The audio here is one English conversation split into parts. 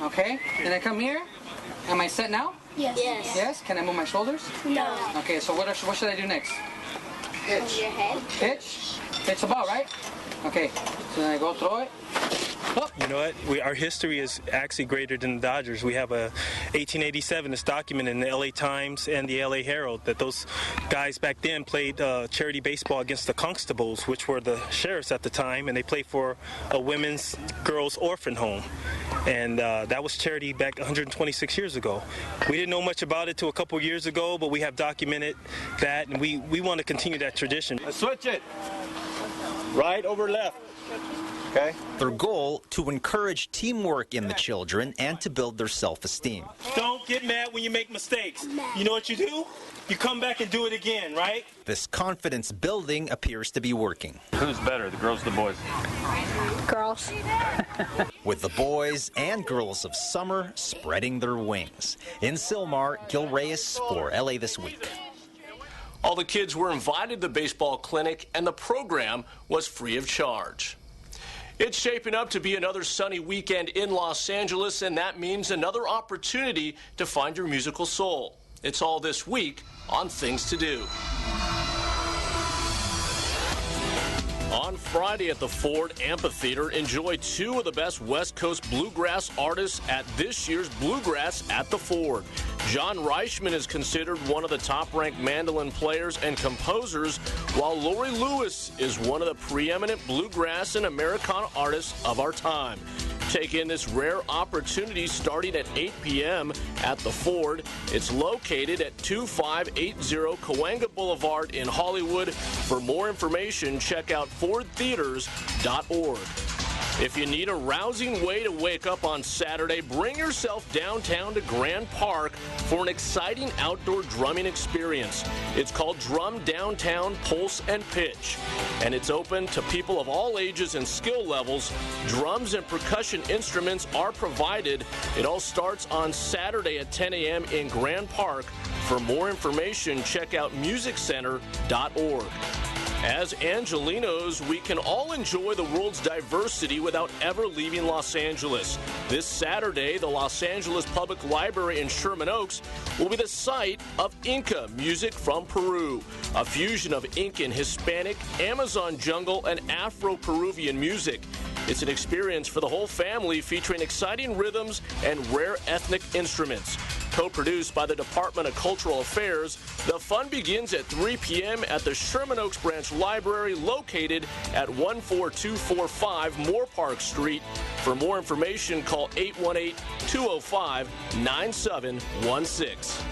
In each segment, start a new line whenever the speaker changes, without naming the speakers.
Okay. Then I come here. Am I set now?
Yes.
Yes? Can I move my shoulders?
No.
Okay, so what should I do next?
Pitch. Your head.
Pitch? Pitch the ball, right? Okay. So then I go throw it. Oh.
You know what? Our history is actually greater than the Dodgers. We have a 1887 that's documented in the LA Times and the LA Herald that those guys back then played charity baseball against the Constables, which were the sheriffs at the time, and they played for a women's girls orphan home. And that was charity back 126 years ago. We didn't know much about it till a couple years ago, but we have documented that, and we want to continue that tradition.
Switch it. Right over left. Okay.
Their goal, to encourage teamwork in the children and to build their self-esteem.
Don't get mad when you make mistakes. You know what you do? You come back and do it again, right?
This confidence building appears to be working.
Who's better, the girls or the boys?
Girls.
With the boys and girls of summer spreading their wings. In Sylmar, Gil Reyes for LA This Week.
All the kids were invited to the baseball clinic, and the program was free of charge. It's shaping up to be another sunny weekend in Los Angeles, and that means another opportunity to find your musical soul. It's all this week on Things to Do. On Friday at the Ford Amphitheater, enjoy two of the best West Coast bluegrass artists at this year's Bluegrass at the Ford. John Reichman is considered one of the top-ranked mandolin players and composers, while Lori Lewis is one of the preeminent bluegrass and Americana artists of our time. Take in this rare opportunity starting at 8 p.m. at the Ford. It's located at 2580 Cahuenga Boulevard in Hollywood. For more information, check out fordtheaters.org. If you need a rousing way to wake up on Saturday, bring yourself downtown to Grand Park for an exciting outdoor drumming experience. It's called Drum Downtown Pulse and Pitch, and it's open to people of all ages and skill levels. Drums and percussion instruments are provided. It all starts on Saturday at 10 a.m. in Grand Park. For more information, check out musiccenter.org. As Angelinos, we can all enjoy the world's diversity without ever leaving Los Angeles. This Saturday, the Los Angeles Public Library in Sherman Oaks will be the site of Inca Music from Peru, a fusion of Incan, Hispanic, Amazon jungle, and Afro-Peruvian music. It's an experience for the whole family featuring exciting rhythms and rare ethnic instruments. Co-produced by the Department of Cultural Affairs, the fun begins at 3 p.m. at the Sherman Oaks Branch Library located at 14245 Moore Park Street. For more information, call 818-205-9716.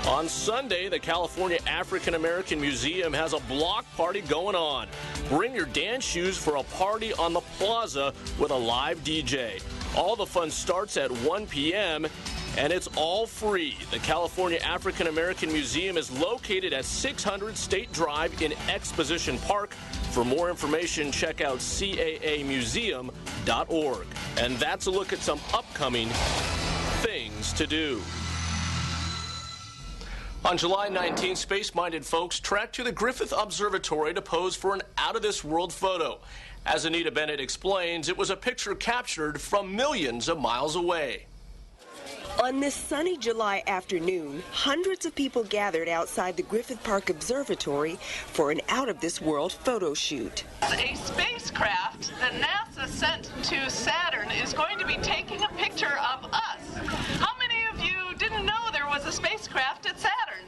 On Sunday, the California African American Museum has a block party going on. Bring your dance shoes for a party on the plaza with a live DJ. All the fun starts at 1 p.m., and it's all free. The California African American Museum is located at 600 State Drive in Exposition Park. For more information, check out caamuseum.org. And that's a look at some upcoming things to do. On July 19th, space-minded folks trekked to the Griffith Observatory to pose for an out-of-this-world photo. As Anita Bennett explains, it was a picture captured from millions of miles away.
On this sunny July afternoon, hundreds of people gathered outside the Griffith Park Observatory for an out-of-this-world photo shoot.
A spacecraft that NASA sent to Saturn is going to be taking a picture of us. How many of you didn't know there was a spacecraft at Saturn?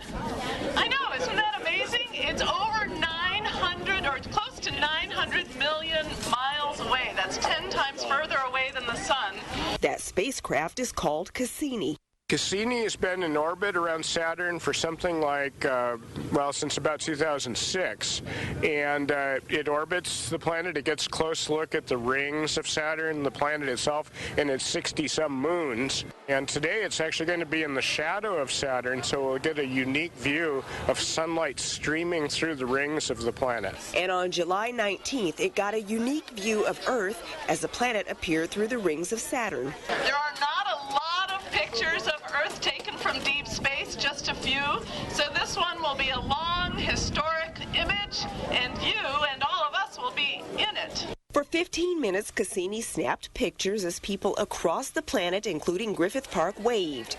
I know, isn't that amazing? It's over 900 or close to 900 million miles away. That's 10 times further away than the sun.
That spacecraft is called Cassini.
Cassini has been in orbit around Saturn for something like, since about 2006. And it orbits the planet. It gets a close look at the rings of Saturn, the planet itself, and its 60-some moons. And today it's actually going to be in the shadow of Saturn, so we'll get a unique view of sunlight streaming through the rings of the planet.
And on July 19th, it got a unique view of Earth as the planet appeared through the rings of Saturn.
There are not a lot of pictures of Earth taken from deep space, just a few. So this one will be a long, historic image, and you and all of us will be in it.
For 15 minutes, Cassini snapped pictures as people across the planet, including Griffith Park, waved.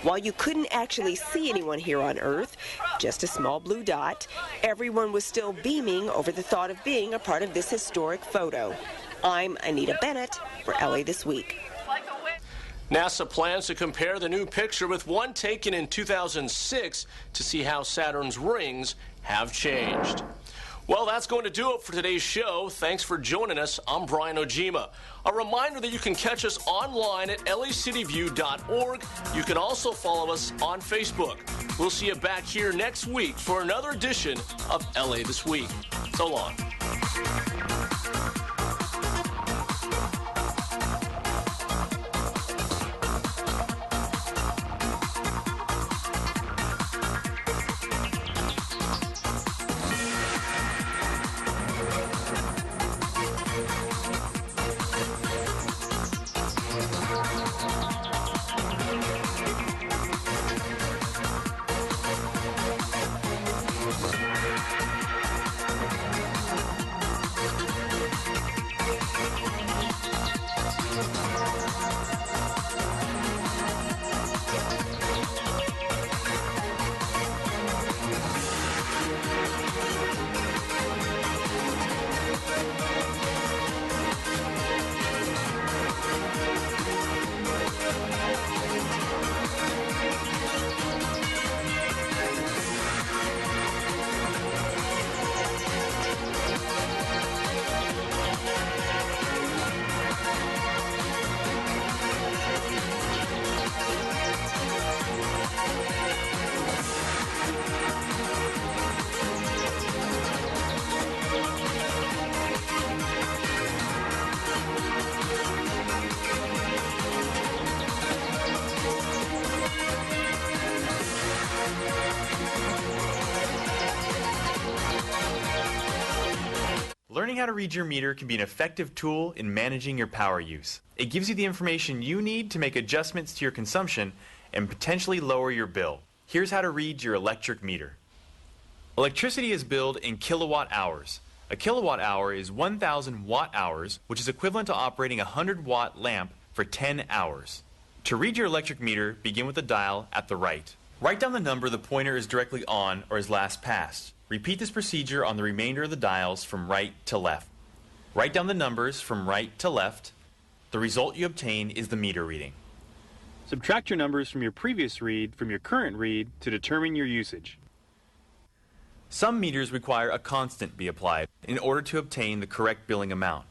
While you couldn't actually see anyone here on Earth, just a small blue dot, everyone was still beaming over the thought of being a part of this historic photo. I'm Anita Bennett for LA This Week.
NASA plans to compare the new picture with one taken in 2006 to see how Saturn's rings have changed. Well, that's going to do it for today's show. Thanks for joining us. I'm Brian Ojima. A reminder that you can catch us online at lacityview.org. You can also follow us on Facebook. We'll see you back here next week for another edition of LA This Week. So long.
Learning how to read your meter can be an effective tool in managing your power use. It gives you the information you need to make adjustments to your consumption and potentially lower your bill. Here's how to read your electric meter. Electricity is billed in kilowatt hours. A kilowatt hour is 1,000 watt hours, which is equivalent to operating a 100-watt lamp for 10 hours. To read your electric meter, begin with the dial at the right. Write down the number the pointer is directly on or is last passed. Repeat this procedure on the remainder of the dials from right to left. Write down the numbers from right to left. The result you obtain is the meter reading.
Subtract your numbers from your previous read from your current read to determine your usage.
Some meters require a constant be applied in order to obtain the correct billing amount.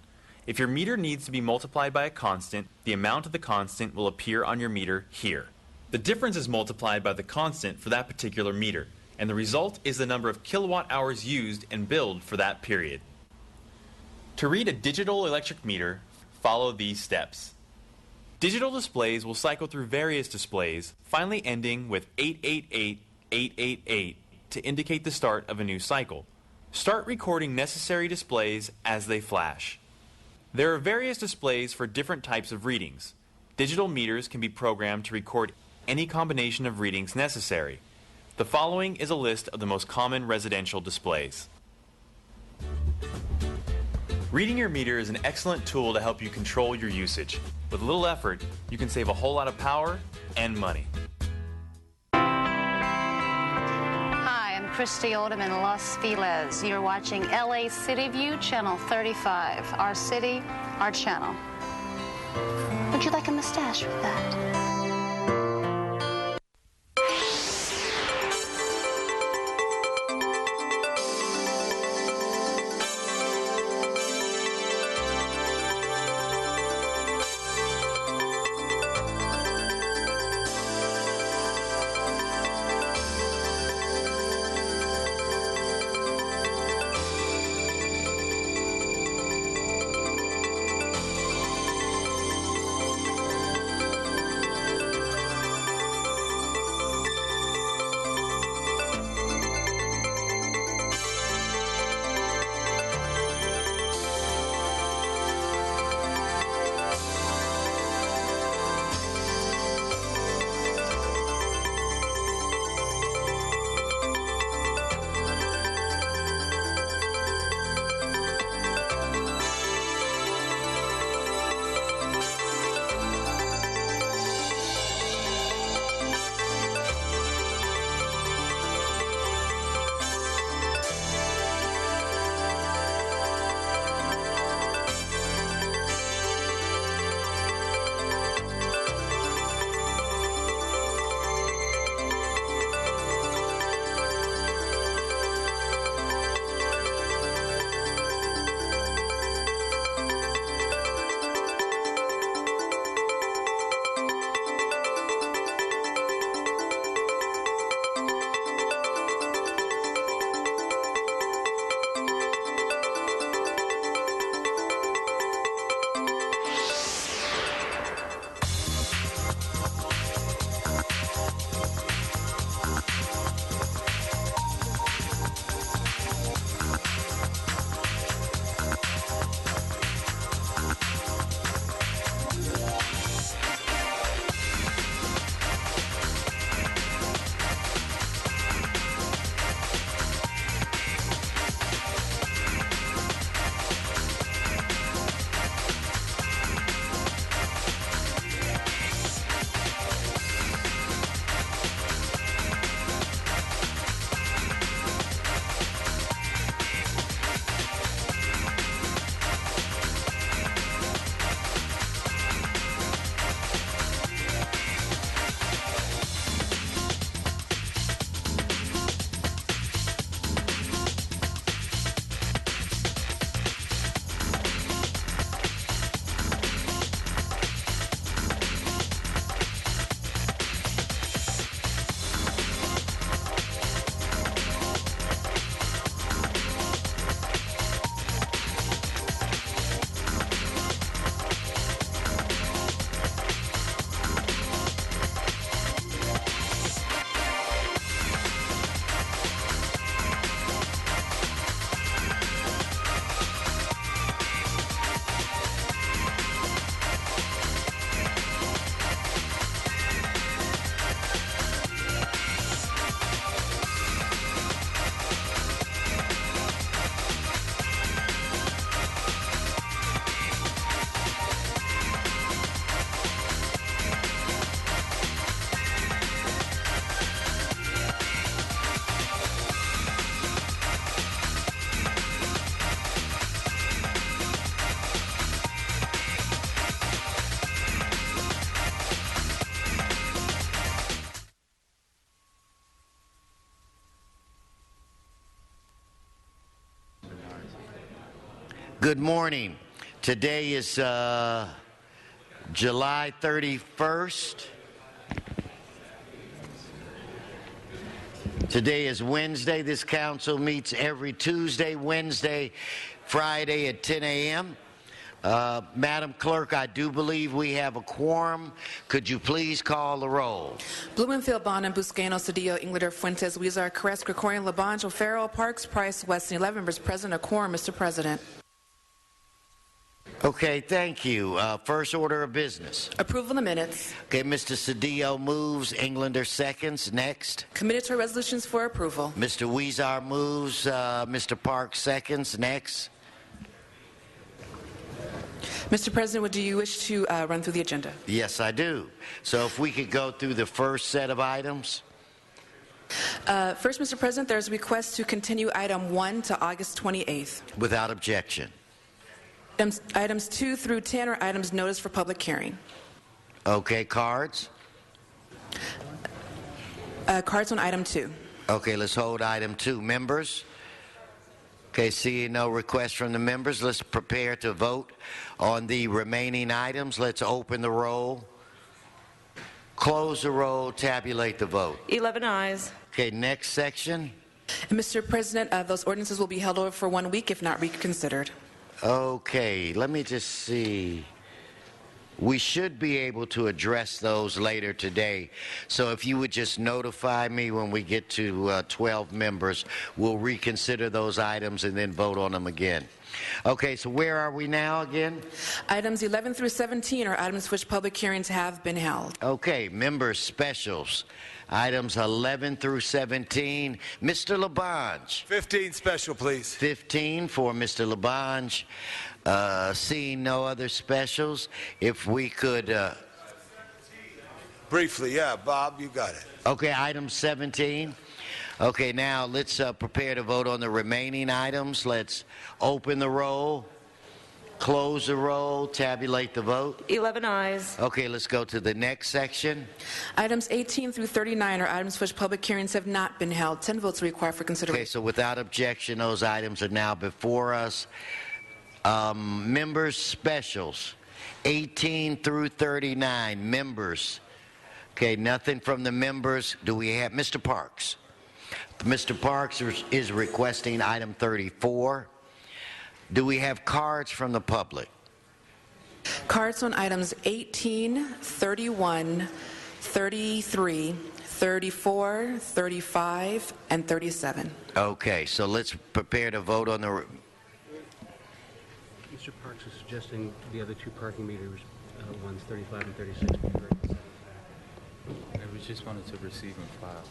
If your meter needs to be multiplied by a constant, the amount of the constant will appear on your meter here. The difference is multiplied by the constant for that particular meter, and the result is the number of kilowatt hours used and billed for that period. To read a digital electric meter, follow these steps. Digital displays will cycle through various displays, finally ending with 888-888 to indicate the start of a new cycle. Start recording necessary displays as they flash. There are various displays for different types of readings. Digital meters can be programmed to record any combination of readings necessary. The following is a list of the most common residential displays. Reading your meter is an excellent tool to help you control your usage. With little effort, you can save a whole lot of power and money.
Hi, I'm Christy Odom in Los Feliz. You're watching LA City View, Channel 35. Our city, our channel. Would you like a mustache with that?
Good morning. Today is July 31st. Today is Wednesday. This council meets every Tuesday, Wednesday, Friday at 10 a.m. Madam Clerk, I do believe we have a quorum. Could you please call the roll?
Blumenfield, Bonin, Buscaino, Cedillo, Englander, Fuentes, Huizar, Caress, Krikorian, Labange, O'Farrell, Parks, Price, Weston, 11 members present. A quorum, Mr. President.
Okay, thank you. First order of business.
Approval of the minutes.
Okay, Mr. Cedillo moves, Englander seconds. Next.
Committed to resolutions for approval.
Mr. Huizar moves, Mr. Parks seconds. Next.
Mr. President, do you wish to run through the agenda?
Yes, I do. So if we could go through the first set of items.
First, Mr. President, there's a request to continue item 1 to August 28th.
Without objection.
Items 2 through 10 are items noticed for public hearing.
Okay, cards?
Cards on item 2.
Okay, let's hold item 2. Members? Okay, seeing no requests from the members, let's prepare to vote on the remaining items. Let's open the roll, close the roll, tabulate the vote.
11 ayes.
Okay, next section.
Mr. President, those ordinances will be held over for 1 week if not reconsidered.
Okay, let me just see. We should be able to address those later today. So if you would just notify me when we get to 12 members, we'll reconsider those items and then vote on them again. Okay, so where are we now again?
Items 11 through 17 are items for which public hearings have been held.
Okay, members' specials. Items 11 through 17. Mr. Labange.
15 special, please.
15 for Mr. Labange. Seeing no other specials, if we could...
Briefly, yeah, Bob, you got it.
Okay, item 17. Okay, now let's prepare to vote on the remaining items. Let's open the roll, close the roll, tabulate the vote.
11 ayes.
Okay, let's go to the next section.
Items 18 through 39 are items for which public hearings have not been held. 10 votes are required for consideration.
Okay, so without objection, those items are now before us. Members' specials, 18 through 39. Members. Okay, nothing from the members. Do we have Mr. Parks? Mr. Parks is requesting item 34. Do we have cards from the public?
Cards on items 18, 31, 33, 34, 35, and 37.
Okay, so let's prepare to vote on the...
Mr. Parks is suggesting the other two parking meters, ones 35 and 36.
We just wanted to receive and file.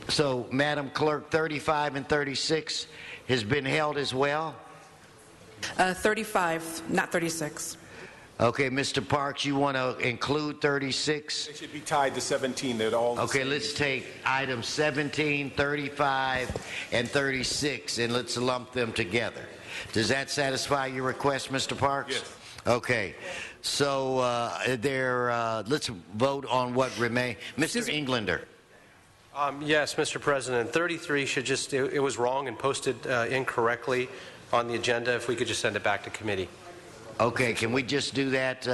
So, Madam Clerk, 35 and 36 has been held as well?
35, not 36.
Okay, Mr. Parks, you want to include 36?
They should be tied to 17. They're all
okay, let's take items 17, 35, and 36, and let's lump them together. Does that satisfy your request, Mr. Parks?
Yes.
Okay. So, let's vote on what remains. Mr. Englander.
Yes, Mr. President. 33 should just, it was wrong and posted incorrectly on the agenda. If we could just send it back to committee.
Okay, can we just do that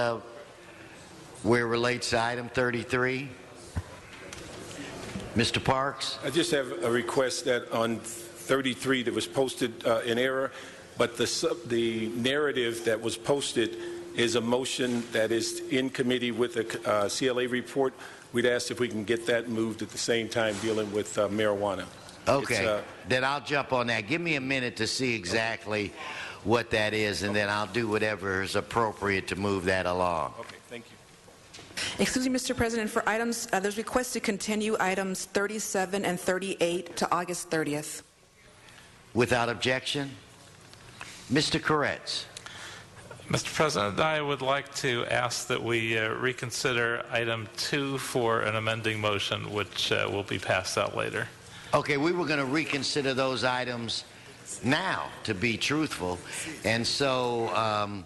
where it relates to item 33? Mr. Parks?
I just have a request that on 33 that was posted in error, but the narrative that was posted is a motion that is in committee with the CLA report. We'd ask if we can get that moved at the same time dealing with marijuana.
Okay, then I'll jump on that. Give me a minute to see exactly what that is, and then I'll do whatever is appropriate to move that along.
Okay, thank you.
Excuse me, Mr. President, for items, there's request to continue items 37 and 38 to August 30th.
Without objection. Mr. Koretz.
Mr. President, I would like to ask that we reconsider item 2 for an amending motion, which will be passed out later.
Okay, we were going to reconsider those items now, to be truthful, and so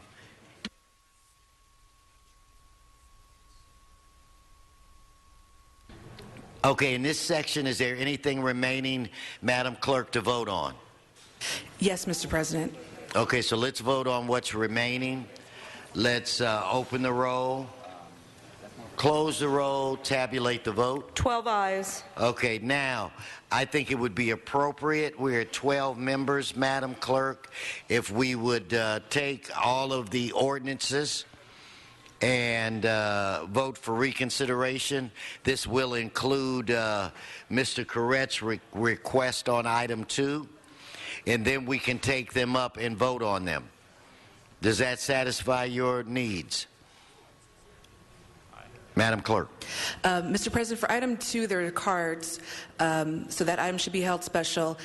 Okay, in this section, is there anything remaining, Madam Clerk, to vote on?
Yes, Mr. President.
Okay, so let's vote on what's remaining. Let's open the roll, close the roll, tabulate the vote.
12 ayes.
Okay, now, I think it would be appropriate, we're at 12 members, Madam Clerk, if we would take all of the ordinances and vote for reconsideration. This will include Mr. Corrett's request on item 2, and then we can take them up and vote on them. Does that satisfy your needs? Madam Clerk.
Mr. President, for item 2, there are cards, so that item should be held special.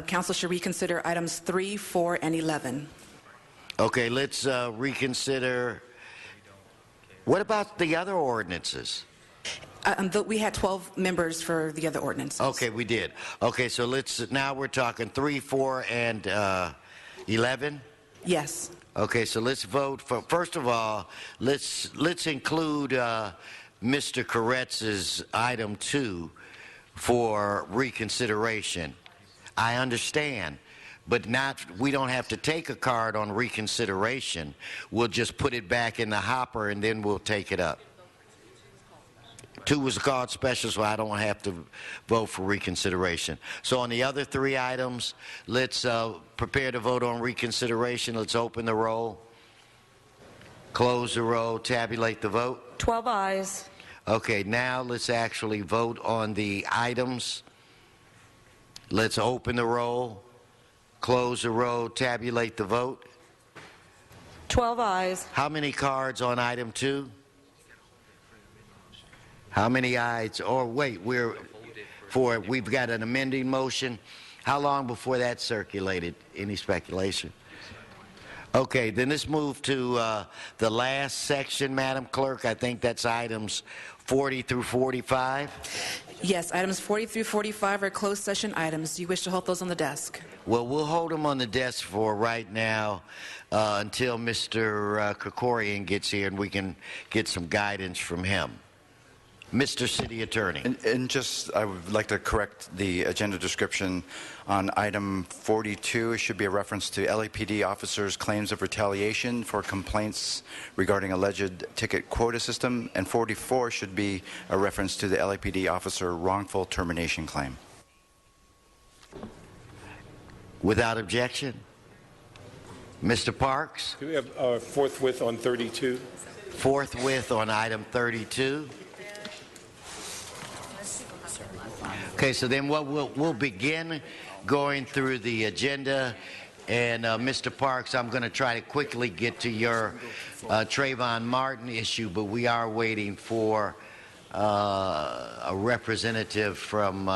Council should reconsider items 3, 4, and 11.
Okay, let's reconsider. What about the other ordinances?
We had 12 members for the other ordinances.
Okay, we did. Okay, so now we're talking 3, 4, and 11?
Yes.
Okay, so let's vote for, first of all, let's include Mr. Corretz's item 2 for reconsideration. I understand, but we don't have to take a card on reconsideration. We'll just put it back in the hopper and then we'll take it up. 2 was called special, so I don't have to vote for reconsideration. So on the other 3 items, let's prepare to vote on reconsideration. Let's open the roll, close the roll, tabulate the vote.
12 ayes.
Okay, now let's actually vote on the items. Let's open the roll, close the roll, tabulate the vote.
12 ayes.
How many cards on item 2? How many ayes? Or wait, we've got an amending motion. How long before that circulated? Any speculation? Okay, then let's move to the last section, Madam Clerk. I think that's items 40 through 45.
Yes, items 40 through 45 are closed session items. Do you wish to hold those on the desk?
Well, we'll hold them on the desk for right now until Mr. Krikorian gets here and we can get some guidance from him. Mr. City Attorney.
And just, I would like to correct the agenda description on item 42. It should be a reference to LAPD officers' claims of retaliation for complaints regarding alleged ticket quota system, and 44 should be a reference to the LAPD officer wrongful termination claim.
Without objection. Mr. Parks?
Do we have forthwith on 32?
Forthwith on item 32. Okay, so then we'll begin going through the agenda. And Mr. Parks, I'm going to try to quickly get to your Trayvon Martin issue, but we are waiting for a representative from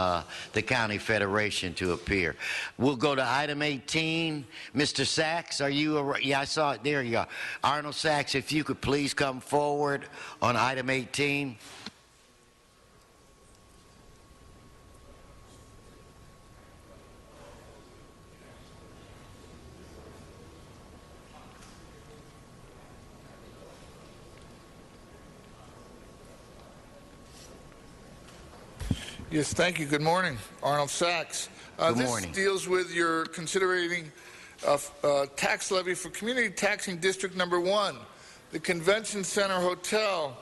the County Federation to appear. We'll go to item 18. Mr. Sachs, are you? Yeah, I saw it. There you are. Arnold Sachs, if you could please come forward on item 18.
Yes, thank you. Good morning. Arnold Sachs.
Good morning.
This deals with your considering tax levy for Community Taxing District Number 1, the Convention Center Hotel.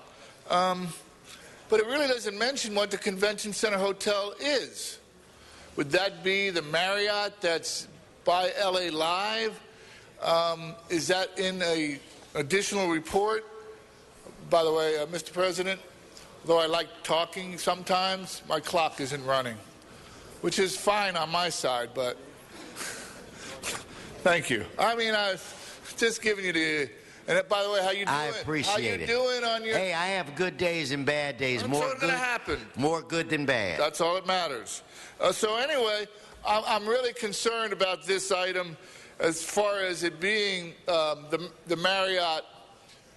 But it really doesn't mention what the Convention Center Hotel is. Would that be the Marriott that's by LA Live? Is that in an additional report? By the way, Mr. President, though I like talking sometimes, my clock isn't running, which is fine on my side, but thank you. I mean, I've just given you the, and by the way, how you doing?
I appreciate it.
How you doing on your...
Hey, I have good days and bad days.
That's all going to happen.
More good than bad.
That's all that matters. So anyway, I'm really concerned about this item as far as it being the Marriott,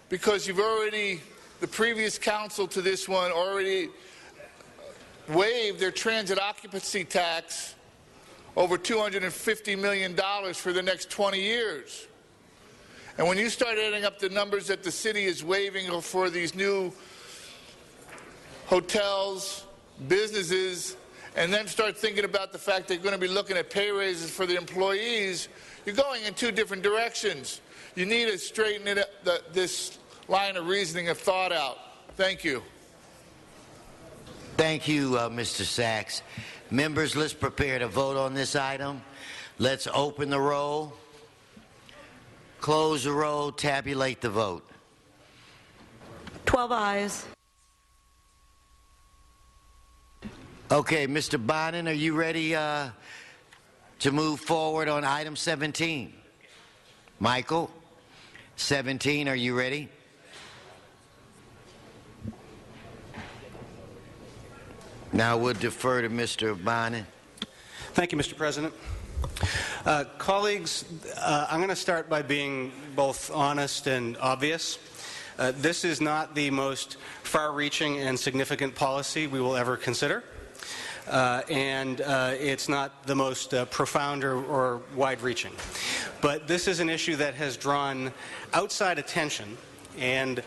because you've already... The previous council to this one already waived their transit occupancy tax over $250 million for the next 20 years. And when you start adding up the numbers that the city is waiving for these new hotels, businesses and then start thinking about the fact they're going to be looking at pay raises for the employees, you're going in two different directions. You need to straighten it up, this line of reasoning of thought out. Thank you.
Thank you, Mr. Sachs. Members, let's prepare to vote on this item. Let's open the roll, close the roll, tabulate the vote.
12 ayes.
Okay, Mr. Bonin, are you ready to move forward on item 17? Michael, 17, are you ready? Now we'll defer to Mr. Bonin.
Thank you, Mr. President. Colleagues, I'm going to start by being both honest and obvious. This is not the most far-reaching and significant policy we will ever consider. And it's not the most profound or wide-reaching. But this is an issue that has drawn outside attention, and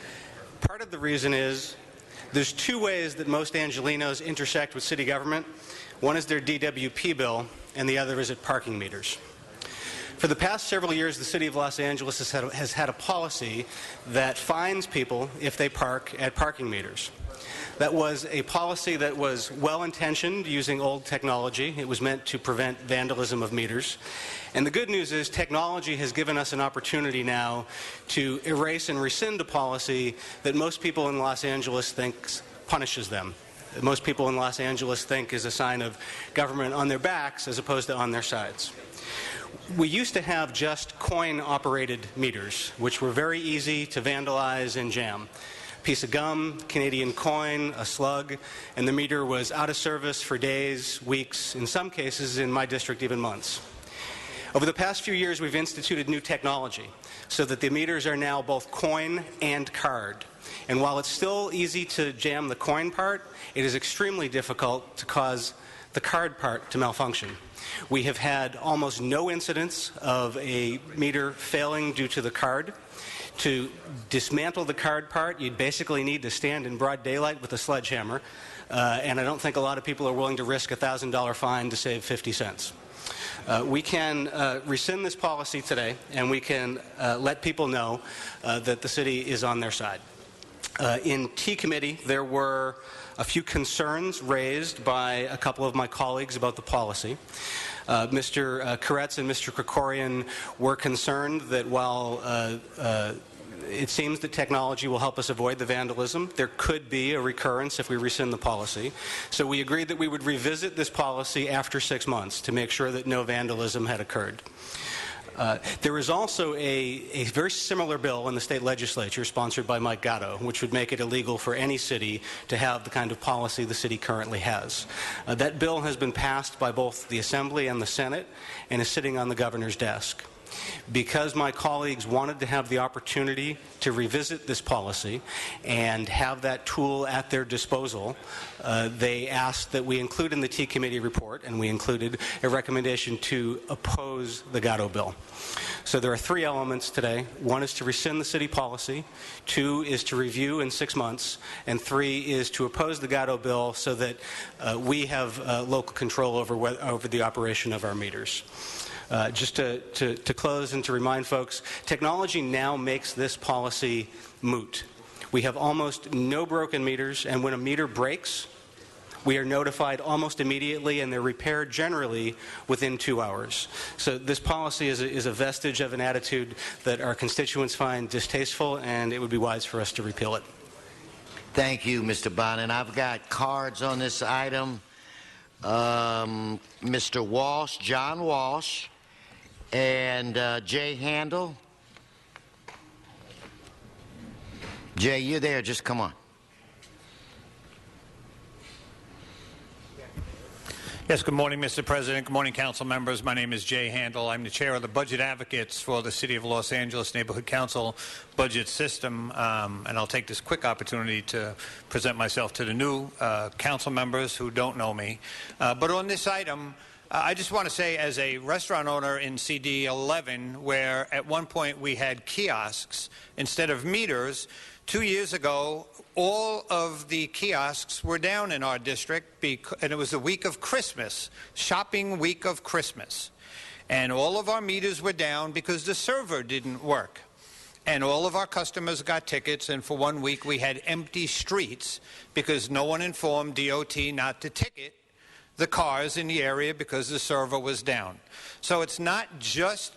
part of the reason is there's two ways that most Angelenos intersect with city government. One is their DWP bill, and the other is at parking meters. For the past several years, the City of Los Angeles has had a policy that fines people if they park at parking meters. That was a policy that was well-intentioned, using old technology. It was meant to prevent vandalism of meters. And the good news is technology has given us an opportunity now to erase and rescind a policy that most people in Los Angeles think punishes them. That most people in Los Angeles think is a sign of government on their backs as opposed to on their sides. We used to have just coin-operated meters, which were very easy to vandalize and jam. Piece of gum, Canadian coin, a slug, and the meter was out of service for days, weeks, in some cases in my district even months. Over the past few years, we've instituted new technology so that the meters are now both coin and card. And while it's still easy to jam the coin part, it is extremely difficult to cause the card part to malfunction. We have had almost no incidents of a meter failing due to the card. To dismantle the card part, you'd basically need to stand in broad daylight with a sledgehammer, and I don't think a lot of people are willing to risk a $1,000 fine to save 50 cents. We can rescind this policy today, and we can let people know that the city is on their side. In T Committee, there were a few concerns raised by a couple of my colleagues about the policy. Mr. Koretz and Mr. Krikorian were concerned that while it seems that technology will help us avoid the vandalism, there could be a recurrence if we rescind the policy. So we agreed that we would revisit this policy after 6 months to make sure that no vandalism had occurred. There is also a very similar bill in the state legislature sponsored by Mike Gatto, which would make it illegal for any city to have the kind of policy the city currently has. That bill has been passed by both the Assembly and the Senate and is sitting on the governor's desk. Because my colleagues wanted to have the opportunity to revisit this policy and have that tool at their disposal, they asked that we include in the T Committee report, and we included a recommendation to oppose the Gatto bill. So there are 3 elements today. 1 is to rescind the city policy, 2 is to review in 6 months, and 3 is to oppose the Gatto bill so that we have local control over the operation of our meters. Just to close and to remind folks, technology now makes this policy moot. We have almost no broken meters, and when a meter breaks, we are notified almost immediately, and they're repaired generally within 2 hours. So this policy is a vestige of an attitude that our constituents find distasteful, and it would be wise for us to repeal it.
Thank you, Mr. Bonin. I've got cards on this item. Mr. Walsh, John Walsh, and Jay Handel. Jay, you're there. Just come on.
Yes, good morning, Mr. President. Good morning, council members. My name is Jay Handel. I'm the chair of the Budget Advocates for the City of Los Angeles Neighborhood Council Budget System, and I'll take this quick opportunity to present myself to the new council members who don't know me. But on this item, I just want to say, as a restaurant owner in CD 11, where at one point we had kiosks instead of meters, 2 years ago, all of the kiosks were down in our district, and it was the week of Christmas, shopping week of Christmas. And all of our meters were down because the server didn't work. And all of our customers got tickets, and for 1 week we had empty streets because no one informed DOT not to ticket the cars in the area because the server was down. So it's not just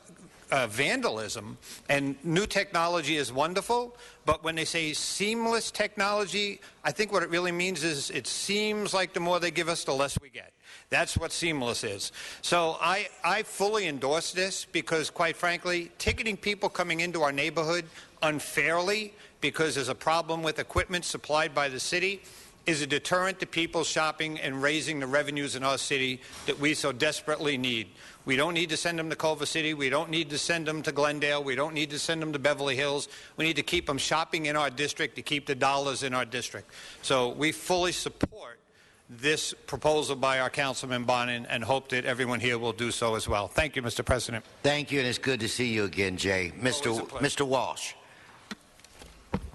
vandalism, and new technology is wonderful, but when they say seamless technology, I think what it really means is it seems like the more they give us, the less we get. That's what seamless is. So I fully endorse this because, quite frankly, ticketing people coming into our neighborhood unfairly because there's a problem with equipment supplied by the city is a deterrent to people shopping and raising the revenues in our city that we so desperately need. We don't need to send them to Culver City. We don't need to send them to Glendale. We don't need to send them to Beverly Hills. We need to keep them shopping in our district to keep the dollars in our district. So we fully support this proposal by our Councilman Bonin and hope that everyone here will do so as well. Thank you, Mr. President.
Thank you, and it's good to see you again, Jay. Mr. Walsh.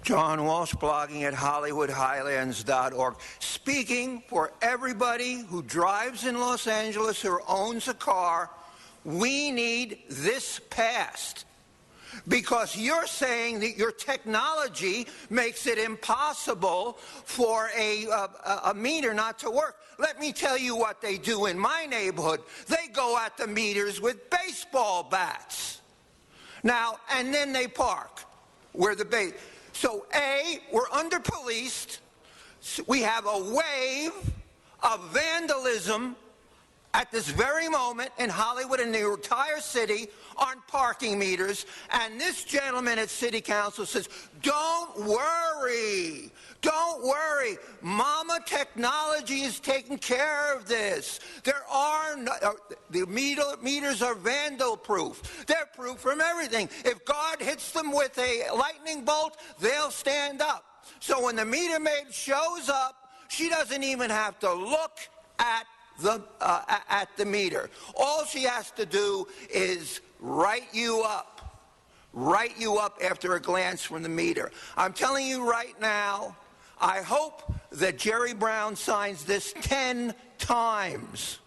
John Walsh, blogging at HollywoodHighlands.org. Speaking for everybody who drives in Los Angeles or owns a car, we need this passed. Because you're saying that your technology makes it impossible for a meter not to work. Let me tell you what they do in my neighborhood. They go at the meters with baseball bats. Now, and then they park where the base. So, A, we're under-policed. We have a wave of vandalism at this very moment in Hollywood and the entire city on parking meters. And this gentleman at City Council says, don't worry. Don't worry. Mama Technology is taking care of this. There are no, the meters are vandal-proof. They're proof from everything. If God hits them with a lightning bolt, they'll stand up. So when the meter maid shows up, she doesn't even have to look at the meter. All she has to do is write you up after a glance from the meter. I'm telling you right now, I hope that Jerry Brown signs this 10 times.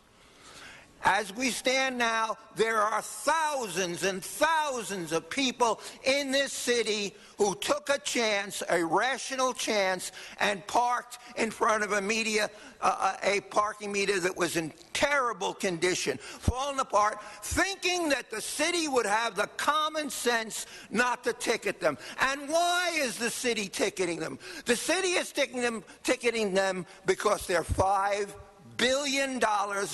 As we stand now, there are thousands and thousands of people in this city who took a chance, a rational chance, and parked in front of a parking meter that was in terrible condition, falling apart, thinking that the city would have the common sense not to ticket them. And why is the city ticketing them? The city is ticketing them because they're $5 billion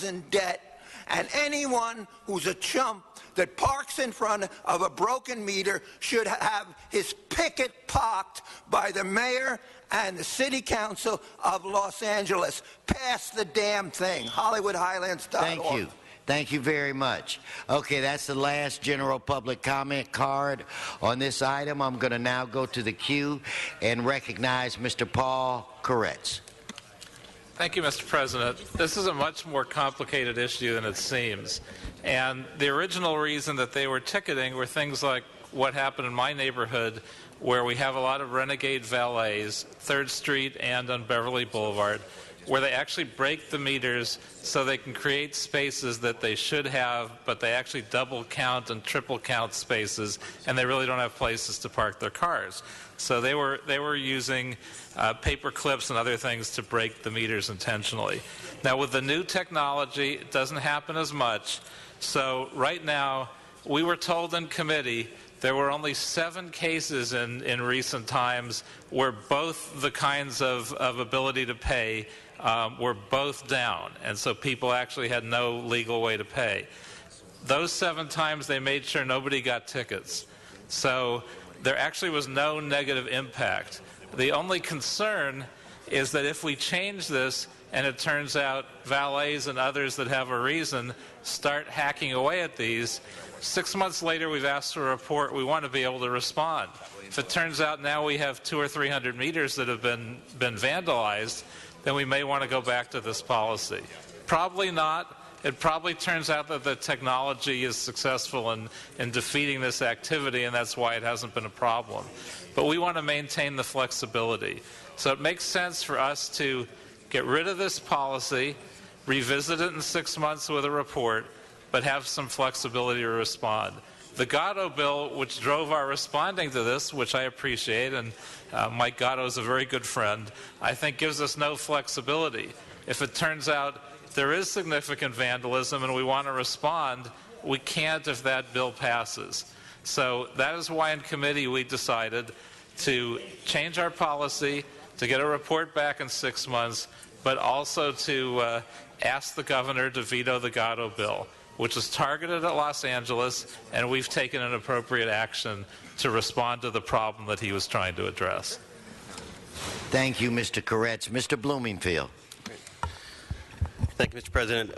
in debt. And anyone who's a chump that parks in front of a broken meter should have his picket pocked by the mayor and the city council of Los Angeles. Pass the damn thing. HollywoodHighlands.org.
Thank you. Thank you very much. Okay, that's the last general public comment card on this item. I'm going to now go to the queue and recognize Mr. Paul Koretz.
Thank you, Mr. President. This is a much more complicated issue than it seems. And the original reason that they were ticketing were things like what happened in my neighborhood, where we have a lot of renegade valets, 3rd Street and on Beverly Boulevard, where they actually break the meters so they can create spaces that they should have, but they actually double count and triple count spaces, and they really don't have places to park their cars. So they were using paper clips and other things to break the meters intentionally. Now with the new technology, it doesn't happen as much. So right now, we were told in committee there were only 7 cases in recent times where both the kinds of ability to pay were both down, and so people actually had no legal way to pay. Those 7 times they made sure nobody got tickets. So there actually was no negative impact. The only concern is that if we change this and it turns out valets and others that have a reason start hacking away at these, 6 months later we've asked for a report, we want to be able to respond. If it turns out now we have 200 or 300 meters that have been vandalized, then we may want to go back to this policy. Probably not, it probably turns out that the technology is successful in defeating this activity, and that's why it hasn't been a problem. But we want to maintain the flexibility. So it makes sense for us to get rid of this policy, revisit it in 6 months with a report, but have some flexibility to respond. The Gatto bill, which drove our responding to this, which I appreciate, and Mike Gatto is a very good friend, I think gives us no flexibility. If it turns out there is significant vandalism and we want to respond, we can't if that bill passes. So that is why in committee we decided to change our policy, to get a report back in 6 months, but also to ask the governor to veto the Gatto bill, which is targeted at Los Angeles, and we've taken an appropriate action to respond to the problem that he was trying to address.
Thank you, Mr. Koretz. Mr. Bloomingfield.
Thank you, Mr. President.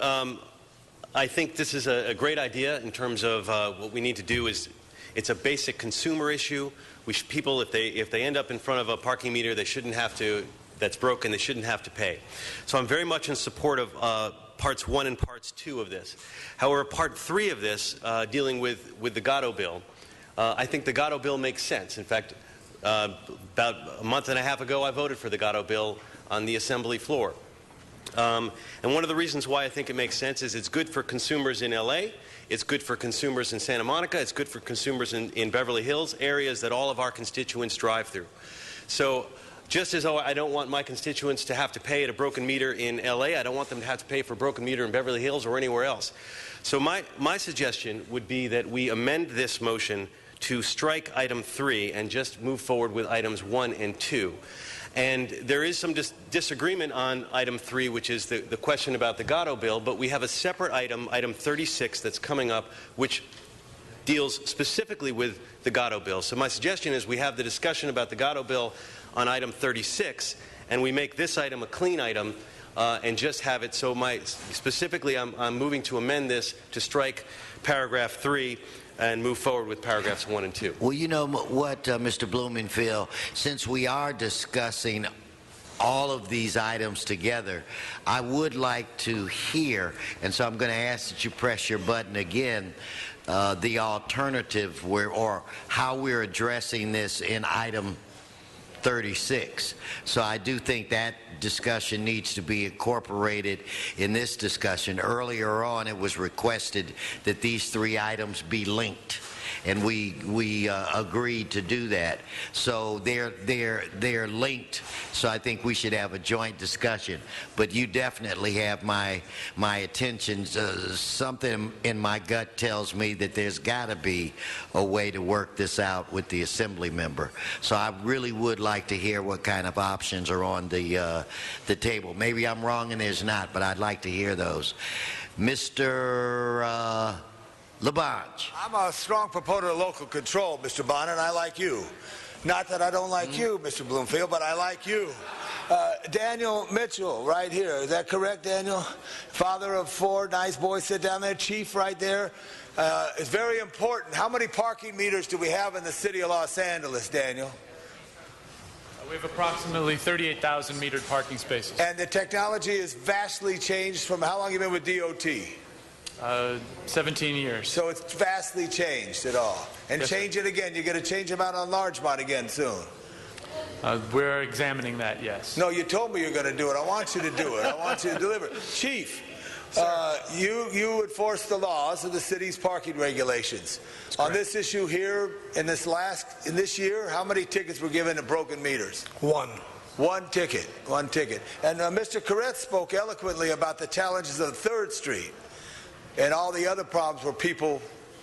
I think this is a great idea in terms of what we need to do is it's a basic consumer issue. People, if they end up in front of a parking meter, they shouldn't have to. That's broken, they shouldn't have to pay. So I'm very much in support of parts 1 and parts 2 of this. However, part 3 of this, dealing with the Gatto bill, I think the Gatto bill makes sense. In fact, about a month and a half ago, I voted for the Gatto bill on the Assembly floor. And one of the reasons why I think it makes sense is it's good for consumers in L.A., it's good for consumers in Santa Monica, it's good for consumers in Beverly Hills, areas that all of our constituents drive through. So just as I don't want my constituents to have to pay at a broken meter in L.A., I don't want them to have to pay for a broken meter in Beverly Hills or anywhere else. So my suggestion would be that we amend this motion to strike item 3 and just move forward with items 1 and 2. And there is some disagreement on item 3, which is the question about the Gatto bill, but we have a separate item, item 36, that's coming up, which deals specifically with the Gatto bill. So my suggestion is we have the discussion about the Gatto bill on item 36, and we make this item a clean item and just have it. So specifically, I'm moving to amend this to strike paragraph 3 and move forward with paragraphs 1 and 2.
Well, you know what, Mr. Bloomingfield, since we are discussing all of these items together, I would like to hear, and so I'm going to ask that you press your button again, the alternative or how we're addressing this in item 36. So I do think that discussion needs to be incorporated in this discussion. Earlier on, it was requested that these 3 items be linked, and we agreed to do that. So they're linked. So I think we should have a joint discussion. But you definitely have my attention. Something in my gut tells me that there's got to be a way to work this out with the Assembly member. So I really would like to hear what kind of options are on the table. Maybe I'm wrong and there's not, but I'd like to hear those. Mr. LaBonge.
I'm a strong proponent of local control, Mr. Bonner, and I like you. Not that I don't like you, Mr. Bloomfield, but I like you. Daniel Mitchell, right here. Is that correct, Daniel? Father of 4, nice boy. Sit down there. Chief, right there. It's very important. How many parking meters do we have in the city of Los Angeles, Daniel?
We have approximately 38,000 metered parking spaces.
And the technology has vastly changed from how long have you been with DOT?
17 years.
So it's vastly changed at all. And yes, change it again. You're going to change them out on Larchmont again soon.
We're examining that, yes.
No, you told me you're going to do it. I want you to do it. I want you to deliver. Chief, you enforce the laws of the city's parking regulations. On this issue here, in this year, how many tickets were given to broken meters?
1.
One ticket. And Mr. Koretz spoke eloquently about the challenges of 3rd Street and all the other problems where people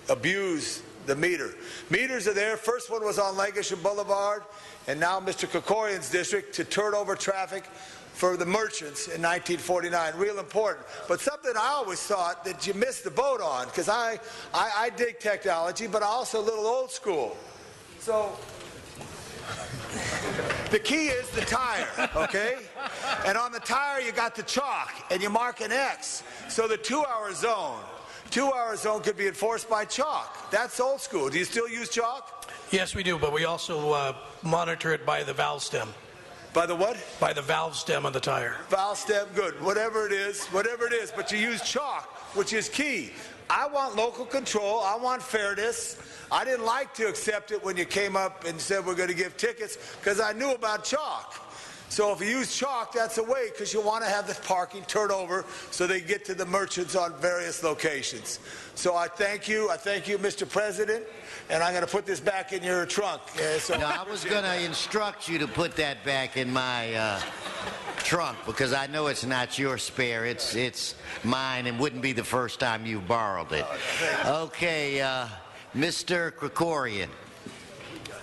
abuse the meter. Meters are there. First one was on Lankershim Boulevard, and now Mr. Krikorian's district to turn over traffic for the merchants in 1949. Real important. But something I always thought that you missed the boat on, because I dig technology, but also a little old school. So the key is the tire, okay? And on the tire, you got the chalk, and you mark an X. So the 2-hour zone could be enforced by chalk. That's old school. Do you still use chalk?
Yes, we do, but we also monitor it by the valve stem.
By the what?
By the valve stem on the tire.
Valve stem, good. Whatever it is, but you use chalk. which is key. I want local control. I want fairness. I didn't like to accept it when you came up and said we're going to give tickets because I knew about chalk. So if you use chalk, that's a way, because you want to have the parking turnover so they get to the merchants on various locations. So I thank you. I thank you, Mr. President, and I'm going to put this back in your trunk.
No, I was going to instruct you to put that back in my trunk, because I know it's not your spare. It's mine, and wouldn't be the first time you borrowed it. Okay, Mr. Krikorian.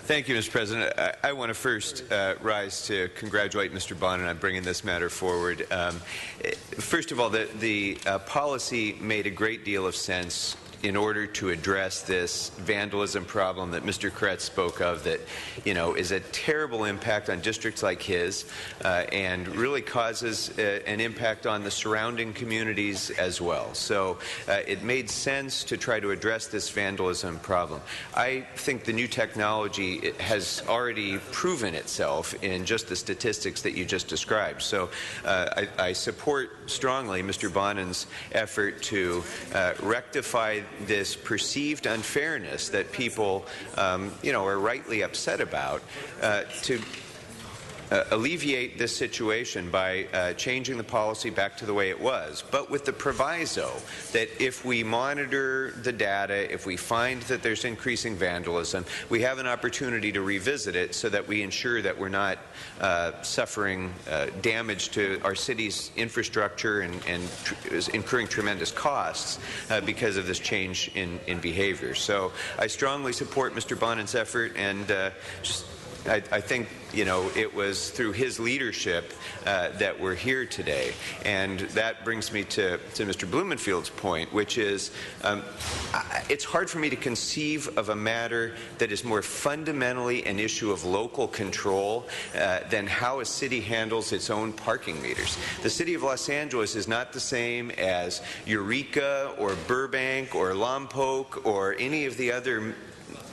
Thank you, Mr. President. I want to first rise to congratulate Mr. Bonin on bringing this matter forward. First of all, the policy made a great deal of sense in order to address this vandalism problem that Mr. Koretz spoke of, that, you know, is a terrible impact on districts like his and really causes an impact on the surrounding communities as well. So it made sense to try to address this vandalism problem. I think the new technology has already proven itself in just the statistics that you just described. So I support strongly Mr. Bonin's effort to rectify this perceived unfairness that people, you know, are rightly upset about, to alleviate this situation by changing the policy back to the way it was, but with the proviso that if we monitor the data, if we find that there's increasing vandalism, we have an opportunity to revisit it so that we ensure that we're not suffering damage to our city's infrastructure and incurring tremendous costs because of this change in behavior. So I strongly support Mr. Bonin's effort, and I think, you know, it was through his leadership that we're here today. And that brings me to Mr. Blumenfield's point, which is it's hard for me to conceive of a matter that is more fundamentally an issue of local control than how a city handles its own parking meters. The city of Los Angeles is not the same as Eureka or Burbank or Lompoc or any of the other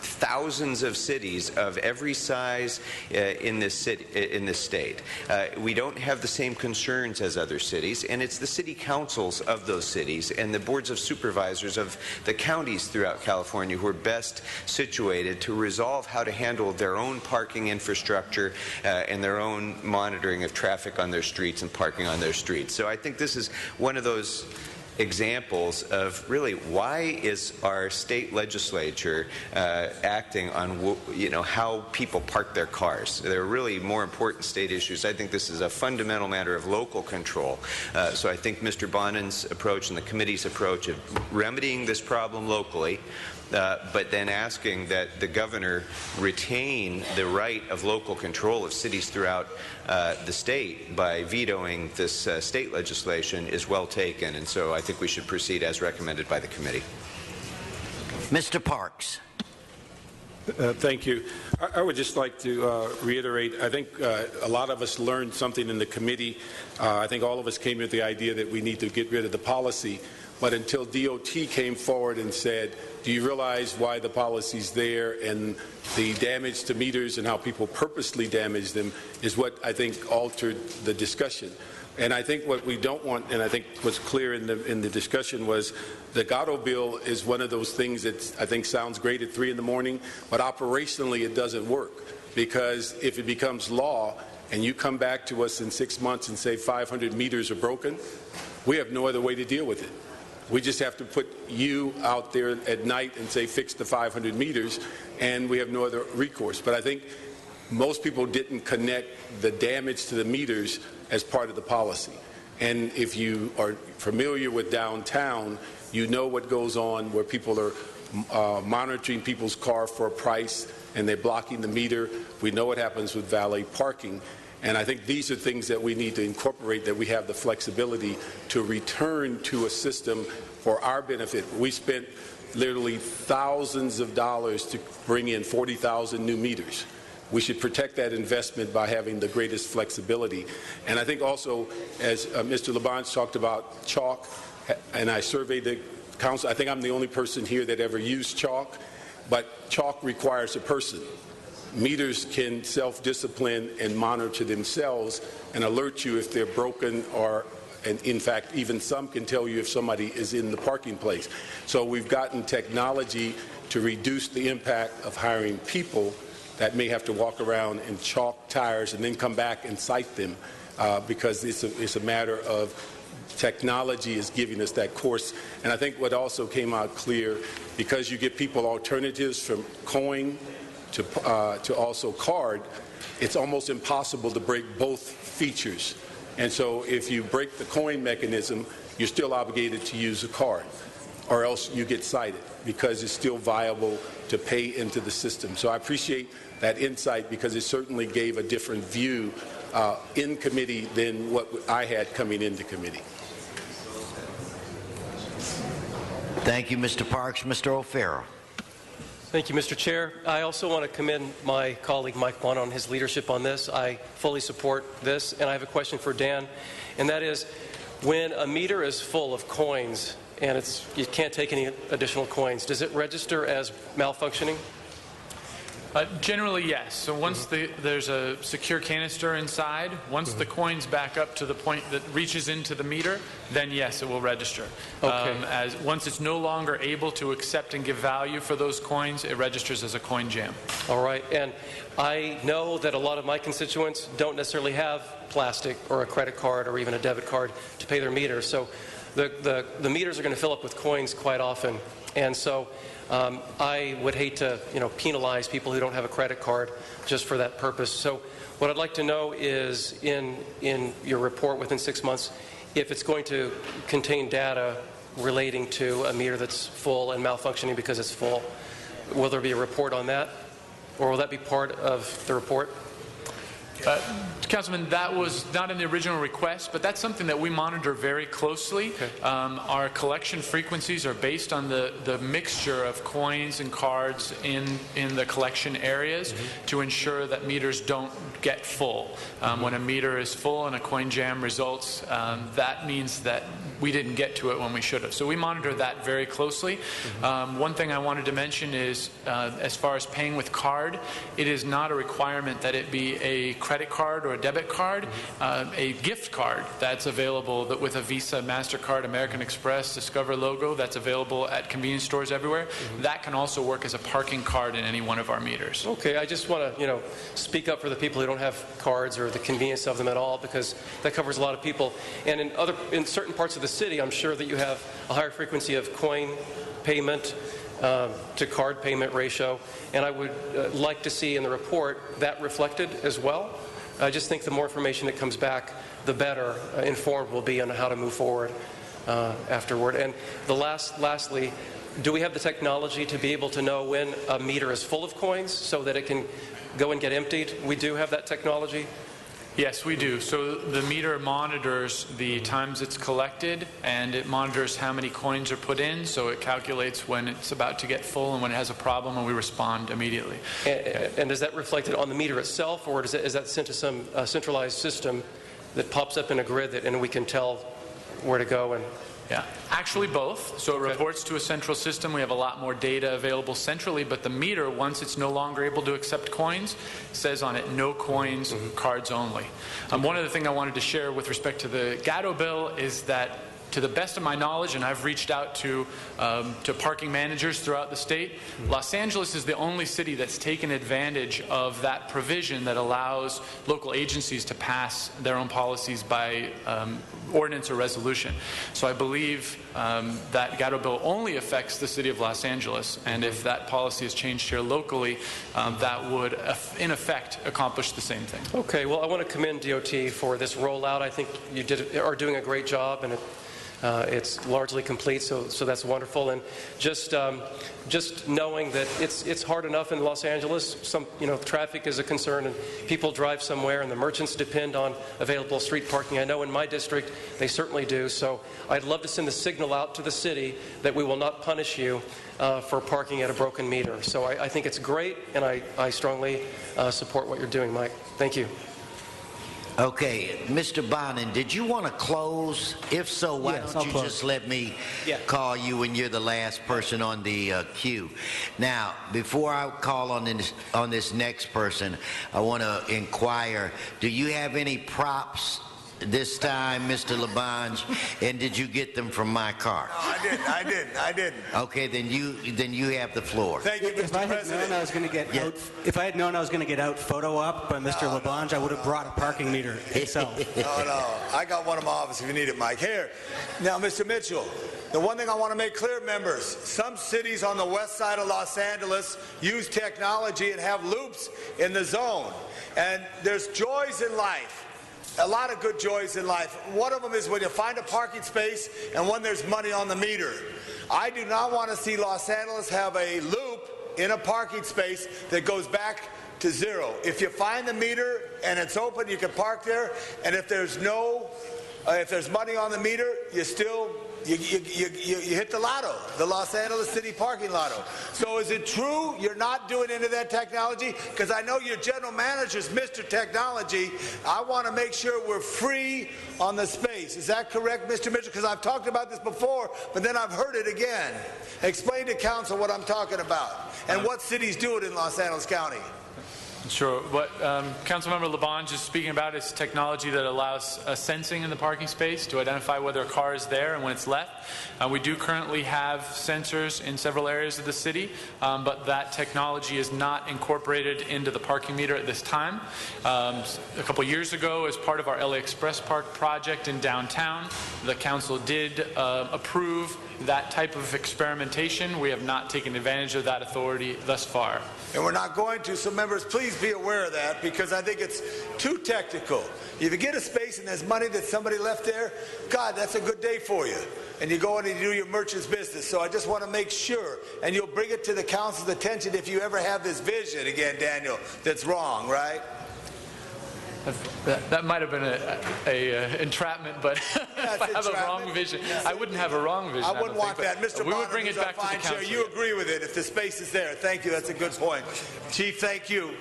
thousands of cities of every size in this state. We don't have the same concerns as other cities, and it's the city councils of those cities and the boards of supervisors of the counties throughout California who are best situated to resolve how to handle their own parking infrastructure and their own monitoring of traffic on their streets and parking on their streets. So I think this is one of those examples of really why is our state legislature acting on, you know, how people park their cars. There are really more important state issues. I think this is a fundamental matter of local control. So I think Mr. Bonin's approach and the committee's approach of remedying this problem locally, but then asking that the governor retain the right of local control of cities throughout the state by vetoing this state legislation is well taken, and so I think we should proceed as recommended by the committee.
Mr. Parks.
Thank you. I would just like to reiterate, I think a lot of us learned something in the committee. I think all of us came with the idea that we need to get rid of the policy, but until DOT came forward and said, do you realize why the policy's there, and the damage to meters and how people purposely damage them is what I think altered the discussion. And I think what we don't want, and I think what's clear in the discussion, was the Gatto bill is one of those things that I think sounds great at 3 in the morning, but operationally it doesn't work, because if it becomes law and you come back to us in 6 months and say 500 meters are broken, we have no other way to deal with it. We just have to put you out there at night and say fix the 500 meters, and we have no other recourse. But I think most people didn't connect the damage to the meters as part of the policy. And if you are familiar with downtown, you know what goes on where people are monitoring people's car for a price and they're blocking the meter. We know what happens with valet parking. And I think these are things that we need to incorporate, that we have the flexibility to return to a system for our benefit. We spent literally thousands of dollars to bring in 40,000 new meters. We should protect that investment by having the greatest flexibility. And I think also, as Mr. Labange talked about chalk, and I surveyed the council, I think I'm the only person here that ever used chalk, but chalk requires a person. Meters can self-discipline and monitor themselves and alert you if they're broken or And in fact, even some can tell you if somebody is in the parking place. So we've gotten technology to reduce the impact of hiring people that may have to walk around and chalk tires and then come back and cite them because it's a matter of technology is giving us that course. And I think what also came out clear, because you give people alternatives from coin to also card, it's almost impossible to break both features. And so if you break the coin mechanism, you're still obligated to use a card, or else you get cited because it's still viable to pay into the system. So I appreciate that insight because it certainly gave a different view in committee than what I had coming into committee.
Thank you, Mr. Parks. Mr. O'Farrell.
Thank you, Mr. Chair. I also want to commend my colleague Mike Bonner on his leadership on this. I fully support this, and I have a question for Dan, and that is, when a meter is full of coins and you can't take any additional coins, does it register as malfunctioning?
Generally, yes. So once there's a secure canister inside, once the coins back up to the point that reaches into the meter, then yes, it will register.
Okay.
Once it's no longer able to accept and give value for those coins, it registers as a coin jam.
All right. And I know that a lot of my constituents don't necessarily have plastic or a credit card or even a debit card to pay their meter. So the meters are going to fill up with coins quite often. And so I would hate to, penalize people who don't have a credit card just for that purpose. So what I'd like to know is in your report within 6 months, if it's going to contain data relating to a meter that's full and malfunctioning because it's full, will there be a report on that? Or will that be part of the report?
Councilman, that was not in the original request, but that's something that we monitor very closely. Okay. Our collection frequencies are based on the mixture of coins and cards in the collection areas to ensure that meters don't get full. When a meter is full and a coin jam results, that means that we didn't get to it when we should have. So we monitor that very closely. One thing I wanted to mention is, as far as paying with card, it is not a requirement that it be a credit card or a debit card. A gift card that's available with a Visa, MasterCard, American Express, Discover logo that's available at convenience stores everywhere, that can also work as a parking card in any one of our meters.
Okay, I just want to, speak up for the people who don't have cards or the convenience of them at all, because that covers a lot of people. And in certain parts of the city, I'm sure that you have a higher frequency of coin payment to card payment ratio, and I would like to see in the report that reflected as well. I just think the more information that comes back, the better informed we'll be on how to move forward afterward. And lastly, do we have the technology to be able to know when a meter is full of coins so that it can go and get emptied? We do have that technology?
Yes, we do. So the meter monitors the times it's collected, and it monitors how many coins are put in, so it calculates when it's about to get full and when it has a problem, and we respond immediately.
And is that reflected on the meter itself, or is that sent to some centralized system that pops up in a grid and we can tell where to go? And
yeah, actually both. So it reports to a central system. We have a lot more data available centrally, but the meter, once it's no longer able to accept coins, says on it, no coins, cards only. One other thing I wanted to share with respect to the Gatto bill is that, to the best of my knowledge, and I've reached out to parking managers throughout the state, Los Angeles is the only city that's taken advantage of that provision that allows local agencies to pass their own policies by ordinance or resolution. So I believe that Gatto bill only affects the city of Los Angeles, and if that policy is changed here locally, that would, in effect, accomplish the same thing.
Okay, well, I want to commend DOT for this rollout. I think you are doing a great job, and it's largely complete, so that's wonderful. And just knowing that it's hard enough in Los Angeles. Traffic is a concern, and people drive somewhere, and the merchants depend on available street parking. I know in my district they certainly do. So I'd love to send the signal out to the city that we will not punish you for parking at a broken meter. So I think it's great, and I strongly support what you're doing, Mike. Thank you.
Okay, Mr. Bonin, did you want to close? If so, why don't you just let me call you when you're the last person on the queue. Now, before I call on this next person, I want to inquire, do you have any props this time, Mr. Labange? And did you get them from my car?
No, I didn't.
Okay, then you have the floor.
Thank you, Mr.
If I had
President.
known I was going to get if I had known I was going to get out photo op by Mr. Labange, I would have brought a parking meter itself.
No, I got one in my office if you need it, Mike. Here. Now, Mr. Mitchell, the one thing I want to make clear, members, some cities on the west side of Los Angeles use technology and have loops in the zone. And there's joys in life. A lot of good joys in life. One of them is when you find a parking space and when there's money on the meter. I do not want to see Los Angeles have a loop in a parking space that goes back to zero. If you find the meter and it's open, you can park there. And if there's money on the meter, you still you hit the lotto, the Los Angeles City parking lotto. So is it true you're not doing any of that technology? Because I know your general manager's Mr. Technology. I want to make sure we're free on the space. Is that correct, Mr. Mitchell? Because I've talked about this before, but then I've heard it again. Explain to council what I'm talking about and what cities do it in Los Angeles County.
Sure. What Councilmember Labange is speaking about is technology that allows sensing in the parking space to identify whether a car is there and when it's left. We do currently have sensors in several areas of the city, but that technology is not incorporated into the parking meter at this time. A couple years ago, as part of our LA Express Park project in downtown, the council did approve that type of experimentation. We have not taken advantage of that authority thus far.
And we're not going to, so members, please be aware of that because I think it's too technical. If you get a space and there's money that somebody left there, God, that's a good day for you. And you go in and you do your merchant's business. So I just want to make sure, and you'll bring it to the council's attention if you ever have this vision, again, Daniel, that's wrong, right?
That might have been a entrapment, but if I have a wrong vision, I wouldn't have a wrong vision.
I wouldn't want that. Mr.
We would bring it back to the council.
You agree with it if the space is there. Thank you. That's a good point. Chief, thank you.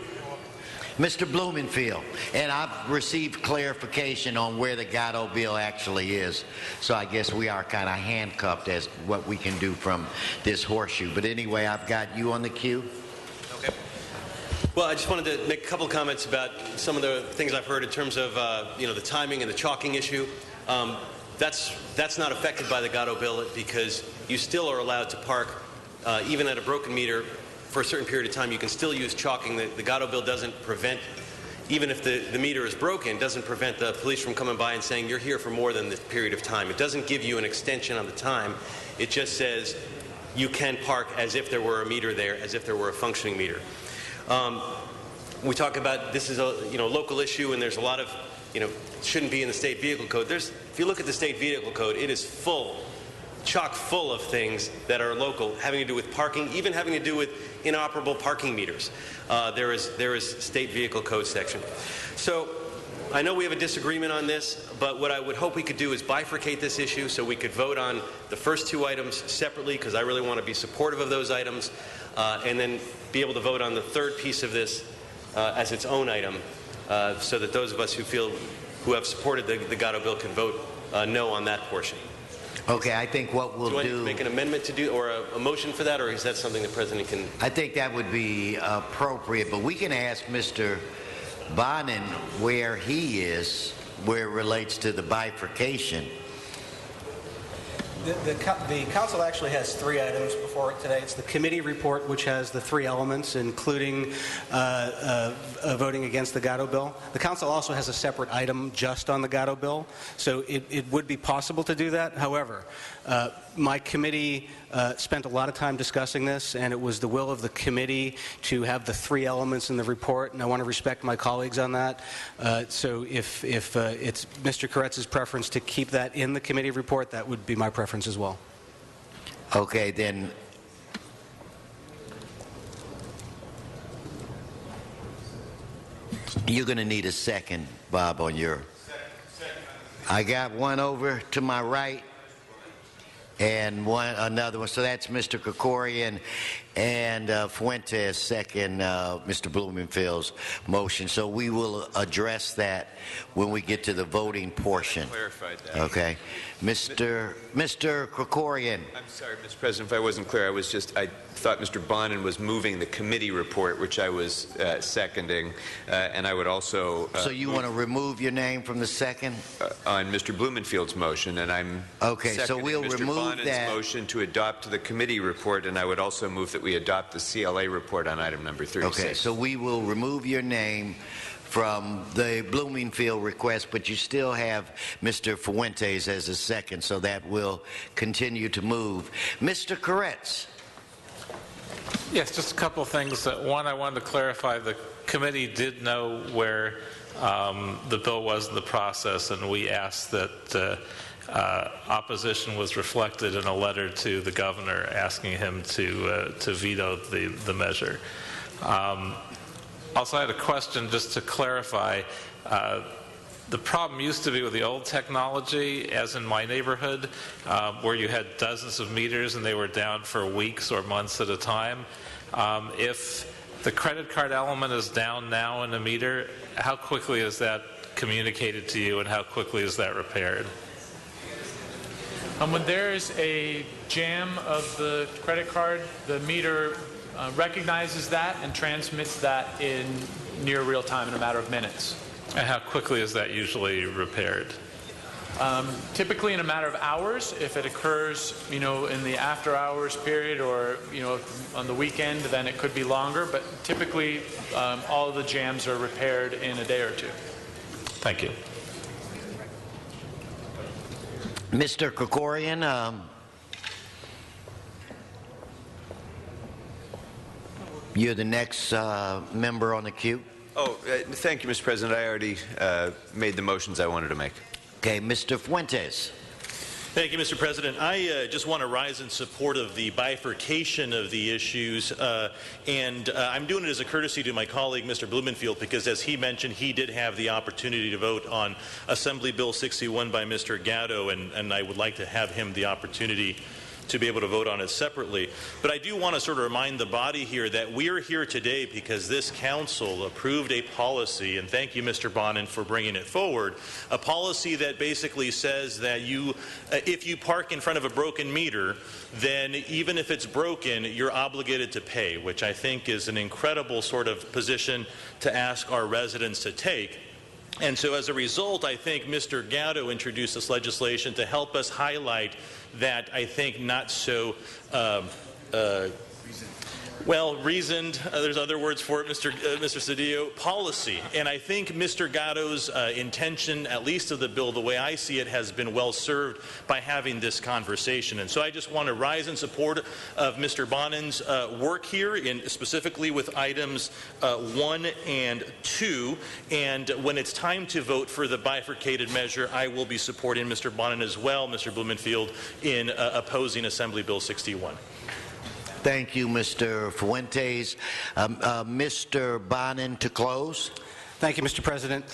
Mr. Blumenfield, and I've received clarification on where the Gatto bill actually is, so I guess we are kind of handcuffed as what we can do from this horseshoe. But anyway, I've got you on the queue.
Okay. Well, I just wanted to make a couple of comments about some of the things I've heard in terms of the timing and the chalking issue. That's not affected by the Gatto bill because you still are allowed to park even at a broken meter for a certain period of time. You can still use chalking. The Gatto bill doesn't prevent, even if the meter is broken, doesn't prevent the police from coming by and saying you're here for more than this period of time. It doesn't give you an extension on the time. It just says you can park as if there were a meter there, as if there were a functioning meter. We talk about this is a local issue, and there's a lot of shouldn't be in the state vehicle code. If you look at the state vehicle code, it is chock full of things that are local, having to do with parking, even having to do with inoperable parking meters. There is state vehicle code section. So I know we have a disagreement on this, but what I would hope we could do is bifurcate this issue so we could vote on the first two items separately, because I really want to be supportive of those items, and then be able to vote on the third piece of this as its own item, so that those of us who have supported the Gatto bill can vote no on that portion.
Okay, I think what we'll
do I need to make an amendment to do, or a motion for that, or is that something the President can?
I think that would be appropriate, but we can ask Mr. Bonin where he is, where it relates to the bifurcation.
The council actually has three items before it today. It's the committee report, which has the three elements, including voting against the Gatto bill. The council also has a separate item just on the Gatto bill, so it would be possible to do that. However, my committee spent a lot of time discussing this, and it was the will of the committee to have the three elements in the report, and I want to respect my colleagues on that. So if it's Mr. Koretz's preference to keep that in the committee report, that would be my preference as well.
Okay, then. You're going to need a second, Bob, on your. I got one over to my right and another one. So that's Mr. Krikorian. and Fuentes second Mr. Blumenfield's motion. So we will address that when we get to the voting portion.
Clarified that.
Okay. Mr. Krikorian.
I'm sorry, Mr. President, if I wasn't clear. I thought Mr. Bonin was moving the committee report, which I was seconding, and I would also...
so you want to remove your name from the second?
On Mr. Blumenfield's motion, and I'm
so we'll
Mr.
remove
Bonin's
that
motion to adopt the committee report, and I would also move that we adopt the CLA report on item number 36.
Okay, so we will remove your name from the Bloomingfield request, but you still have Mr. Fuentes as a second, so that will continue to move. Mr. Koretz.
Yes, just a couple of things. One, I wanted to clarify the committee did know where the bill was in the process, and we asked that opposition was reflected in a letter to the governor asking him to veto the measure. Also, I had a question just to clarify. The problem used to be with the old technology, as in my neighborhood, where you had dozens of meters and they were down for weeks or months at a time. If the credit card element is down now in a meter, how quickly is that communicated to you and how quickly is that repaired?
When there is a jam of the credit card, the meter recognizes that and transmits that in near real time in a matter of minutes.
And how quickly is that usually repaired?
Typically in a matter of hours. If it occurs, in the after hours period or, on the weekend, then it could be longer. But typically, all of the jams are repaired in a day or two.
Thank you.
Mr. Krikorian, you're the next member on the queue.
Oh, thank you, Mr. President. I already made the motions I wanted to make.
Okay, Mr. Fuentes.
Thank you, Mr. President. I just want to rise in support of the bifurcation of the issues, and I'm doing it as a courtesy to my colleague, Mr. Blumenfield, because as he mentioned, he did have the opportunity to vote on Assembly Bill 61 by Mr. Gatto, and I would like to have him the opportunity to be able to vote on it separately. But I do want to sort of remind the body here that we are here today because this council approved a policy, and thank you, Mr. Bonin, for bringing it forward, a policy that basically says that if you park in front of a broken meter, then even if it's broken, you're obligated to pay, which I think is an incredible sort of position to ask our residents to take. And so as a result, I think Mr. Gatto introduced this legislation to help us highlight that, I think, not so reasoned, there's other words for it, Mr. Cedillo, policy. And I think Mr. Gatto's intention, at least of the bill, the way I see it, has been well served by having this conversation. And so I just want to rise in support of Mr. Bonin's work here, specifically with items 1 and 2. And when it's time to vote for the bifurcated measure, I will be supporting Mr. Bonin as well, Mr. Blumenfield, in opposing Assembly Bill 61.
Thank you, Mr. Fuentes. Mr. Bonin to close.
Thank you, Mr. President.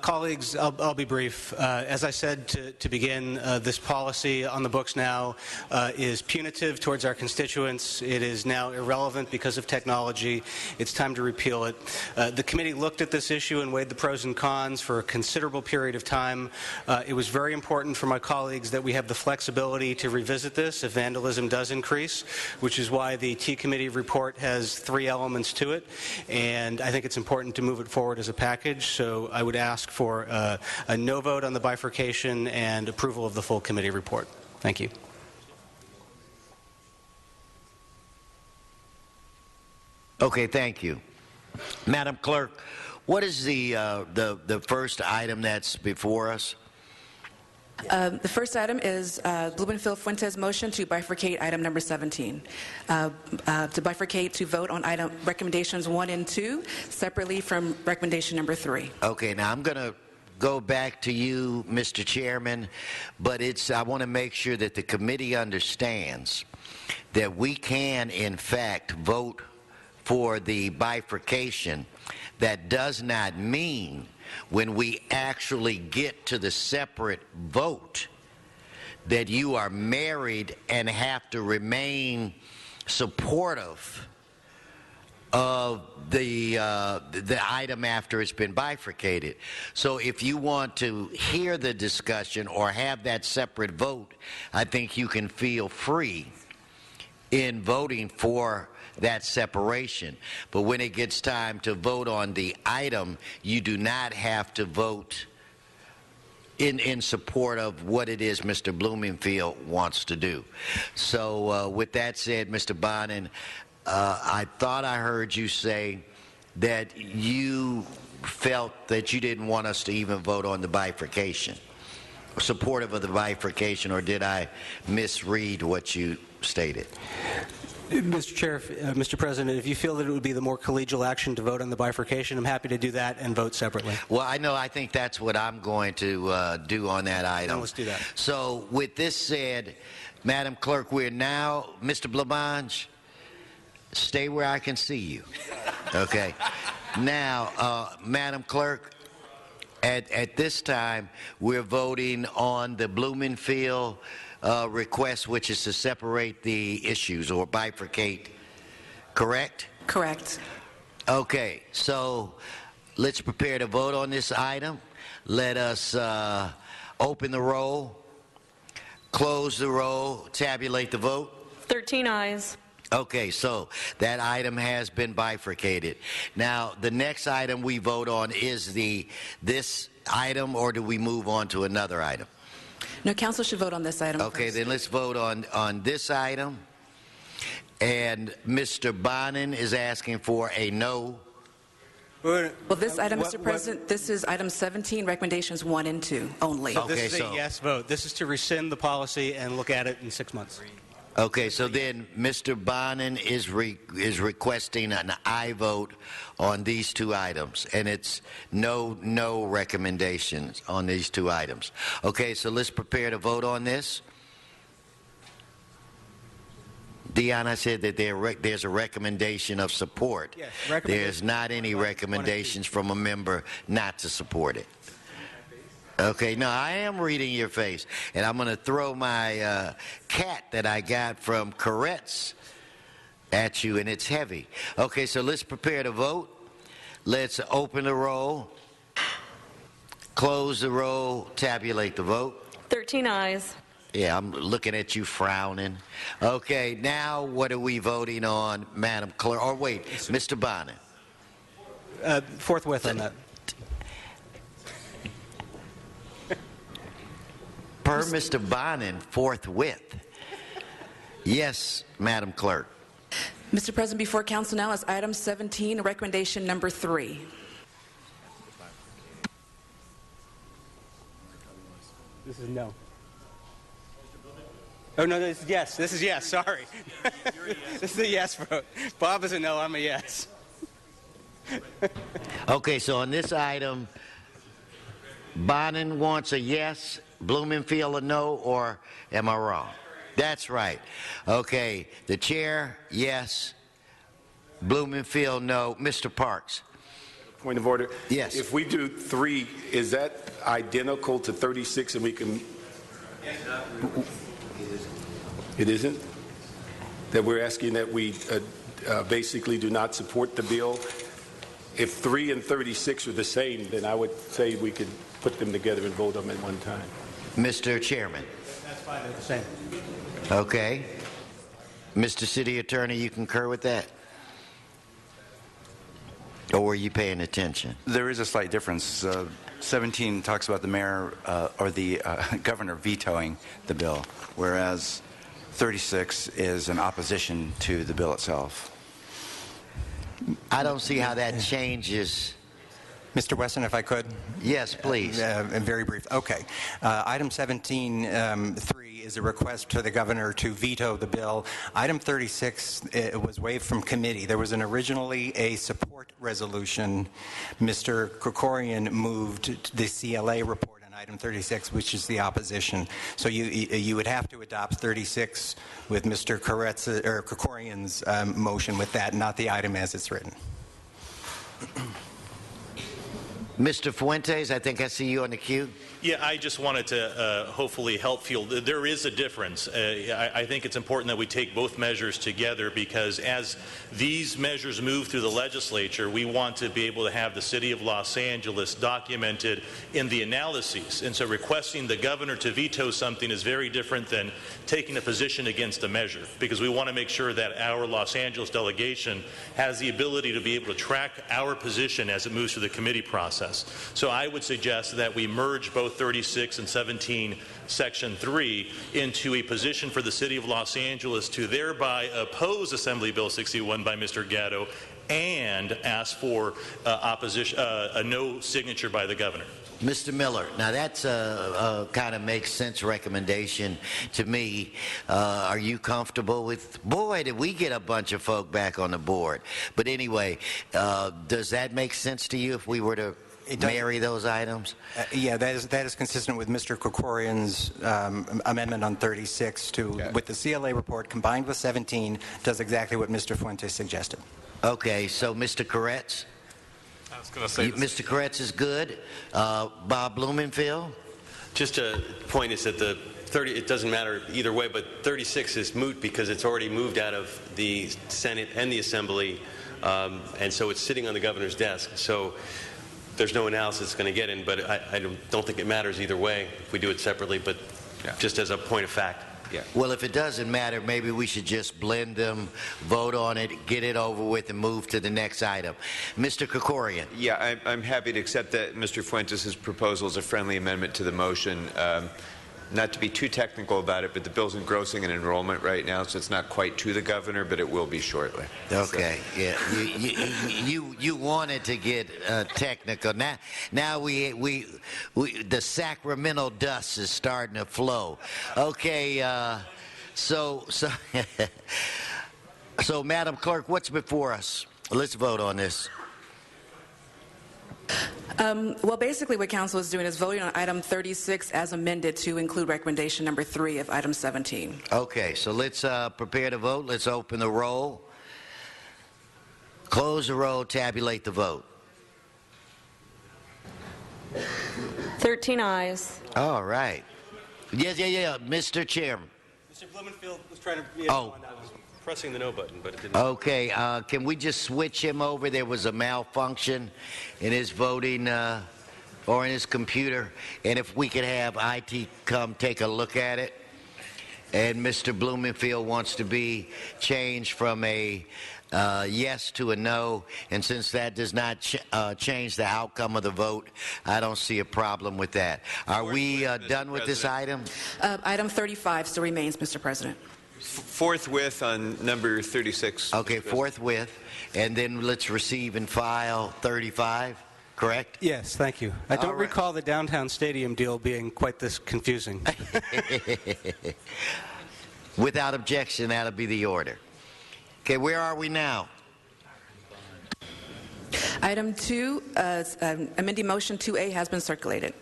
Colleagues, I'll be brief. As I said to begin, this policy on the books now is punitive towards our constituents. It is now irrelevant because of technology. It's time to repeal it. The committee looked at this issue and weighed the pros and cons for a considerable period of time. It was very important for my colleagues that we have the flexibility to revisit this if vandalism does increase, which is why the T Committee report has 3 elements to it. And I think it's important to move it forward as a package, so I would ask for a no vote on the bifurcation and approval of the full committee report. Thank you.
Okay, thank you. Madam Clerk, what is the first item that's before us?
The first item is Blumenfield Fuentes' motion to bifurcate item number 17. To bifurcate to vote on item recommendations 1 and 2 separately from recommendation number 3.
Okay, now I'm going to go back to you, Mr. Chairman, but I want to make sure that the committee understands that we can, in fact, vote for the bifurcation. That does not mean when we actually get to the separate vote that you are married and have to remain supportive of the item after it's been bifurcated. So if you want to hear the discussion or have that separate vote, I think you can feel free in voting for that separation. But when it gets time to vote on the item, you do not have to vote in support of what it is Mr. Blumenfield wants to do. So with that said, Mr. Bonin, I thought I heard you say that you felt that you didn't want us to even vote on the bifurcation, supportive of the bifurcation, or did I misread what you stated?
Mr. Chair, Mr. President, if you feel that it would be the more collegial action to vote on the bifurcation, I'm happy to do that and vote separately.
Well, I think that's what I'm going to do on that item.
Then let's do that.
So with this said, Madam Clerk, we're now, Mr. Blancmange, stay where I can see you. Okay. Now, Madam Clerk, at this time, we're voting on the Blumenfield request, which is to separate the issues or bifurcate, correct?
Correct.
Okay, so let's prepare to vote on this item. Let us open the roll, close the roll, tabulate the vote.
13 ayes.
Okay, so that item has been bifurcated. Now, the next item we vote on is this item, or do we move on to another item?
No, council should vote on this item
Okay,
first.
then let's vote on this item. And Mr. Bonin is asking for a no.
Well, this item, Mr. President, this is item 17, recommendations 1 and 2 only.
So this is a yes vote. This is to rescind the policy and look at it in 6 months.
Okay, so then Mr. Bonin is requesting an aye vote on these two items, and it's no recommendations on these two items. Okay, so let's prepare to vote on this. Dion, I said that there's a recommendation of support.
Yes,
there's not any recommendations from a member not to support it. Okay, no, I am reading your face, and I'm going to throw my cat that I got from Koretz at you, and it's heavy. Okay, so let's prepare to vote. Let's open the roll, close the roll, tabulate the vote.
13 ayes.
Yeah, I'm looking at you frowning. Okay, now what are we voting on, Madam Clerk? Or wait, Mr. Bonin.
Forthwith on that.
Per Mr. Bonin, forthwith. Yes, Madam Clerk.
Mr. President, before council now is item 17, recommendation number 3.
This is no. Oh, no, this is yes. This is yes. Sorry. This is a yes vote. Bob is a no. I'm a yes.
Okay, so on this item, Bonin wants a yes, Blumenfield a no, or am I wrong? That's right. Okay, the chair, yes, Blumenfield, no. Mr. Parks.
Point of order.
Yes.
If we do 3, is that identical to 36 and we can... It isn't? That we're asking that we basically do not support the bill? If 3 and 36 are the same, then I would say we could put them together and vote them at one time.
Mr. Chairman.
That's fine. They're the same.
Okay. Mr. City Attorney, you concur with that? Or were you paying attention?
There is a slight difference. 17 talks about the mayor or the governor vetoing the bill, whereas 36 is an opposition to the bill itself.
I don't see how that changes.
Mr. Wesson, if I could?
Yes, please.
Very brief. Okay. Item 17.3 is a request to the governor to veto the bill. Item 36 was waived from committee. There was originally a support resolution. Mr. Krikorian moved the CLA report on item 36, which is the opposition. So you would have to adopt 36 with Mr. Krikorian's motion with that, not the item as it's written.
Mr. Fuentes, I think I see you on the queue.
Yeah, I just wanted to hopefully help feel that there is a difference. I think it's important that we take both measures together, because as these measures move through the legislature, we want to be able to have the City of Los Angeles documented in the analyses. And so requesting the governor to veto something is very different than taking a position against a measure, because we want to make sure that our Los Angeles delegation has the ability to be able to track our position as it moves through the committee process. So I would suggest that we merge both 36 and 17 Section 3 into a position for the City of Los Angeles to thereby oppose Assembly Bill 61 by Mr. Gatto and ask for opposition, a no signature by the governor.
Mr. Miller, now that's a kind of makes sense recommendation to me. Are you comfortable with, boy, did we get a bunch of folk back on the board. But anyway, does that make sense to you if we were to marry those items?
Yeah, that is consistent with Mr. Krikorian's amendment on 36 with the CLA report combined with 17 does exactly what Mr. Fuentes suggested.
Okay, so Mr. Koretz?
I was going to say
Mr. Koretz is good. Bob Blumenfield?
Just a point is that the 30, it doesn't matter either way, but 36 is moot because it's already moved out of the Senate and the Assembly, and so it's sitting on the governor's desk. So there's no analysis going to get in, but I don't think it matters either way if we do it separately, but just as a point of fact.
Yeah. Well, if it doesn't matter, maybe we should just blend them, vote on it, get it over with, and move to the next item. Mr. Krikorian.
Yeah, I'm happy to accept that Mr. Fuentes' proposal is a friendly amendment to the motion. Not to be too technical about it, but the bill's engrossing an enrollment right now, so it's not quite to the governor, but it will be shortly.
Okay, so. Yeah, you wanted to get technical. Now we the Sacramento dust is starting to flow. Okay, so Madam Clerk, what's before us? Let's vote on this.
Well, basically what Council is doing is voting on item 36 as amended to include recommendation number 3 of item 17.
Okay, so let's prepare to vote. Let's open the roll, close the roll, tabulate the vote.
13 ayes.
All right. Yeah. Mr. Chairman.
Mr. Blumenfield was trying to be pressing the no button, but it didn't.
Okay, can we just switch him over? There was a malfunction in his voting or in his computer, and if we could have IT come take a look at it. And Mr. Blumenfield wants to be changed from a yes to a no, and since that does not change the outcome of the vote, I don't see a problem with that. Are we done with this item?
Item 35 still remains, Mr. President.
Forthwith on number 36.
Okay, forthwith. And then let's receive and file 35, correct?
Yes, thank you. I don't recall the downtown stadium deal being quite this confusing.
Without objection, that'll be the order. Okay, where are we now?
Item 2, amending motion 2A has been circulated.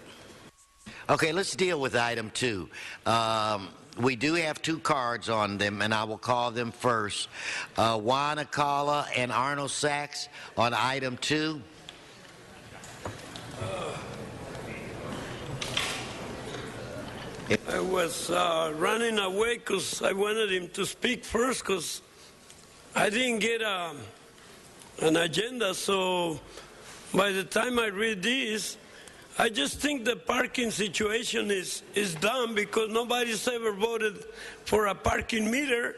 Okay, let's deal with item 2. We do have 2 cards on them, and I will call them first. Juan Acala and Arnold Sachs on item 2.
I was running away because I wanted him to speak first because I didn't get an agenda. So by the time I read this, I just think the parking situation is dumb because nobody's ever voted for a parking meter,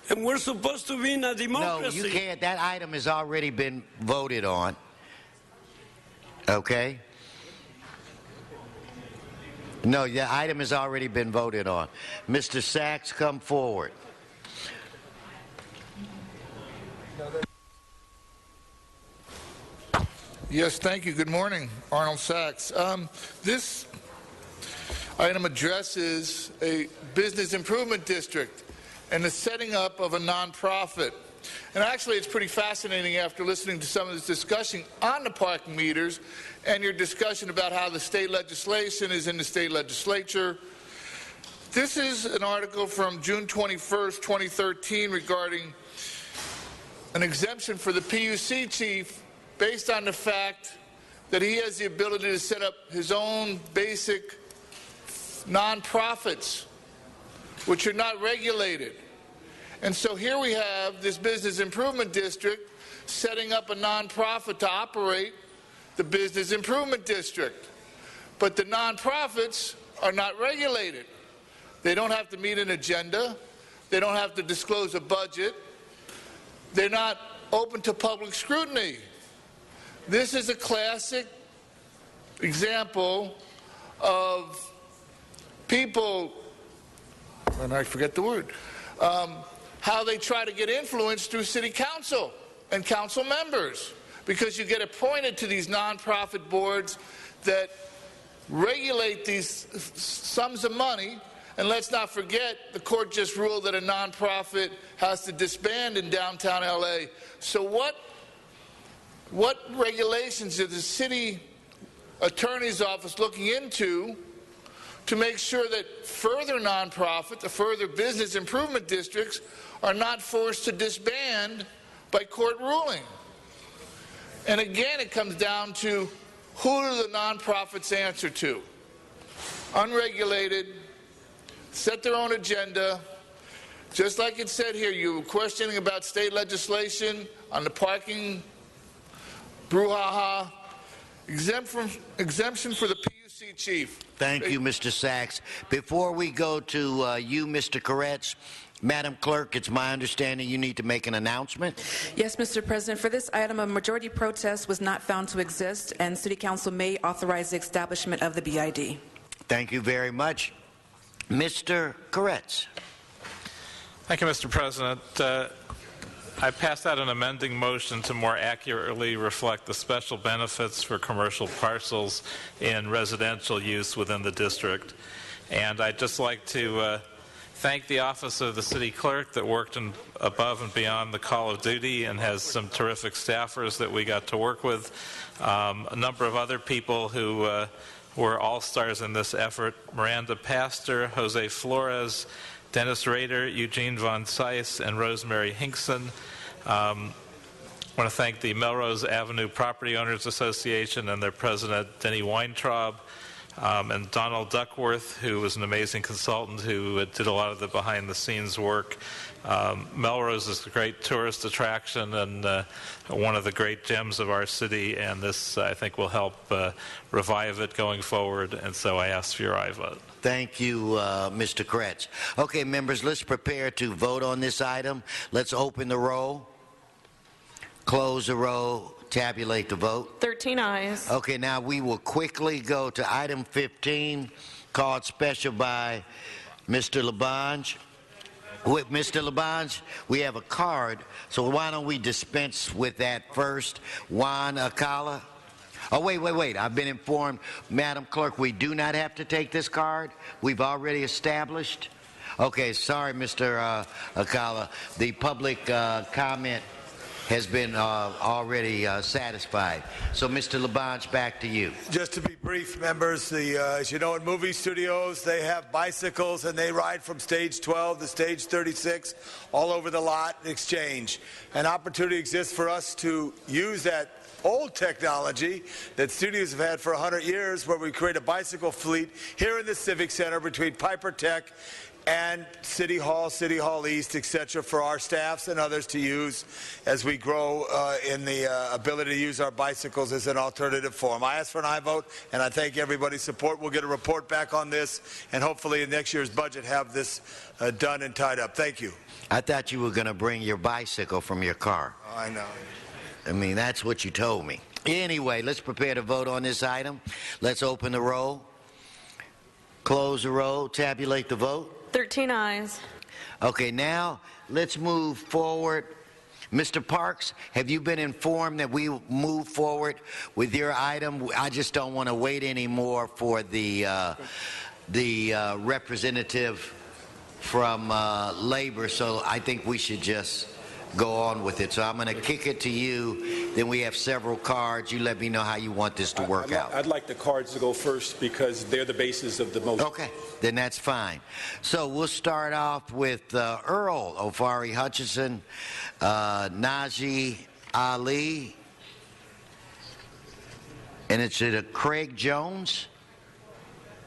and we're supposed to be in a democracy.
No, you can't. That item has already been voted on. Okay? No, the item has already been voted on. Mr. Sachs, come forward.
Yes, thank you. Good morning, Arnold Sachs. This item addresses a business improvement district and the setting up of a nonprofit. And actually, it's pretty fascinating after listening to some of this discussion on the parking meters and your discussion about how the state legislation is in the state legislature. This is an article from June 21st, 2013 regarding an exemption for the PUC chief based on the fact that he has the ability to set up his own basic nonprofits, which are not regulated. And so here we have this business improvement district setting up a nonprofit to operate the business improvement district. But the nonprofits are not regulated. They don't have to meet an agenda. They don't have to disclose a budget. They're not open to public scrutiny. This is a classic example of people, and I forget the word, how they try to get influence through city council and council members, because you get appointed to these nonprofit boards that regulate these sums of money. And let's not forget, the court just ruled that a nonprofit has to disband in downtown LA. So what regulations is the city attorney's office looking into to make sure that further nonprofit, the further business improvement districts, are not forced to disband by court ruling? And again, it comes down to, who do the nonprofits answer to? Unregulated, set their own agenda. Just like it said here, you were questioning about state legislation on the parking brouhaha. Exemption for the PUC chief.
Thank you, Mr. Sachs. Before we go to you, Mr. Koretz, Madam Clerk, it's my understanding you need to make an announcement.
Yes, Mr. President. For this item, a majority protest was not found to exist, and City Council may authorize the establishment of the BID.
Thank you very much. Mr. Koretz.
Thank you, Mr. President. I passed out an amending motion to more accurately reflect the special benefits for commercial parcels in residential use within the district. And I'd just like to thank the Office of the City Clerk that worked above and beyond the call of duty and has some terrific staffers that we got to work with. A number of other people who were all-stars in this effort: Miranda Pastor, Jose Flores, Dennis Rader, Eugene Von Seiss, and Rosemary Hinkson. I want to thank the Melrose Avenue Property Owners Association and their president, Denny Weintraub, and Donald Duckworth, who was an amazing consultant who did a lot of the behind-the-scenes work. Melrose is a great tourist attraction and one of the great gems of our city, and this, I think, will help revive it going forward, and so I ask for your aye vote.
Thank you, Mr. Koretz. Okay, members, let's prepare to vote on this item. Let's open the roll, close the roll, tabulate the vote.
13 ayes.
Okay, now we will quickly go to item 15, called special by Mr. Labange. With Mr. Labange, we have a card, so why don't we dispense with that first? Juan Acala. Oh, wait. I've been informed, Madam Clerk, we do not have to take this card. We've already established. Okay, sorry, Mr. Acala. The public comment has been already satisfied. So, Mr. Labange, back to you.
Just to be brief, members, as you know, in movie studios, they have bicycles and they ride from stage 12 to stage 36 all over the lot in exchange. An opportunity exists for us to use that old technology that studios have had for 100 years, where we create a bicycle fleet here in the Civic Center between Piper Tech and City Hall East, etc., for our staffs and others to use as we grow in the ability to use our bicycles as an alternative form. I ask for an aye vote, and I thank everybody's support. We'll get a report back on this, and hopefully in next year's budget have this done and tied up. Thank you.
I thought you were going to bring your bicycle from your car.
Oh, I know.
I mean, that's what you told me. Anyway, let's prepare to vote on this item. Let's open the roll, close the roll, tabulate the vote.
13 ayes.
Okay, now let's move forward. Mr. Parks, have you been informed that we move forward with your item? I just don't want to wait anymore for the representative from labor, so I think we should just go on with it. So I'm going to kick it to you. Then we have several cards. You let me know how you want this to work out.
I'd like the cards to go first because they're the basis of the motion.
Okay, then that's fine. So we'll start off with Earl Ofari Hutchinson, Najee Ali, and it's Craig Jones.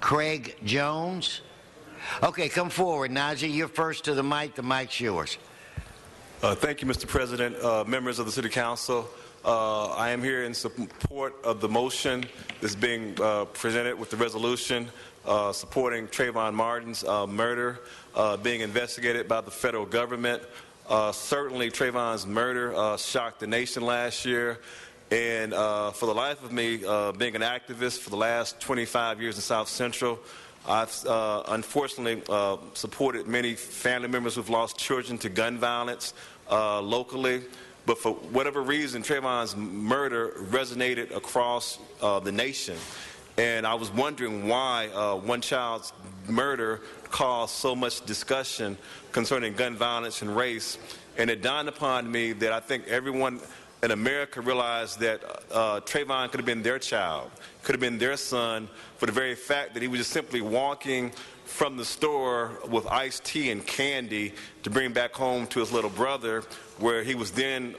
Craig Jones. Okay, come forward, Najee. You're first to the mic. The mic's yours.
Thank you, Mr. President, members of the City Council. I am here in support of the motion that's being presented with the resolution supporting Trayvon Martin's murder being investigated by the federal government. Certainly, Trayvon's murder shocked the nation last year. And for the life of me, being an activist for the last 25 years in South Central, I've unfortunately supported many family members who've lost children to gun violence locally. But for whatever reason, Trayvon's murder resonated across the nation. And I was wondering why one child's murder caused so much discussion concerning gun violence and race. And it dawned upon me that I think everyone in America realized that Trayvon could have been their child, could have been their son, for the very fact that he was just simply walking from the store with iced tea and candy to bring back home to his little brother, where he was then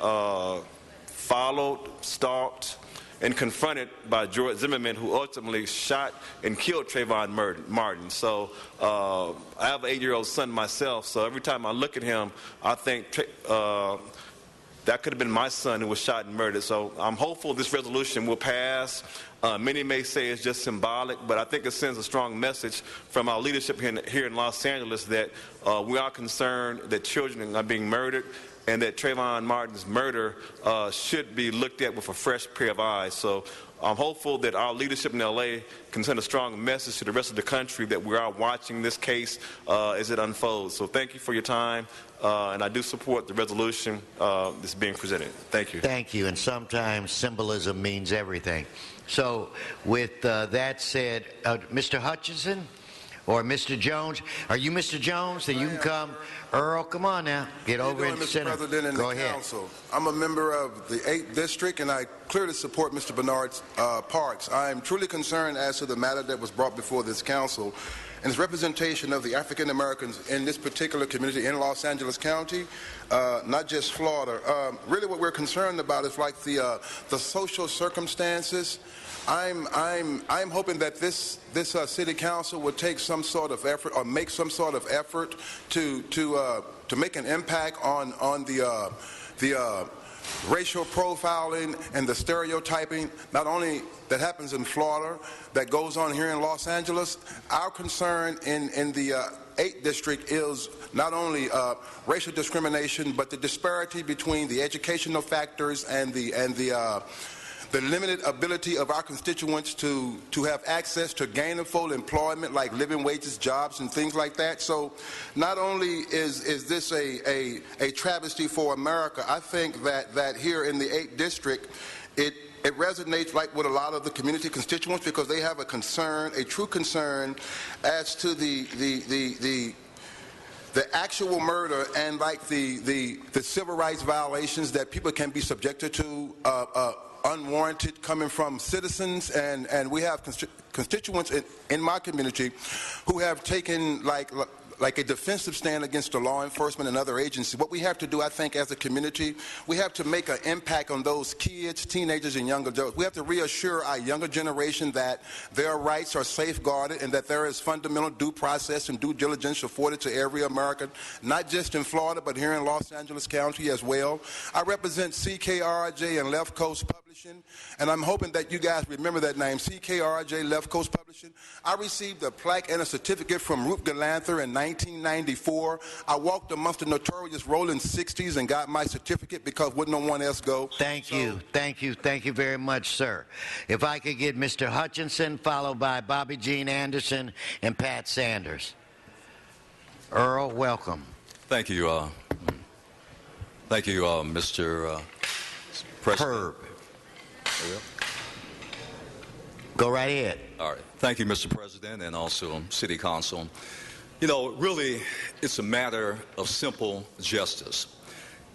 followed, stalked, and confronted by George Zimmerman, who ultimately shot and killed Trayvon Martin. So I have an 8-year-old son myself, so every time I look at him, I think that could have been my son who was shot and murdered. So I'm hopeful this resolution will pass. Many may say it's just symbolic, but I think it sends a strong message from our leadership here in Los Angeles that we are concerned that children are being murdered and that Trayvon Martin's murder should be looked at with a fresh pair of eyes. So I'm hopeful that our leadership in L.A. can send a strong message to the rest of the country that we are watching this case as it unfolds. So thank you for your time, and I do support the resolution that's being presented. Thank you.
Thank you. And sometimes symbolism means everything. So with that said, Mr. Hutchinson or Mr. Jones, are you Mr. Jones? Then you can come. Earl, come on now. Get over in the center.
Mr. President and
Go
the
ahead.
Council. I'm a member of the 8th District, and I clearly support Mr. Bernard Parks. I am truly concerned as to the matter that was brought before this Council and its representation of the African Americans in this particular community in Los Angeles County, not just Florida. Really what we're concerned about is like the social circumstances. I'm hoping that this City Council would take some sort of effort or make some sort of effort to make an impact on the racial profiling and the stereotyping, not only that happens in Florida, that goes on here in Los Angeles. Our concern in the 8th District is not only racial discrimination, but the disparity between the educational factors and the limited ability of our constituents to have access to gainful employment like living wages, jobs, and things like that. So not only is this a travesty for America, I think that here in the 8th District, it resonates like with a lot of the community constituents because they have a concern, a true concern as to the actual murder and like the civil rights violations that people can be subjected to unwarranted coming from citizens, and we have constituents in my community who have taken like a defensive stand against the law enforcement and other agencies. What we have to do, I think, as a community, we have to make an impact on those kids, teenagers, and young adults. We have to reassure our younger generation that their rights are safeguarded and that there is fundamental due process and due diligence afforded to every American, not just in Florida, but here in Los Angeles County as well. I represent CKRJ and Left Coast Publishing, and I'm hoping that you guys remember that name, CKRJ Left Coast Publishing. I received a plaque and a certificate from Ruth Galanther in 1994. I walked amongst the notorious Rolling 60s and got my certificate because wouldn't no one else go.
Thank you very much, sir. If I could get Mr. Hutchinson, followed by Bobby Jean Anderson and Pat Sanders. Earl, welcome.
Thank you, Mr. President.
Herb. Go right ahead.
All right. Thank you, Mr. President, and also City Council. You know, really, it's a matter of simple justice.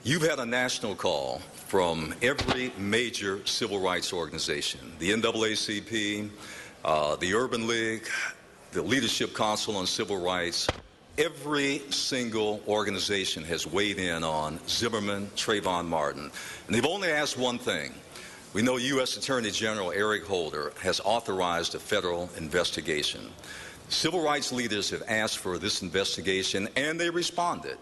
You've had a national call from every major civil rights organization, the NAACP, the Urban League, the Leadership Council on Civil Rights. Every single organization has weighed in on Zimmerman, Trayvon Martin. And they've only asked one thing. We know U.S. Attorney General Eric Holder has authorized a federal investigation. Civil rights leaders have asked for this investigation, and they responded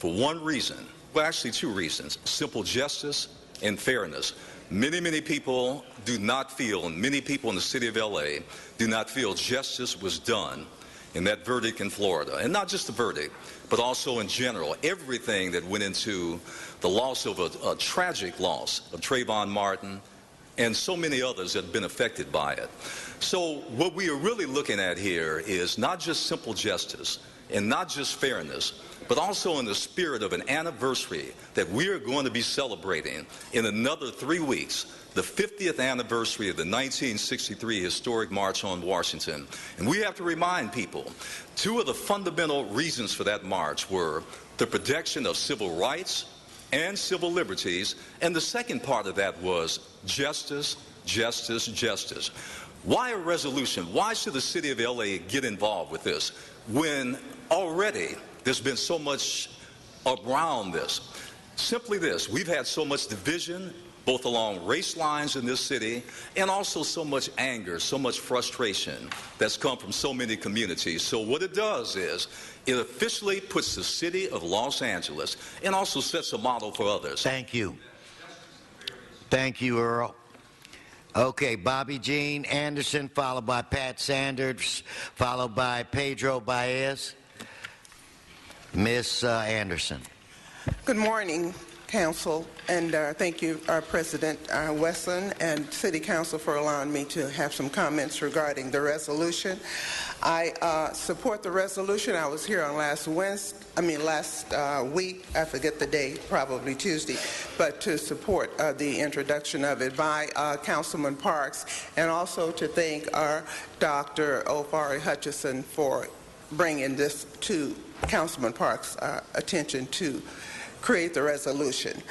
for one reason. Well, actually two reasons: simple justice and fairness. Many people do not feel, and many people in the city of L.A. do not feel justice was done in that verdict in Florida. And not just the verdict, but also in general, everything that went into the loss of a tragic loss of Trayvon Martin and so many others that have been affected by it. So what we are really looking at here is not just simple justice and not just fairness, but also in the spirit of an anniversary that we are going to be celebrating in another 3 weeks, the 50th anniversary of the 1963 historic March on Washington. And we have to remind people, two of the fundamental reasons for that march were the protection of civil rights and civil liberties, and the second part of that was justice, justice, justice. Why a resolution? Why should the city of LA get involved with this when already there's been so much around this? Simply this: we've had so much division both along race lines in this city, and also so much anger, so much frustration that's come from so many communities. So what it does is it officially puts the city of Los Angeles and also sets a model for others.
Thank you. Thank you, Earl. Okay, Bobby Jean Anderson, followed by Pat Sanders, followed by Pedro Baez. Miss Anderson.
Good morning, Council, and thank you, President Westland and City Council, for allowing me to have some comments regarding the resolution. I support the resolution. I was here on last week, I forget the day, probably Tuesday, but to support the introduction of it by Councilman Parks, and also to thank our Dr. Ofari Hutchison for bringing this to Councilman Parks' attention to create the resolution.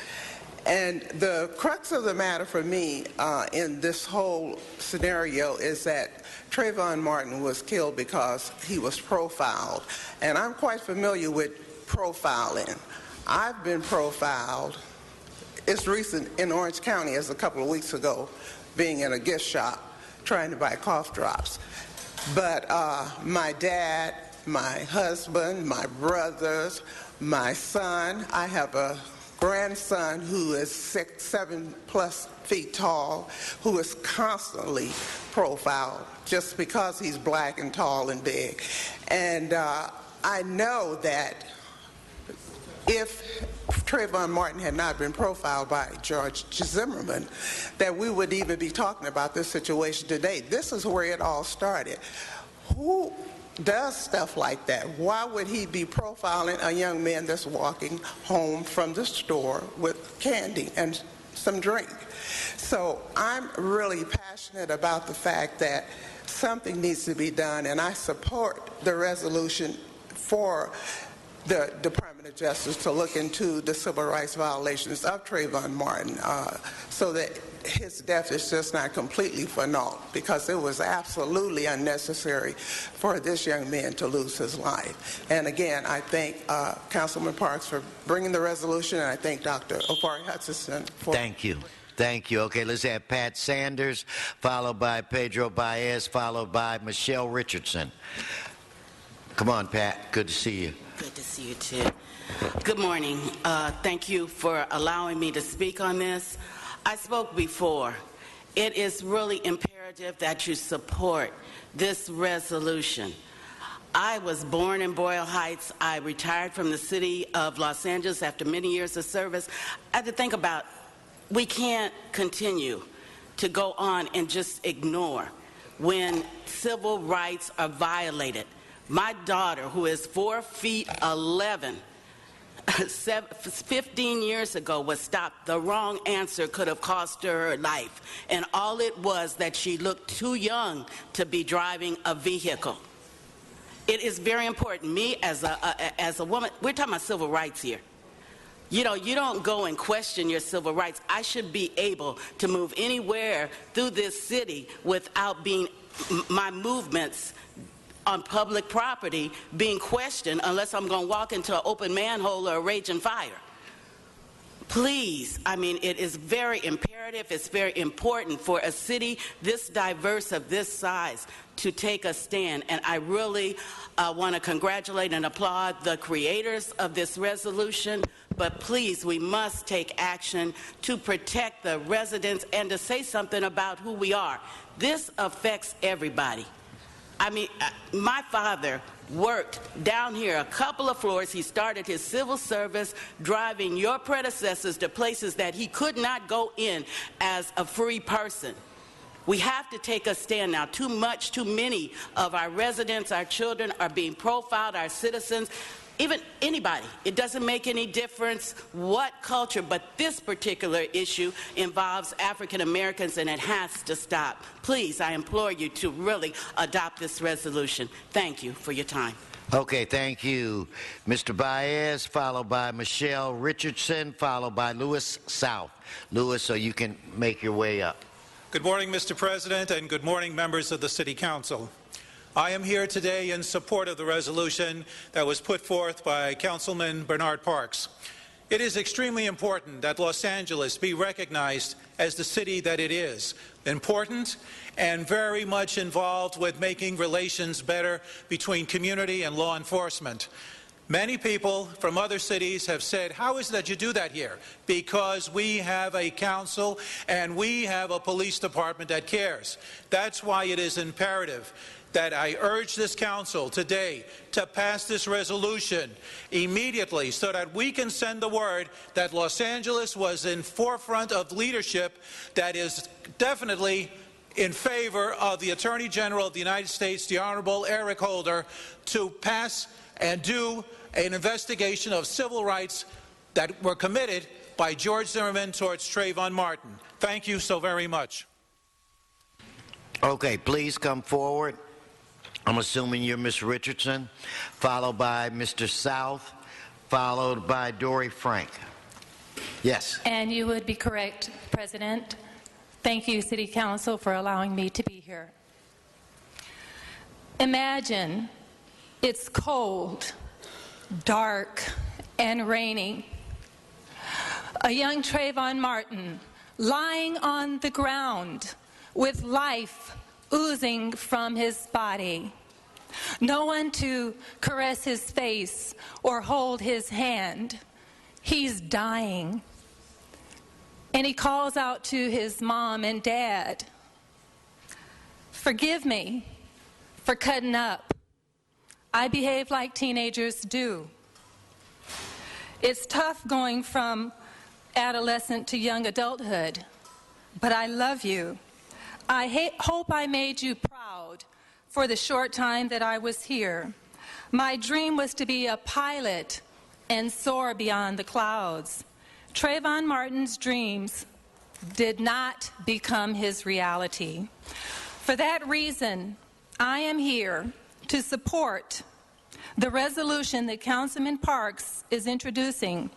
And the crux of the matter for me in this whole scenario is that Trayvon Martin was killed because he was profiled. And I'm quite familiar with profiling. I've been profiled. It's recent in Orange County, as a couple of weeks ago, being in a gift shop trying to buy cough drops. But my dad, my husband, my brothers, my son, I have a grandson who is 7+ feet tall, who is constantly profiled just because he's black and tall and big. And I know that if Trayvon Martin had not been profiled by George Zimmerman, that we would even be talking about this situation today. This is where it all started. Who does stuff like that? Why would he be profiling a young man that's walking home from the store with candy and some drink? So I'm really passionate about the fact that something needs to be done, and I support the resolution for the Department of Justice to look into the civil rights violations of Trayvon Martin so that his death is just not completely for naught, because it was absolutely unnecessary for this young man to lose his life. And again, I thank Councilman Parks for bringing the resolution, and I thank Dr. Ofari Hutchison for...
Thank you. Thank you. Okay, let's have Pat Sanders, followed by Pedro Baez, followed by Michelle Richardson. Come on, Pat. Good to see you.
Good to see you, too. Good morning. Thank you for allowing me to speak on this. I spoke before. It is really imperative that you support this resolution. I was born in Boyle Heights. I retired from the city of Los Angeles after many years of service. I had to think about, we can't continue to go on and just ignore when civil rights are violated. My daughter, who is 4'11", 15 years ago was stopped. The wrong answer could have cost her life. And all it was that she looked too young to be driving a vehicle. It is very important. Me as a woman, we're talking about civil rights here. You know, you don't go and question your civil rights. I should be able to move anywhere through this city without being, my movements on public property being questioned, unless I'm going to walk into an open manhole or a raging fire. Please, I mean, it is very imperative imperative, it's very important for a city this diverse, of this size, to take a stand. And I really want to congratulate and applaud the creators of this resolution. But please, we must take action to protect the residents and to say something about who we are. This affects everybody. I mean, my father worked down here a couple of floors. He started his civil service driving your predecessors to places that he could not go in as a free person. We have to take a stand now. Too many of our residents, our children are being profiled, our citizens, even anybody. It doesn't make any difference what culture, but this particular issue involves African Americans, and it has to stop. Please, I implore you to really adopt this resolution. Thank you for your time.
Okay, thank you. Mr. Baez, followed by Michelle Richardson, followed by Lewis South. Lewis, so you can make your way up.
Good morning, Mr. President, and good morning, members of the City Council. I am here today in support of the resolution that was put forth by Councilman Bernard Parks. It is extremely important that Los Angeles be recognized as the city that it is, important and very much involved with making relations better between community and law enforcement. Many people from other cities have said, how is it that you do that here? Because we have a council and we have a police department that cares. That's why it is imperative that I urge this council today to pass this resolution immediately so that we can send the word that Los Angeles was in forefront of leadership that is definitely in favor of the Attorney General of the United States, the Honorable Eric Holder, to pass and do an investigation of civil rights that were committed by George Zimmerman towards Trayvon Martin. Thank you so very much.
Okay, please come forward. I'm assuming you're Ms. Richardson, followed by Mr. South, followed by Dory Frank. Yes.
And you would be correct, President. Thank you, City Council, for allowing me to be here. Imagine it's cold, dark, and raining. A young Trayvon Martin lying on the ground with life oozing from his body. No one to caress his face or hold his hand. He's dying. And he calls out to his mom and dad, "Forgive me for cutting up. I behave like teenagers do." It's tough going from adolescent to young adulthood, but I love you. I hope I made you proud for the short time that I was here. My dream was to be a pilot and soar beyond the clouds. Trayvon Martin's dreams did not become his reality. For that reason, I am here to support the resolution that Councilman Parks is introducing,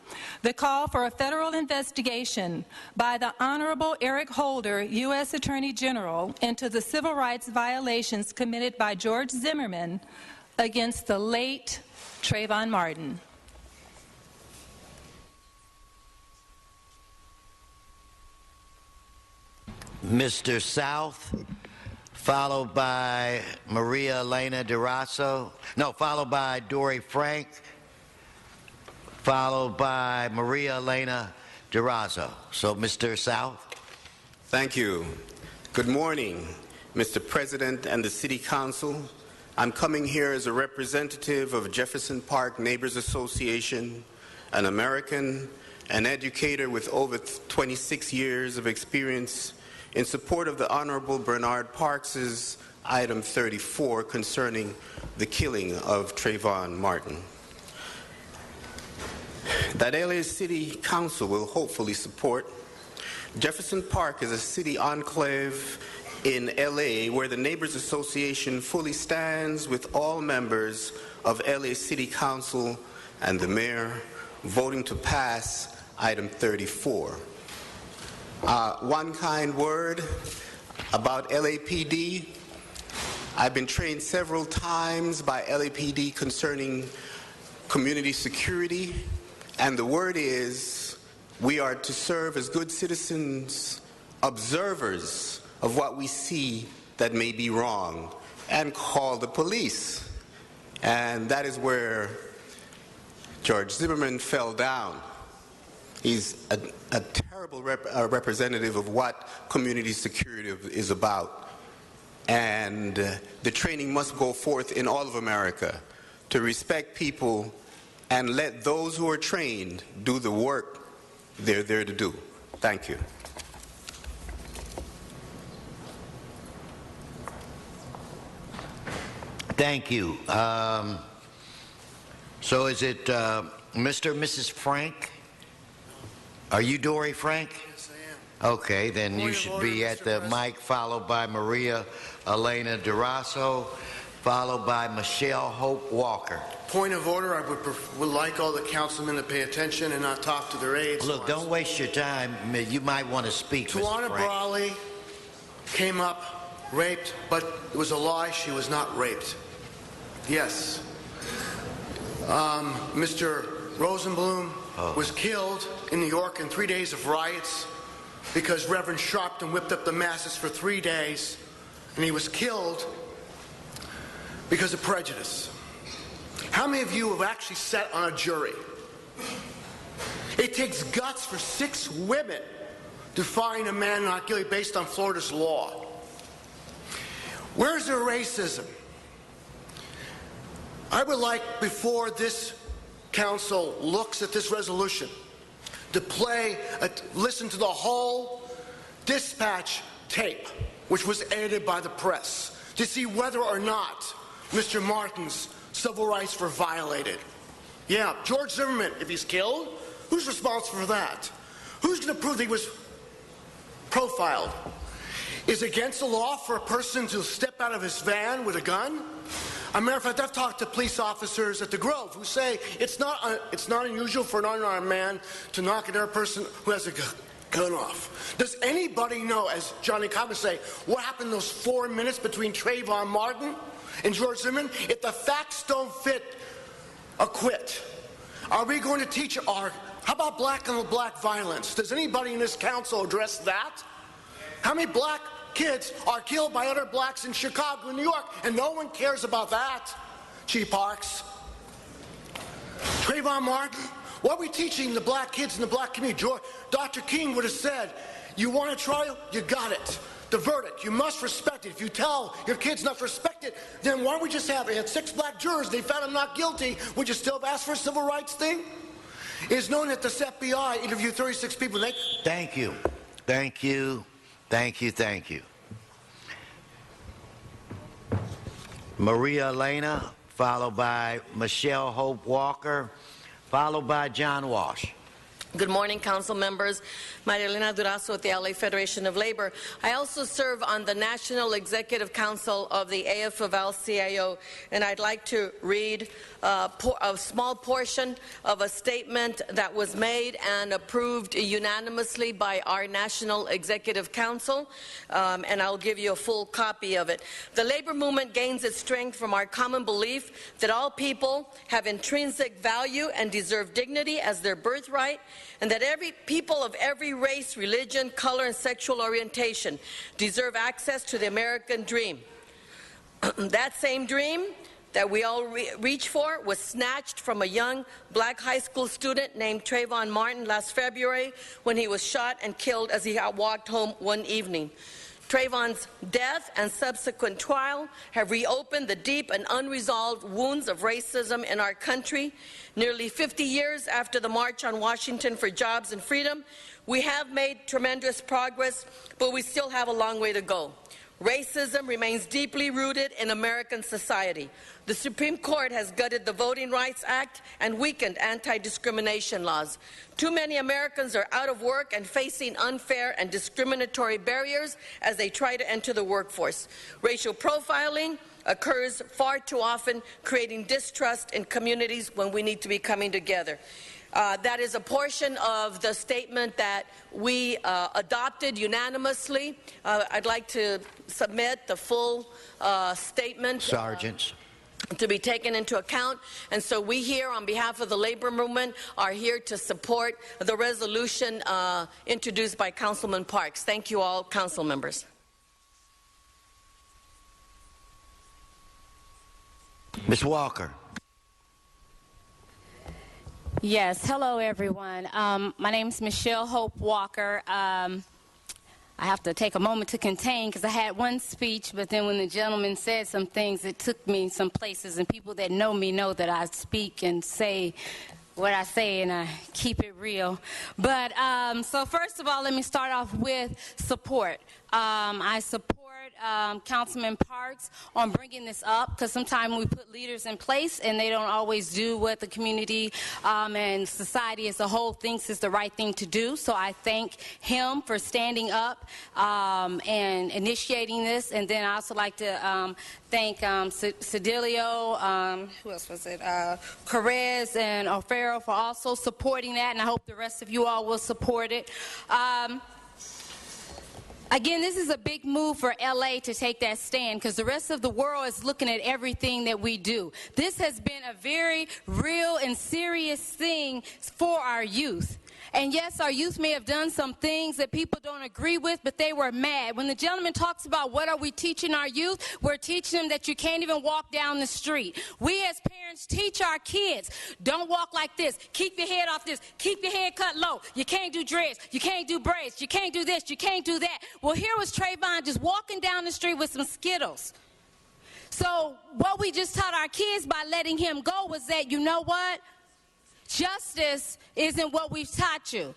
the call for a federal investigation by the Honorable Eric Holder, U.S. Attorney General, into the civil rights violations committed by George Zimmerman against the late Trayvon Martin.
Mr. South, followed by Maria Elena Durazo. No, followed by Dory Frank, followed by Maria Elena Durazo. So, Mr. South.
Thank you. Good morning, Mr. President and the City Council. I'm coming here as a representative of Jefferson Park Neighbors Association, an American, an educator with over 26 years of experience, in support of the Honorable Bernard Parks's item 34 concerning the killing of Trayvon Martin. That LA City Council will hopefully support. Jefferson Park is a city enclave in LA where the Neighbors Association fully stands with all members of LA City Council and the mayor voting to pass item 34. One kind word about LAPD. I've been trained several times by LAPD concerning community security, and the word is we are to serve as good citizens observers of what we see that may be wrong and call the police. And that is where George Zimmerman fell down. He's a terrible representative of what community security is about. And the training must go forth in all of America to respect people and let those who are trained do the work they're there to do. Thank you.
Thank you. So is it Mr. and Mrs. Frank? Are you Dory Frank?
Yes, I am.
Okay, then you should be at the mic, followed by Maria Elena Durasso, followed by Michelle Hope Walker.
Point of order, I would like all the councilmen to pay attention and not talk to their aides.
Look, don't waste your time. You might want to speak, Mr.
Tawana
Frank.
Brawley came up, raped, but it was a lie. She was not raped. Yes. Mr. Rosenblum was killed in New York in 3 days of riots because Reverend Sharpton whipped up the masses for 3 days, and he was killed because of prejudice. How many of you have actually sat on a jury? It takes guts for 6 women to find a man not guilty based on Florida's law. Where's their racism? I would like, before this council looks at this resolution, to listen to the whole dispatch tape, which was edited by the press, to see whether or not Mr. Martin's civil rights were violated. Yeah, George Zimmerman, if he's killed, who's responsible for that? Who's going to prove that he was profiled? Is it against the law for a person to step out of his van with a gun? As a matter of fact, I've talked to police officers at the Grove who say it's not unusual for an unarmed man to knock another person who has a gun off. Does anybody know, as Johnny Cobb would say, what happened in those 4 minutes between Trayvon Martin and George Zimmerman? If the facts don't fit, acquit. Are we going to teach how about black on black violence? Does anybody in this council address that? How many black kids are killed by other blacks in Chicago and New York, and no one cares about that? Chief Parks. Trayvon Martin, what are we teaching the black kids in the black community? Dr. King would have said, you want a trial? You got it. The verdict, you must respect it. If you tell your kids not to respect it, then why don't we just have it? Had 6 black jurors, they found him not guilty. Would you still have asked for a civil rights thing? It is known that this FBI interviewed 36 people.
Thank you. Thank you. Thank you. Thank you. Maria Elena, followed by Michelle Hope Walker, followed by John Walsh.
Good morning, council members. Maria Elena Durasso with the LA Federation of Labor. I also serve on the National Executive Council of the AFL-CIO, and I'd like to read a small portion of a statement that was made and approved unanimously by our National Executive Council, and I'll give you a full copy of it. The labor movement gains its strength from our common belief that all people have intrinsic value and deserve dignity as their birthright, and that every people of every race, religion, color, and sexual orientation deserve access to the American dream. That same dream that we all reach for was snatched from a young black high school student named Trayvon Martin last February when he was shot and killed as he walked home one evening. Trayvon's death and subsequent trial have reopened the deep and unresolved wounds of racism in our country. Nearly 50 years after the March on Washington for Jobs and Freedom, we have made tremendous progress, but we still have a long way to go. Racism remains deeply rooted in American society. The Supreme Court has gutted the Voting Rights Act and weakened anti-discrimination laws. Too many Americans are out of work and facing unfair and discriminatory barriers as they try to enter the workforce. Racial profiling occurs far too often, creating distrust in communities when we need to be coming together. That is a portion of the statement that we adopted unanimously. I'd like to submit the full statement.
Sergeants.
to be taken into account. And so we here, on behalf of the labor movement, are here to support the resolution introduced by Councilman Parks. Thank you all, council members.
Ms. Walker.
Yes, hello everyone. My name is Michelle Hope Walker. I have to take a moment to contain because I had one speech, but then when the gentleman said some things, it took me some places, and people that know me know that I speak and say what I say and I keep it real. But so first of all, let me start off with support. I support Councilman Parks on bringing this up, because sometimes we put leaders in place and they don't always do what the community and society as a whole thinks is the right thing to do. So I thank him for standing up and initiating this. And then I also like to thank Cedilio, who else was it, Perez and O'Farrell for also supporting that, and I hope the rest of you all will support it. Again, this is a big move for LA to take that stand, because the rest of the world is looking at everything that we do. This has been a very real and serious thing for our youth. And yes, our youth may have done some things that people don't agree with, but they were mad. When the gentleman talks about what are we teaching our youth, we're teaching them that you can't even walk down the street. We as parents teach our kids, don't walk like this, keep your head off this, keep your head cut low, you can't do dreads, you can't do braids, you can't do this, you can't do that. Well, here was Trayvon just walking down the street with some Skittles. So what we just taught our kids by letting him go was that, you know what? Justice isn't what we've taught you.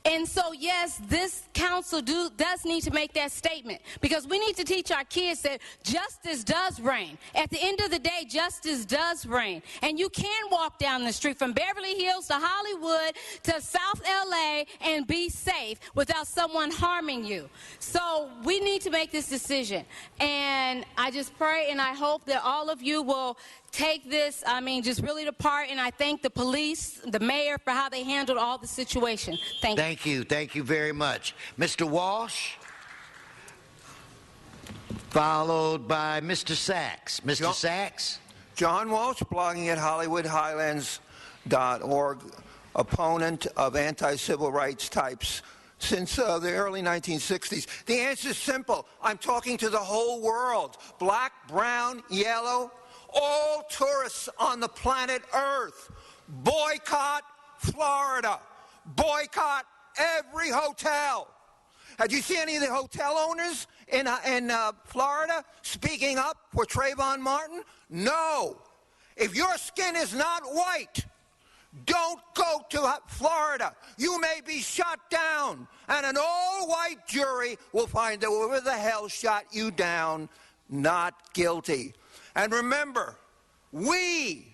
And so, yes, this council does need to make that statement, because we need to teach our kids that justice does reign. At the end of the day, justice does reign. And you can walk down the street from Beverly Hills to Hollywood to South LA and be safe without someone harming you. So we need to make this decision. And I just pray and I hope that all of you will take this, just really to part, and I thank the police, the mayor, for how they handled all the situation. Thank you.
Thank you. Thank you very much. Mr. Walsh, followed by Mr. Sachs. Mr. Sachs?
John Walsh, blogging at HollywoodHighlands.org, opponent of anti-civil rights types since the early 1960s. The answer is simple. I'm talking to the whole world. Black, brown, yellow, all tourists on the planet Earth. Boycott Florida. Boycott every hotel. Did you see any of the hotel owners in Florida speaking up for Trayvon Martin? No. If your skin is not white, don't go to Florida. You may be shot down, and an all-white jury will find that whoever the hell shot you down, not guilty. And remember, we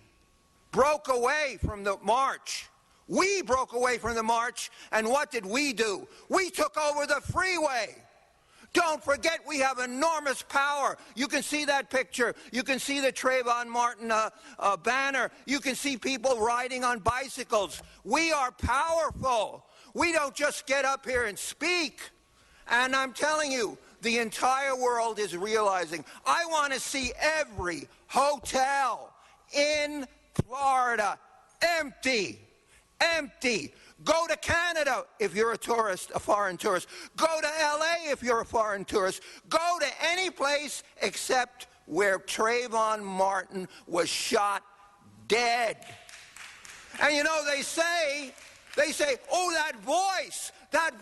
broke away from the march. We broke away from the march, and what did we do? We took over the freeway. Don't forget, we have enormous power. You can see that picture. You can see the Trayvon Martin banner. You can see people riding on bicycles. We are powerful. We don't just get up here and speak. And I'm telling you, the entire world is realizing. I want to see every hotel in Florida empty. Empty. Go to Canada if you're a tourist, a foreign tourist. Go to LA if you're a foreign tourist. Go to any place except where Trayvon Martin was shot dead. And you know, they say, oh, that voice, that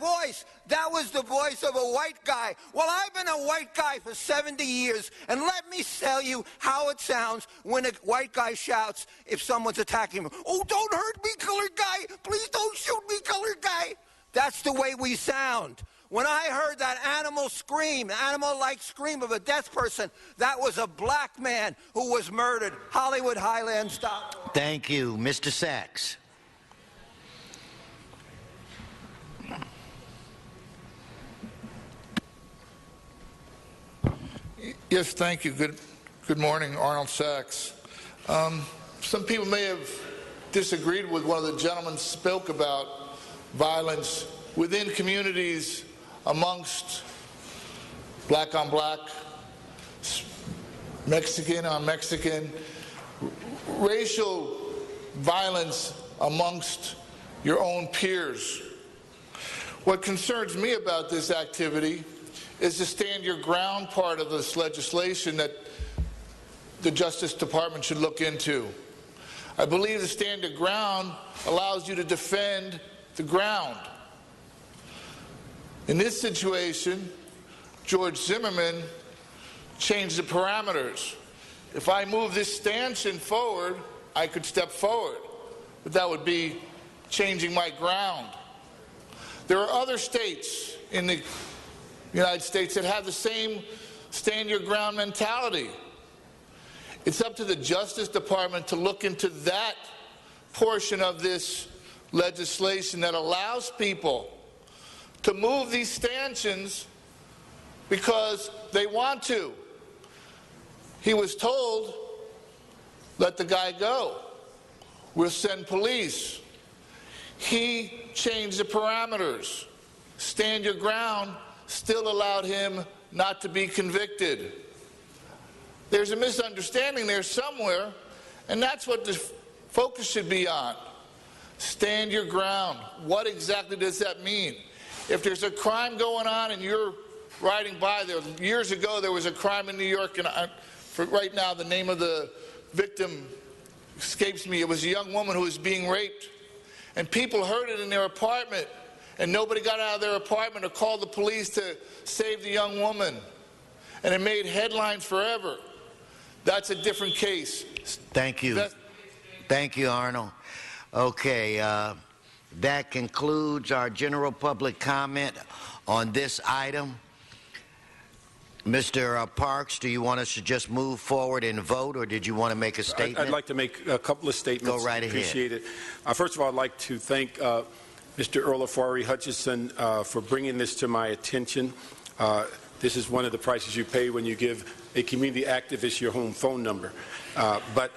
was the voice of a white guy. Well, I've been a white guy for 70 years, and let me tell you how it sounds when a white guy shouts if someone's attacking him. Oh, don't hurt me, colored guy. Please don't shoot me, colored guy. That's the way we sound. When I heard that animal scream, animal-like scream of a deaf person, that was a black man who was murdered. Hollywood Highlands.
Thank you. Mr. Sachs.
Yes, thank you. Good morning, Arnold Sachs. Some people may have disagreed with one of the gentlemen spoke about violence within communities amongst black on black, Mexican on Mexican. racial violence amongst your own peers. What concerns me about this activity is the stand your ground part of this legislation that the Justice Department should look into. I believe the stand your ground allows you to defend the ground. In this situation, George Zimmerman changed the parameters. If I move this stanchion forward, I could step forward, but that would be changing my ground. There are other states in the United States that have the same stand your ground mentality. It's up to the Justice Department to look into that portion of this legislation that allows people to move these stanchions because they want to. He was told, let the guy go. We'll send police. He changed the parameters. Stand your ground still allowed him not to be convicted. There's a misunderstanding there somewhere, and that's what the focus should be on. Stand your ground. What exactly does that mean? If there's a crime going on and you're riding by there, years ago there was a crime in New York, and for right now the name of the victim escapes me. It was a young woman who was being raped, and people heard it in their apartment, and nobody got out of their apartment or called the police to save the young woman, and it made headlines forever. That's a different case.
Thank you. Thank you, Arnold. Okay, that concludes our general public comment on this item. Mr. Parks, do you want us to just move forward and vote, or did you want to make a statement?
I'd like to make a couple of statements.
Go right ahead.
Appreciate it. First of all, I'd like to thank Mr. Earl Afari Hutchinson for bringing this to my attention. This is one of the prices you pay when you give a community activist your home phone number. But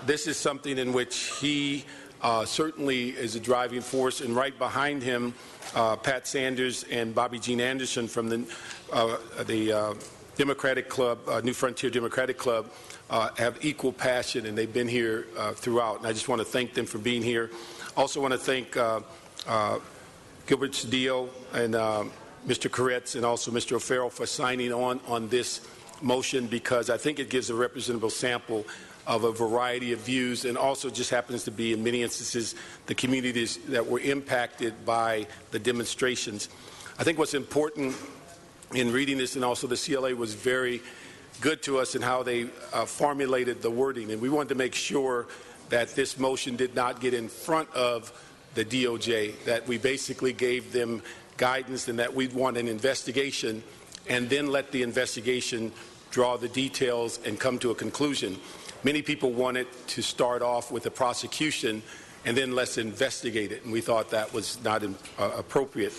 this is something in which he certainly is a driving force, and right behind him, Pat Sanders and Bobby Jean Anderson from the Democratic Club, New Frontier Democratic Club, have equal passion, and they've been here throughout. And I just want to thank them for being here. Also want to thank Gilbert Cedillo and Mr. Koretz and also Mr. O'Farrell for signing on this motion, because I think it gives a representative sample of a variety of views, and also just happens to be, in many instances, the communities that were impacted by the demonstrations. I think what's important in reading this, and also the CLA was very good to us in how they formulated the wording, and we wanted to make sure that this motion did not get in front of the DOJ, that we basically gave them guidance and that we'd want an investigation and then let the investigation draw the details and come to a conclusion. Many people wanted to start off with a prosecution and then let's investigate it, and we thought that was not appropriate.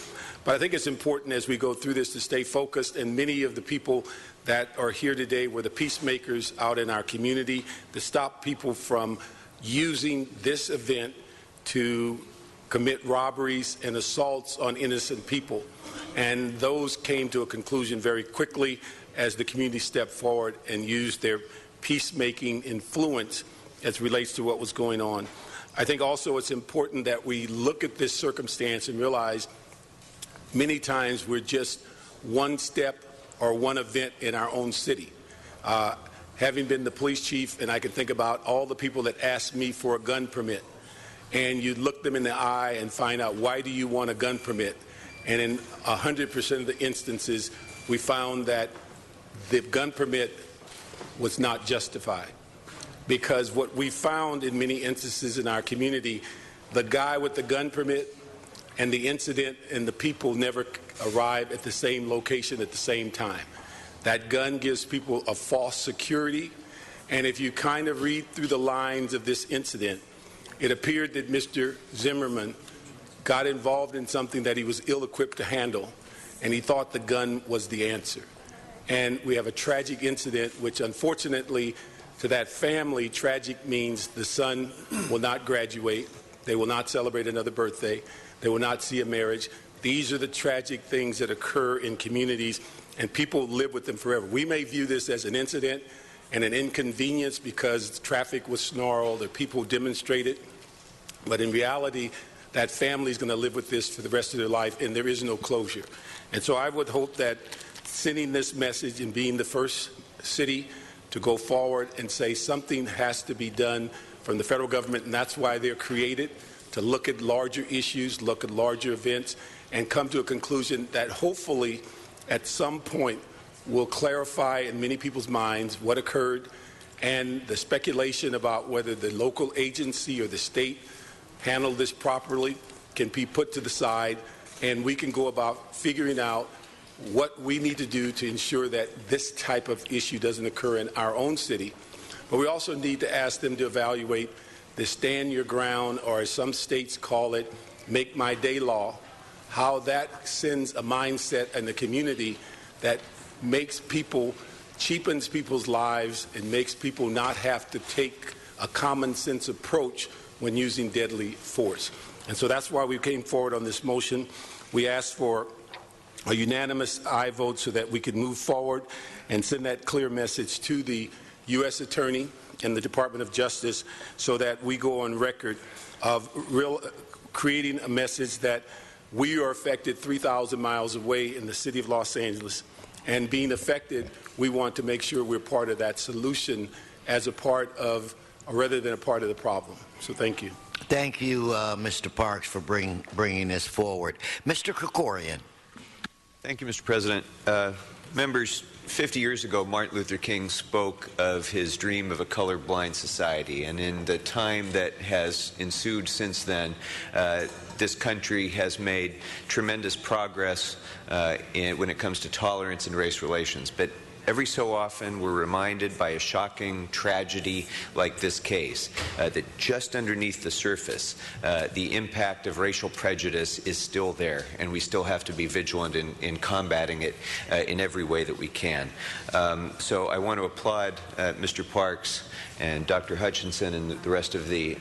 But I think it's important as we go through this to stay focused, and many of the people that are here today were the peacemakers out in our community, to stop people from using this event to commit robberies and assaults on innocent people. And those came to a conclusion very quickly as the community stepped forward and used their peacemaking influence as relates to what was going on. I think also it's important that we look at this circumstance and realize many times we're just one step or one event in our own city. Having been the police chief, and I can think about all the people that asked me for a gun permit, and you look them in the eye and find out, why do you want a gun permit? And in 100% of the instances, we found that the gun permit was not justified. Because what we found in many instances in our community, the guy with the gun permit and the incident and the people never arrive at the same location at the same time. That gun gives people a false security, and if you kind of read through the lines of this incident, it appeared that Mr. Zimmerman got involved in something that he was ill-equipped to handle, and he thought the gun was the answer. And we have a tragic incident, which unfortunately to that family, tragic means the son will not graduate, they will not celebrate another birthday, they will not see a marriage. These are the tragic things that occur in communities, and people live with them forever. We may view this as an incident, and an inconvenience because traffic was snarled or people demonstrated. But in reality, that family is going to live with this for the rest of their life, and there is no closure. And so I would hope that sending this message and being the first city to go forward and say something has to be done from the federal government, and that's why they're created, to look at larger issues, look at larger events, and come to a conclusion that hopefully at some point will clarify in many people's minds what occurred, and the speculation about whether the local agency or the state handled this properly can be put to the side, and we can go about figuring out what we need to do to ensure that this type of issue doesn't occur in our own city. But we also need to ask them to evaluate the stand your ground, or as some states call it, make my day law, how that sends a mindset in the community that makes people, cheapens people's lives and makes people not have to take a common sense approach when using deadly force. And so that's why we came forward on this motion. We asked for a unanimous aye vote so that we could move forward and send that clear message to the U.S. Attorney and the Department of Justice so that we go on record of creating a message that we are affected 3,000 miles away in the city of Los Angeles. And being affected, we want to make sure we're part of that solution as a part of, rather than a part of the problem. So thank you.
Thank you, Mr. Parks, for bringing this forward. Mr. Krikorian.
Thank you, Mr. President. Members, 50 years ago, Martin Luther King spoke of his dream of a colorblind society, and in the time that has ensued since then, this country has made tremendous progress when it comes to tolerance and race relations. But every so often, we're reminded by a shocking tragedy like this case that just underneath the surface, the impact of racial prejudice is still there, and we still have to be vigilant in combating it in every way that we can. So I want to applaud Mr. Parks and Dr. Hutchinson and the rest of the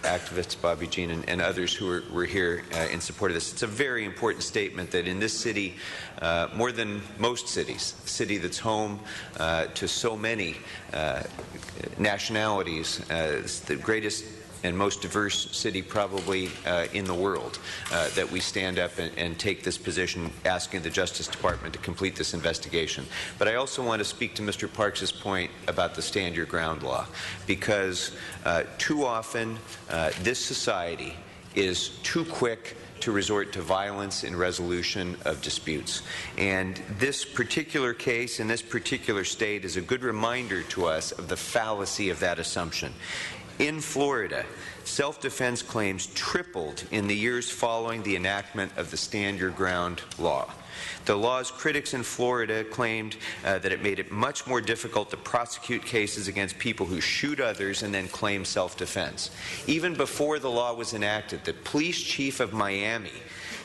activists, Bobby Jean and others who were here in support of this. It's a very important statement that in this city, more than most cities, a city that's home to so many nationalities, the greatest and most diverse city probably in the world, that we stand up and take this position asking the Justice Department to complete this investigation. But I also want to speak to Mr. Parks' point about the Stand Your Ground law, because too often this society is too quick to resort to violence in resolution of disputes. And this particular case in this particular state is a good reminder to us of the fallacy of that assumption. In Florida, self-defense claims tripled in the years following the enactment of the Stand Your Ground law. The law's critics in Florida claimed that it made it much more difficult to prosecute cases against people who shoot others and then claim self-defense. Even before the law was enacted, the police chief of Miami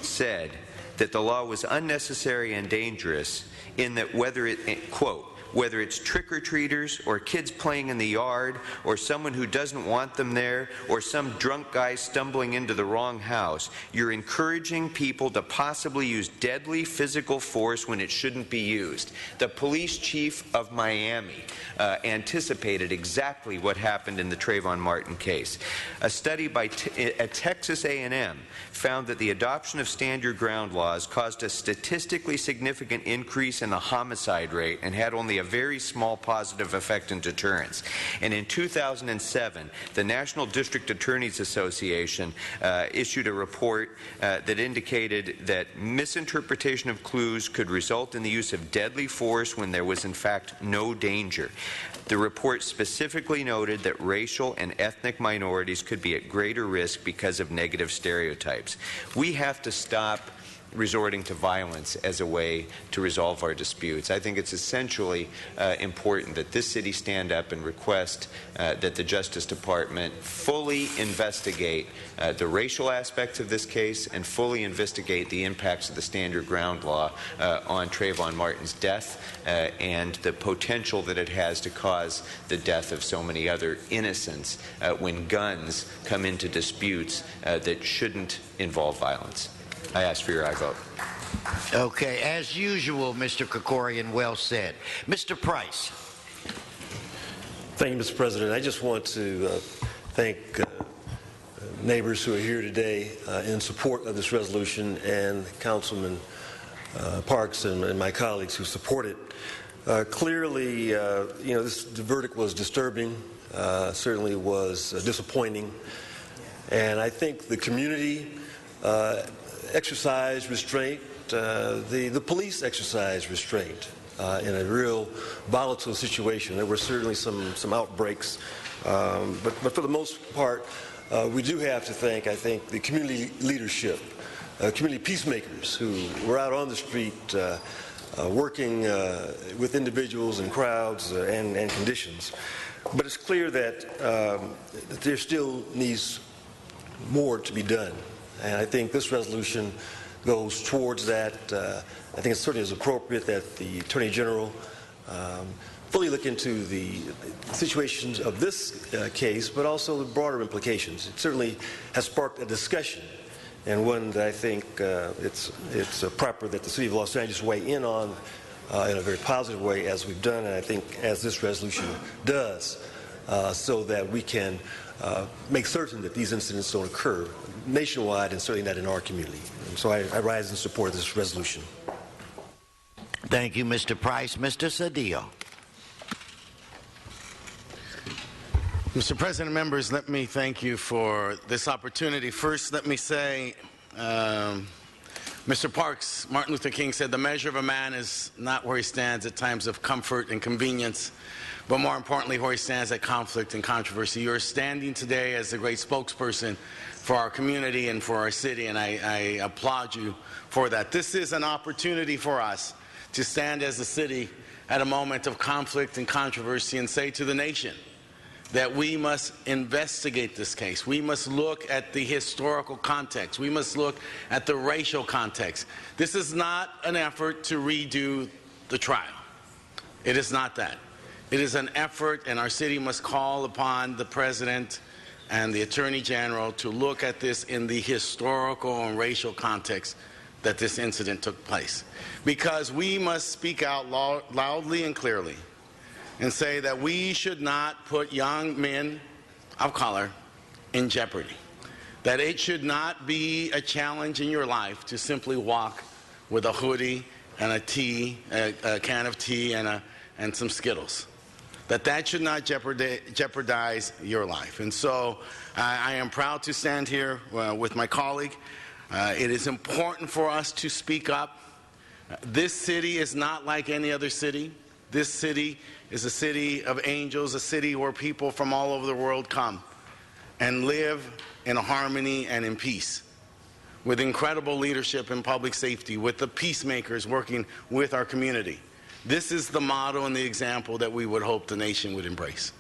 said that the law was unnecessary and dangerous in that whether it, quote, whether it's trick-or-treaters or kids playing in the yard or someone who doesn't want them there or some drunk guy stumbling into the wrong house, you're encouraging people to possibly use deadly physical force when it shouldn't be used. The police chief of Miami anticipated exactly what happened in the Trayvon Martin case. A study at Texas A&M found that the adoption of Stand Your Ground laws caused a statistically significant increase in the homicide rate and had only a very small positive effect in deterrence. And in 2007, the National District Attorneys Association issued a report that indicated that misinterpretation of clues could result in the use of deadly force when there was in fact no danger. The report specifically noted that racial and ethnic minorities could be at greater risk because of negative stereotypes. We have to stop resorting to violence as a way to resolve our disputes. I think it's essentially important that this city stand up and request that the Justice Department fully investigate the racial aspects of this case and fully investigate the impacts of the Stand Your Ground law on Trayvon Martin's death and the potential that it has to cause the death of so many other innocents when guns come into disputes that shouldn't involve violence. I ask for your aye vote.
Okay, as usual, Mr. Krikorian, well said. Mr. Price.
Thank you, Mr. President. I just want to thank neighbors who are here today in support of this resolution, and Councilman Parks and my colleagues who support it. Clearly, the verdict was disturbing, certainly was disappointing, and I think the community exercised restraint, the police exercised restraint in a real volatile situation. There were certainly some outbreaks, but for the most part, we do have to thank, I think, the community leadership, community peacemakers who were out on the street working with individuals and crowds and conditions. But it's clear that there still needs more to be done. And I think this resolution goes towards that. I think it certainly is appropriate that the Attorney General fully look into the situations of this case, but also the broader implications. It certainly has sparked a discussion, and one that I think it's proper that the City of Los Angeles weigh in on in a very positive way, as we've done, and I think as this resolution does, so that we can make certain that these incidents don't occur nationwide and certainly not in our community. And so I rise in support of this resolution.
Thank you, Mr. Price. Mr. Cedillo.
Mr. President, members, let me thank you for this opportunity. First, let me say, Mr. Parks, Martin Luther King said, the measure of a man is not where he stands at times of comfort and convenience, but more importantly, where he stands at conflict and controversy. You are standing today as a great spokesperson for our community and for our city, and I applaud you for that. This is an opportunity for us to stand as a city at a moment of conflict and controversy and say to the nation that we must investigate this case. We must look at the historical context. We must look at the racial context. This is not an effort to redo the trial. It is not that. It is an effort, and our city must call upon the President and the Attorney General to look at this in the historical and racial context that this incident took place. Because we must speak out loudly and clearly and say that we should not put young men of color in jeopardy. That it should not be a challenge in your life to simply walk with a hoodie and a can of tea and some Skittles. That should not jeopardize your life. And so I am proud to stand here with my colleague. It is important for us to speak up. This city is not like any other city. This city is a city of angels, a city where people from all over the world come and live in harmony and in peace, with incredible leadership in public safety, with the peacemakers working with our community. This is the model and the example that we would hope the nation would embrace.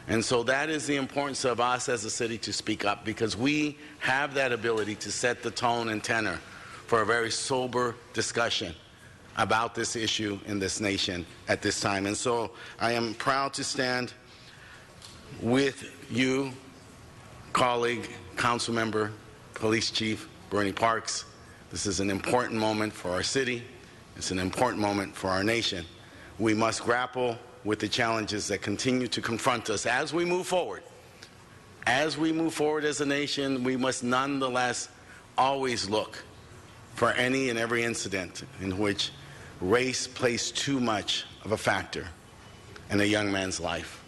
And so that is the importance of us as a city to speak up, because we have that ability to set the tone and tenor for a very sober discussion about this issue in this nation at this time. And so I am proud to stand with you, colleague, council member, police chief Bernie Parks. This is an important moment for our city. It's an important moment for our nation. We must grapple with the challenges that continue to confront us as we move forward. As we move forward as a nation, we must nonetheless always look for any and every incident in which race plays too much of a factor in a young man's life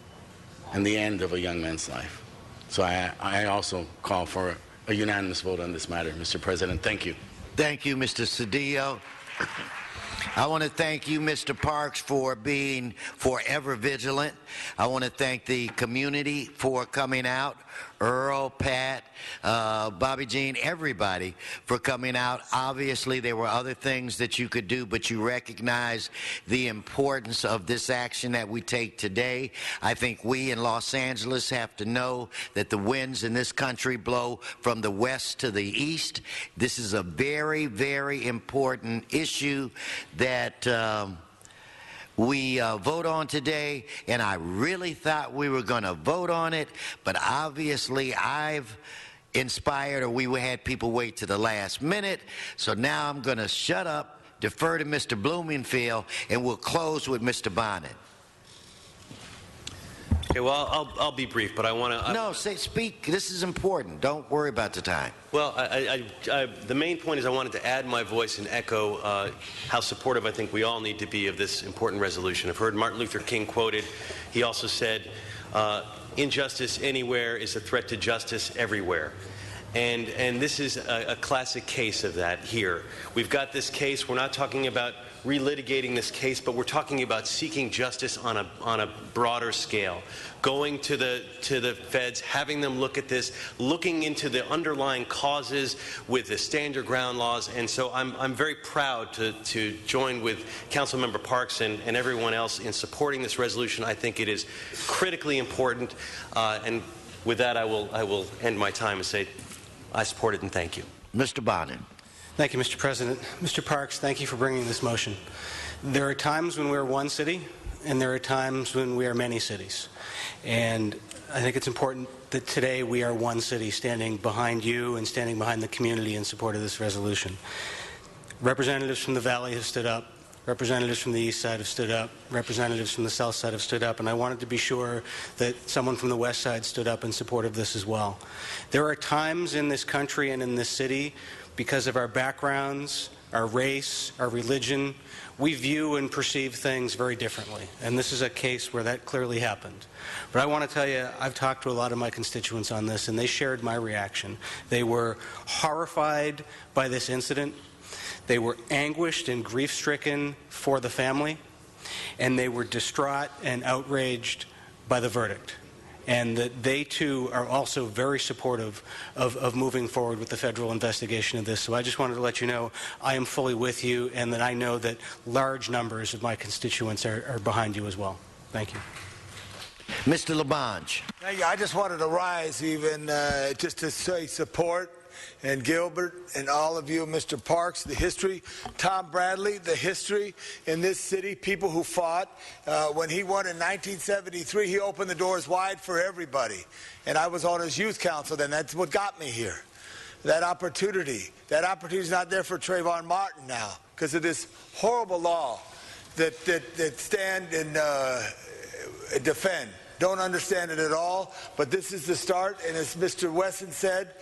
and the end of a young man's life. So I also call for a unanimous vote on this matter, Mr. President. Thank you.
Thank you, Mr. Cedillo. I want to thank you, Mr. Parks, for being forever vigilant. I want to thank the community for coming out. Earl, Pat, Bobby Jean, everybody for coming out. Obviously, there were other things that you could do, but you recognize the importance of this action that we take today. I think we in Los Angeles have to know that the winds in this country blow from the west to the east. This is a very, very important issue that we vote on today, and I really thought we were going to vote on it, but obviously I've inspired, or we had people wait to the last minute, so now I'm going to shut up, defer to Mr. Blumenfield, and we'll close with Mr. Bonnet.
Okay, well, I'll be brief, but I want to...
No, speak. This is important. Don't worry about the time.
Well, the main point is I wanted to add my voice and echo how supportive I think we all need to be of this important resolution. I've heard Martin Luther King quoted. He also said, injustice anywhere is a threat to justice everywhere. And this is a classic case of that here. We've got this case. We're not talking about relitigating this case, but we're talking about seeking justice on a broader scale, going to the feds, having them look at this, looking into the underlying causes with the stand your ground laws. And so I'm very proud to join with Councilmember Parks and everyone else in supporting this resolution. I think it is critically important. And with that, I will end my time and say I support it and thank you.
Mr. Bonin.
Thank you, Mr. President. Mr. Parks, thank you for bringing this motion. There are times when we're one city, and there are times when we are many cities. And I think it's important that today we are one city standing behind you and standing behind the community in support of this resolution. Representatives from the Valley have stood up. Representatives from the east side have stood up. Representatives from the south side have stood up. And I wanted to be sure that someone from the west side stood up in support of this as well. There are times in this country and in this city, because of our backgrounds, our race, our religion, we view and perceive things very differently. And this is a case where that clearly happened. But I want to tell you, I've talked to a lot of my constituents on this, and they shared my reaction. They were horrified by this incident. They were anguished and grief-stricken for the family. And they were distraught and outraged by the verdict. And that they, too, are also very supportive of moving forward with the federal investigation of this. So I just wanted to let you know I am fully with you, and that I know that large numbers of my constituents are behind you as well. Thank you.
Mr. LaBonge.
Thank you. I just wanted to rise even just to say support. And Gilbert and all of you, Mr. Parks, the history. Tom Bradley, the history in this city, people who fought. When he won in 1973, he opened the doors wide for everybody. And I was on his youth council then. That's what got me here. That opportunity is not there for Trayvon Martin now because of this horrible law that stand and defend. Don't understand it at all, but this is the start. And as Mr. Wesson said,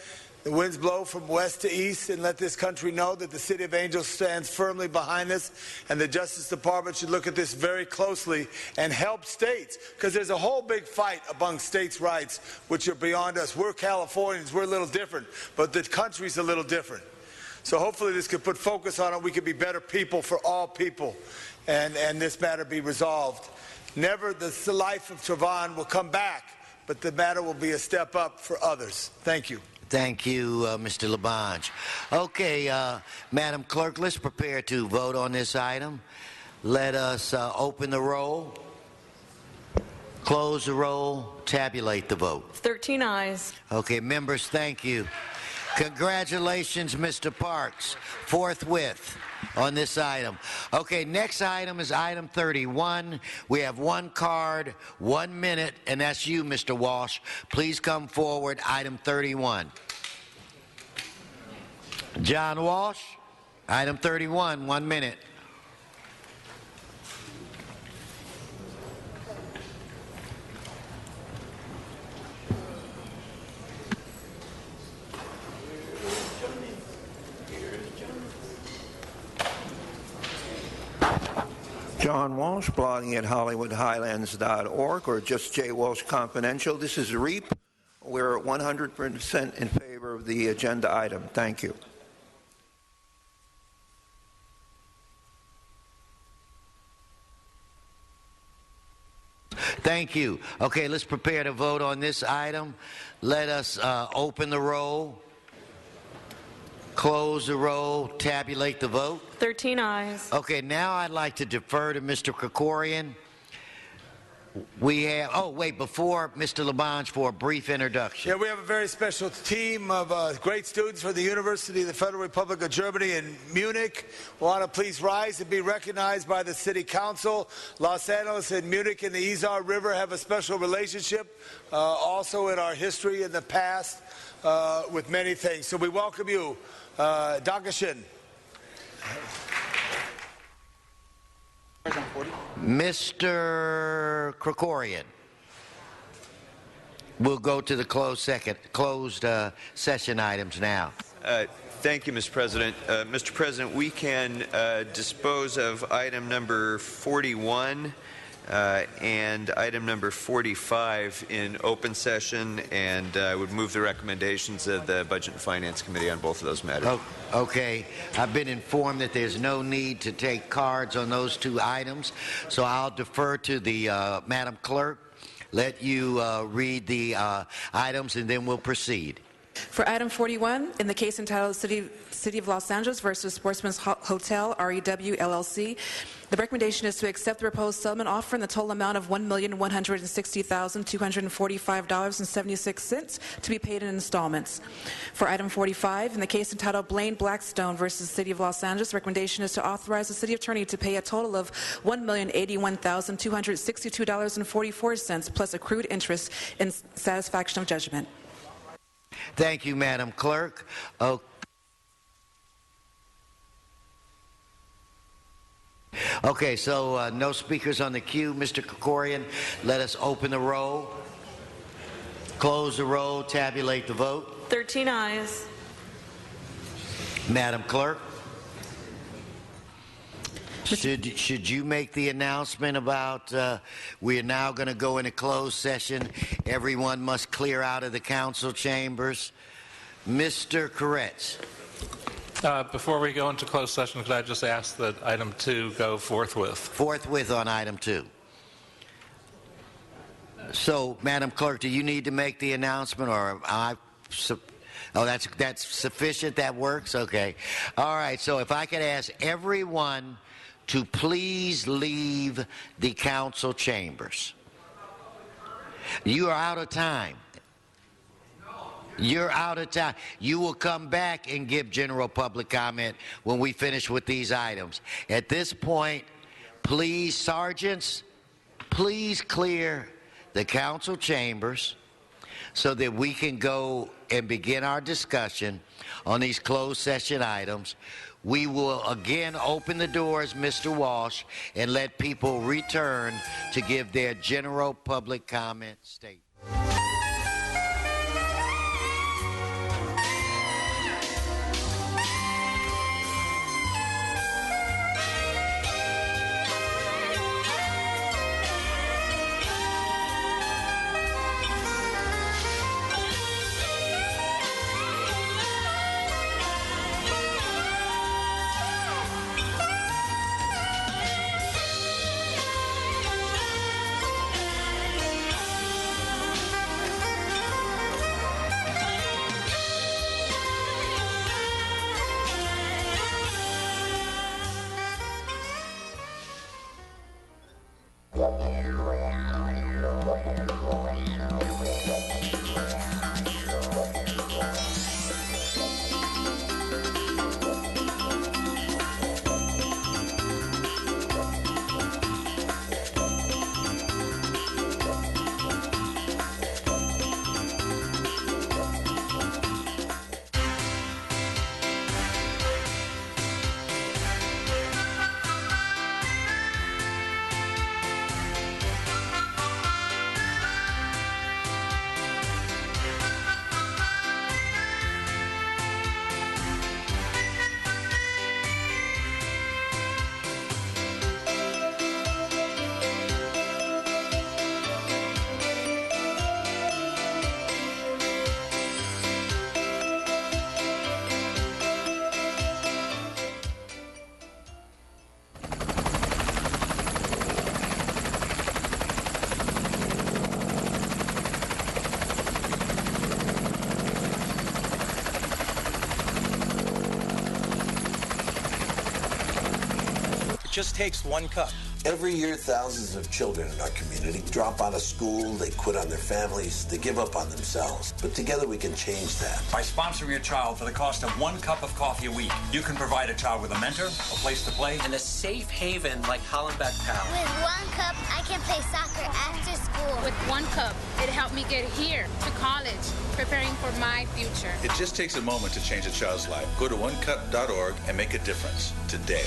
the winds blow from west to east, and let this country know that the City of Angels stands firmly behind this, and the Justice Department should look at this very closely and help states, because there's a whole big fight among states' rights, which are beyond us. We're Californians, we're a little different, but the country's a little different. So hopefully this could put focus on it. We could be better people for all people, and this matter be resolved. Never the life of Trayvon will come back, but the matter will be a step up for others. Thank you.
Thank you, Mr. LaBonge. Okay, Madam Clerk, let's prepare to vote on this item. Let us open the roll, close the roll, tabulate the vote.
13 ayes.
Okay, members, thank you. Congratulations, Mr. Parks, forthwith on this item. Okay, next item is item 31. We have one card, 1 minute, and that's you, Mr. Walsh. Please come forward, item 31. John Walsh, item 31, 1 minute.
John Walsh, blogging at HollywoodHighlands.org or just J. Walsh Confidential. This is REAP. We're 100% in favor of the agenda item. Thank you.
Thank you. Okay, let's prepare to vote on this item. Let us open the roll, close the roll, tabulate the vote.
13 ayes.
Okay, now I'd like to defer to Mr. Krikorian. We have, oh, wait, before Mr. LaBonge for a brief introduction.
Yeah, we have a very special team of great students from the University of the Federal Republic of Germany in Munich. We want to please rise and be recognized by the City Council. Los Angeles and Munich and the Isar River have a special relationship, also in our history in the past, with many things. So we welcome you. Dankeschön.
Mr. Krikorian. We'll go to the closed session items now.
Thank you, Mr. President. Mr. President, we can dispose of item number 41 and item number 45 in open session, and I would move the recommendations of the Budget and Finance Committee on both of those matters.
Oh, okay. I've been informed that there's no need to take cards on those two items, so I'll defer to the Madam Clerk, let you read the items, and then we'll proceed.
For item 41, in the case entitled City of Los Angeles versus Sportsman's Hotel, REW LLC, the recommendation is to accept the proposed settlement offer in the total amount of $1,160,245.76 to be paid in installments. For item 45, in the case entitled Blaine Blackstone versus City of Los Angeles, the recommendation is to authorize the city attorney to pay a total of $1,081,262.44 plus accrued interest in satisfaction of judgment.
Thank you, Madam Clerk. Okay, so no speakers on the queue. Mr. Krikorian, let us open the roll, close the roll, tabulate the vote.
13 ayes.
Madam Clerk, should you make the announcement about we are now going to go into closed session? Everyone must clear out of the council chambers. Mr. Koretz.
Before we go into closed session, could I just ask that item 2 go forthwith? Forthwith
on item 2. So, Madam Clerk, do you need to make the announcement, or that's sufficient? That works? Okay. All right. So, if I could ask everyone to please leave the council chambers. You are out of time. You're out of time. You will come back and give general public comment when we finish with these items. At this point, please, sergeants, please clear the council chambers so that we can go and begin our discussion on these closed session items. We will again open the doors, Mr. Walsh, and let people return to give their general public comment statement.
Just takes one cup.
Every year, thousands of children in our community drop out of school, they quit on their families, they give up on themselves. But together we can change that.
By sponsoring a child for the cost of 1 cup of coffee a week, you can provide a child with a mentor, a place to play,
and a safe haven like Hollenbeck Pal.
With 1 cup, I can play soccer after school.
With 1 cup, it helped me get here to college, preparing for my future.
It just takes a moment to change a child's life. Go to onecup.org and make a difference today.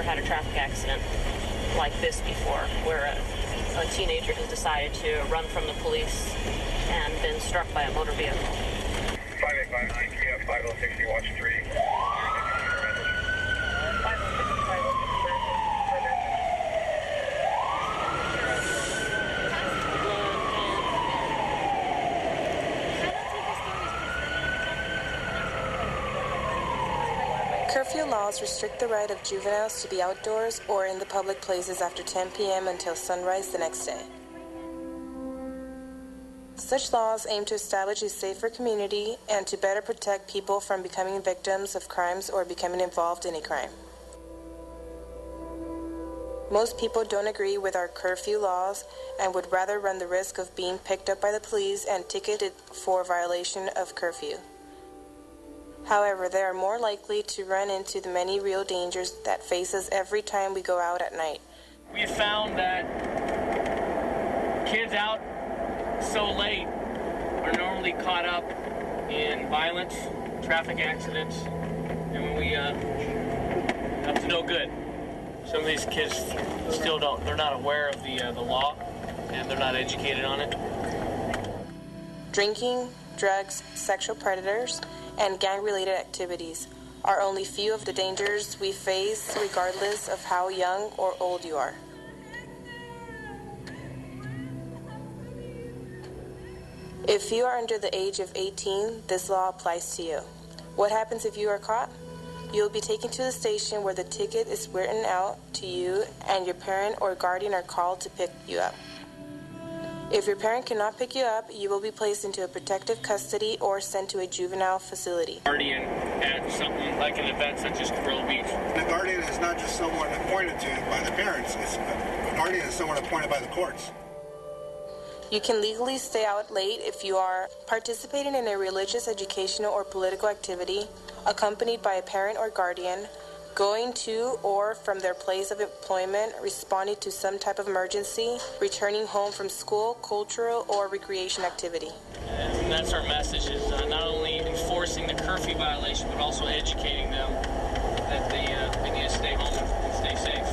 had a traffic accident like this before, where a teenager has decided to run from the police and been struck by a motor vehicle.
5859, KF 5060, watch 3.
Curfew laws restrict the right of juveniles to be outdoors or in the public places after 10 p.m. until sunrise the next day. Such laws aim to establish a safer community and to better protect people from becoming victims of crimes or becoming involved in a crime. Most people don't agree with our curfew laws and would rather run the risk of being picked up by the police and ticketed for violation of curfew. However, they are more likely to run into the many real dangers that face us every time we go out at night.
We have found that kids out so late are normally caught up in violence, traffic accidents, and when we up to no good. Some of these kids still they're not aware of the law, and they're not educated on it.
Drinking, drugs, sexual predators, and gang-related activities are only few of the dangers we face regardless of how young or old you are. If you are under the age of 18, this law applies to you. What happens if you are caught? You'll be taken to the station where the ticket is written out to you and your parent or guardian are called to pick you up. If your parent cannot pick you up, you will be placed into a protective custody or sent to a juvenile facility.
Guardian at something like an event such as Cabrillo Beach.
The guardian is not just someone appointed to by the parents. The guardian is someone appointed by the courts.
You can legally stay out late if you are participating in a religious, educational, or political activity, accompanied by a parent or guardian, going to or from their place of employment, responding to some type of emergency, returning home from school, cultural, or recreation activity.
And that's our message, is not only enforcing the curfew violation, but also educating them that they need to stay home and stay safe.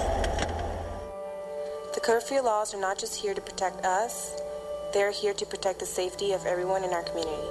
The curfew laws are not just here to protect us, they're here to protect the safety of everyone in our community.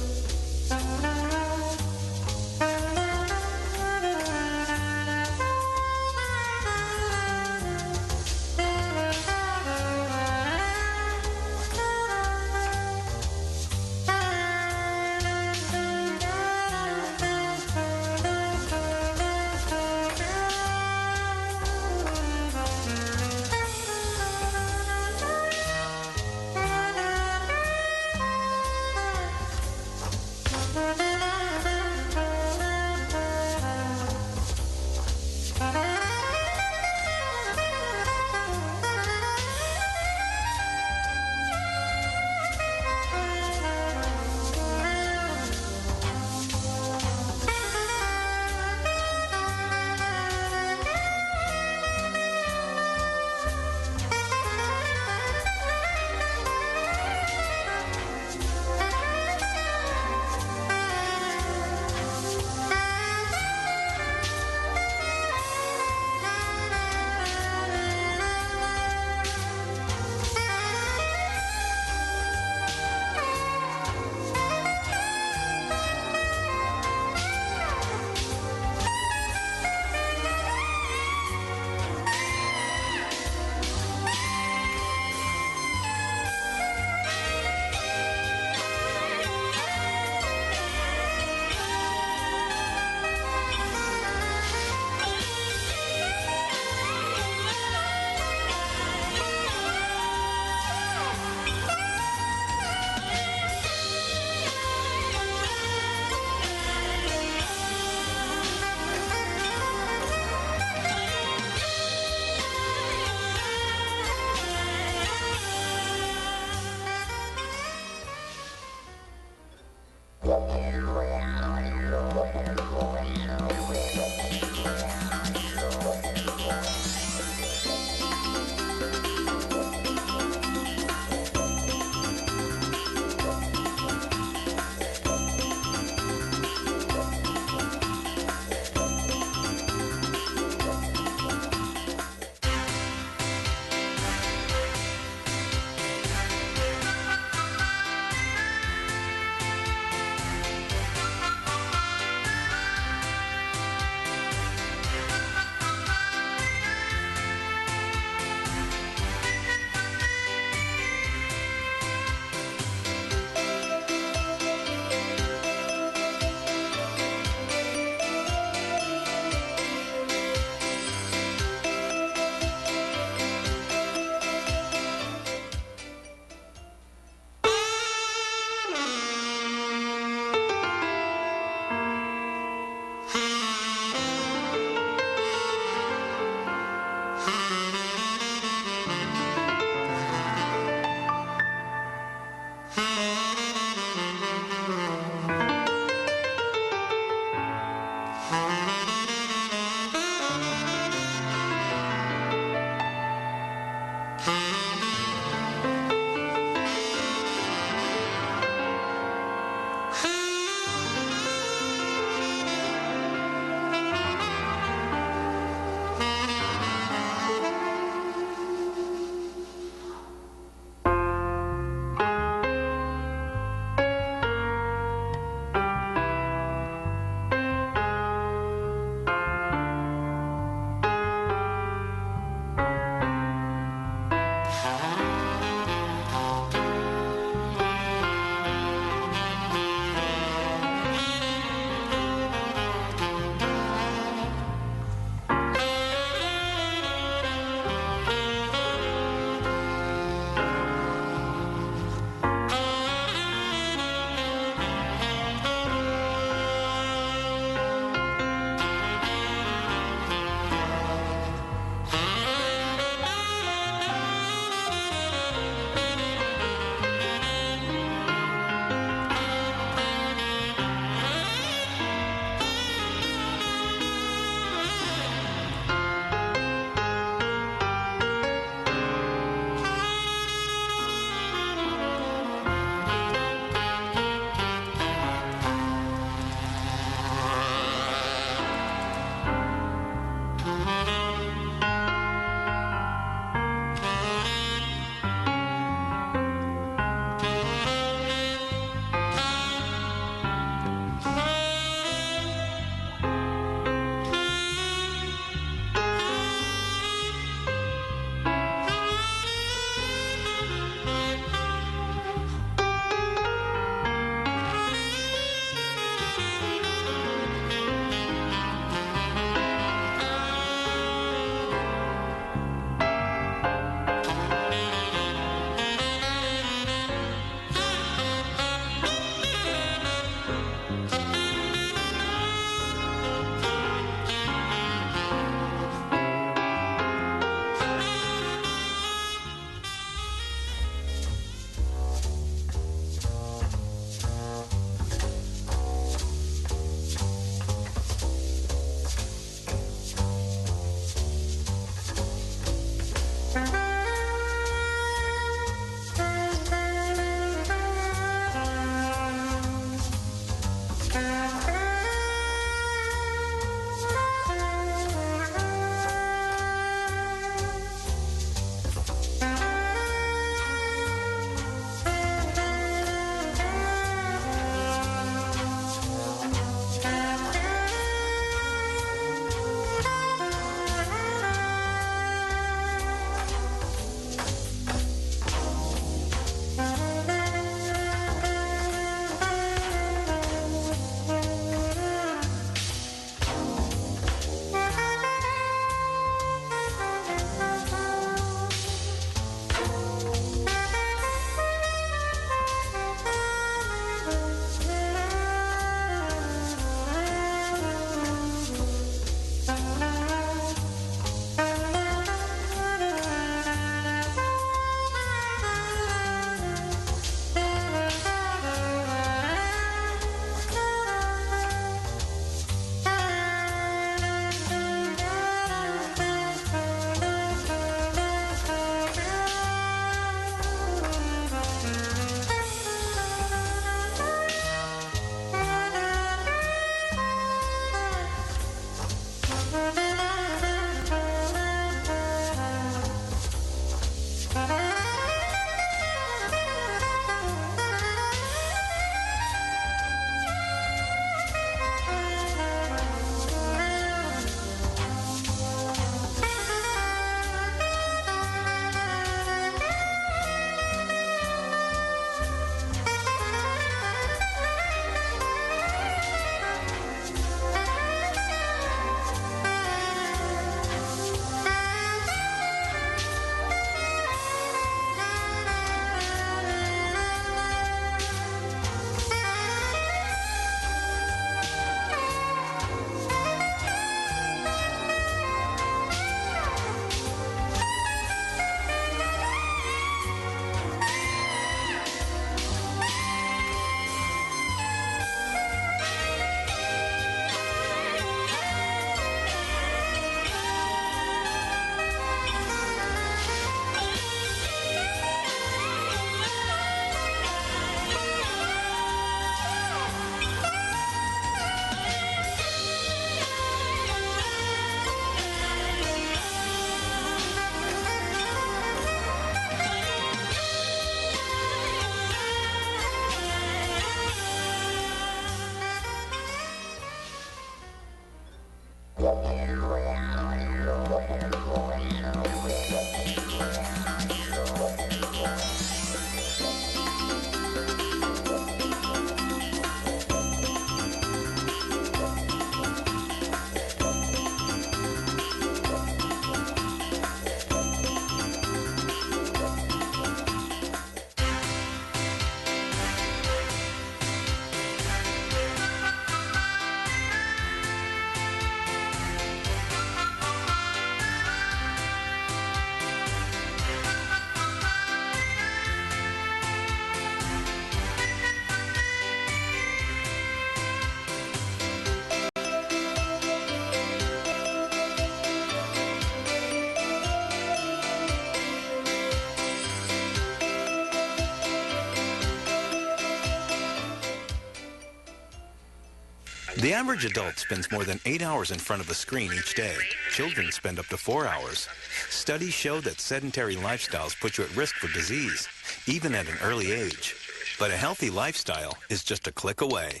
The average adult spends more than 8 hours in front of a screen each day. Children spend up to 4 hours. Studies show that sedentary lifestyles put you at risk for disease, even at an early age. But a healthy lifestyle is just a click away.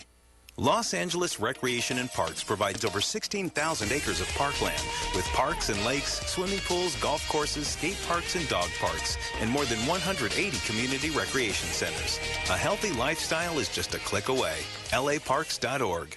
Los Angeles Recreation and Parks provides over 16,000 acres of parkland with parks and lakes, swimming pools, golf courses, skate parks, and dog parks, and more than 180 community recreation centers. A healthy lifestyle is just a click away. LAparks.org.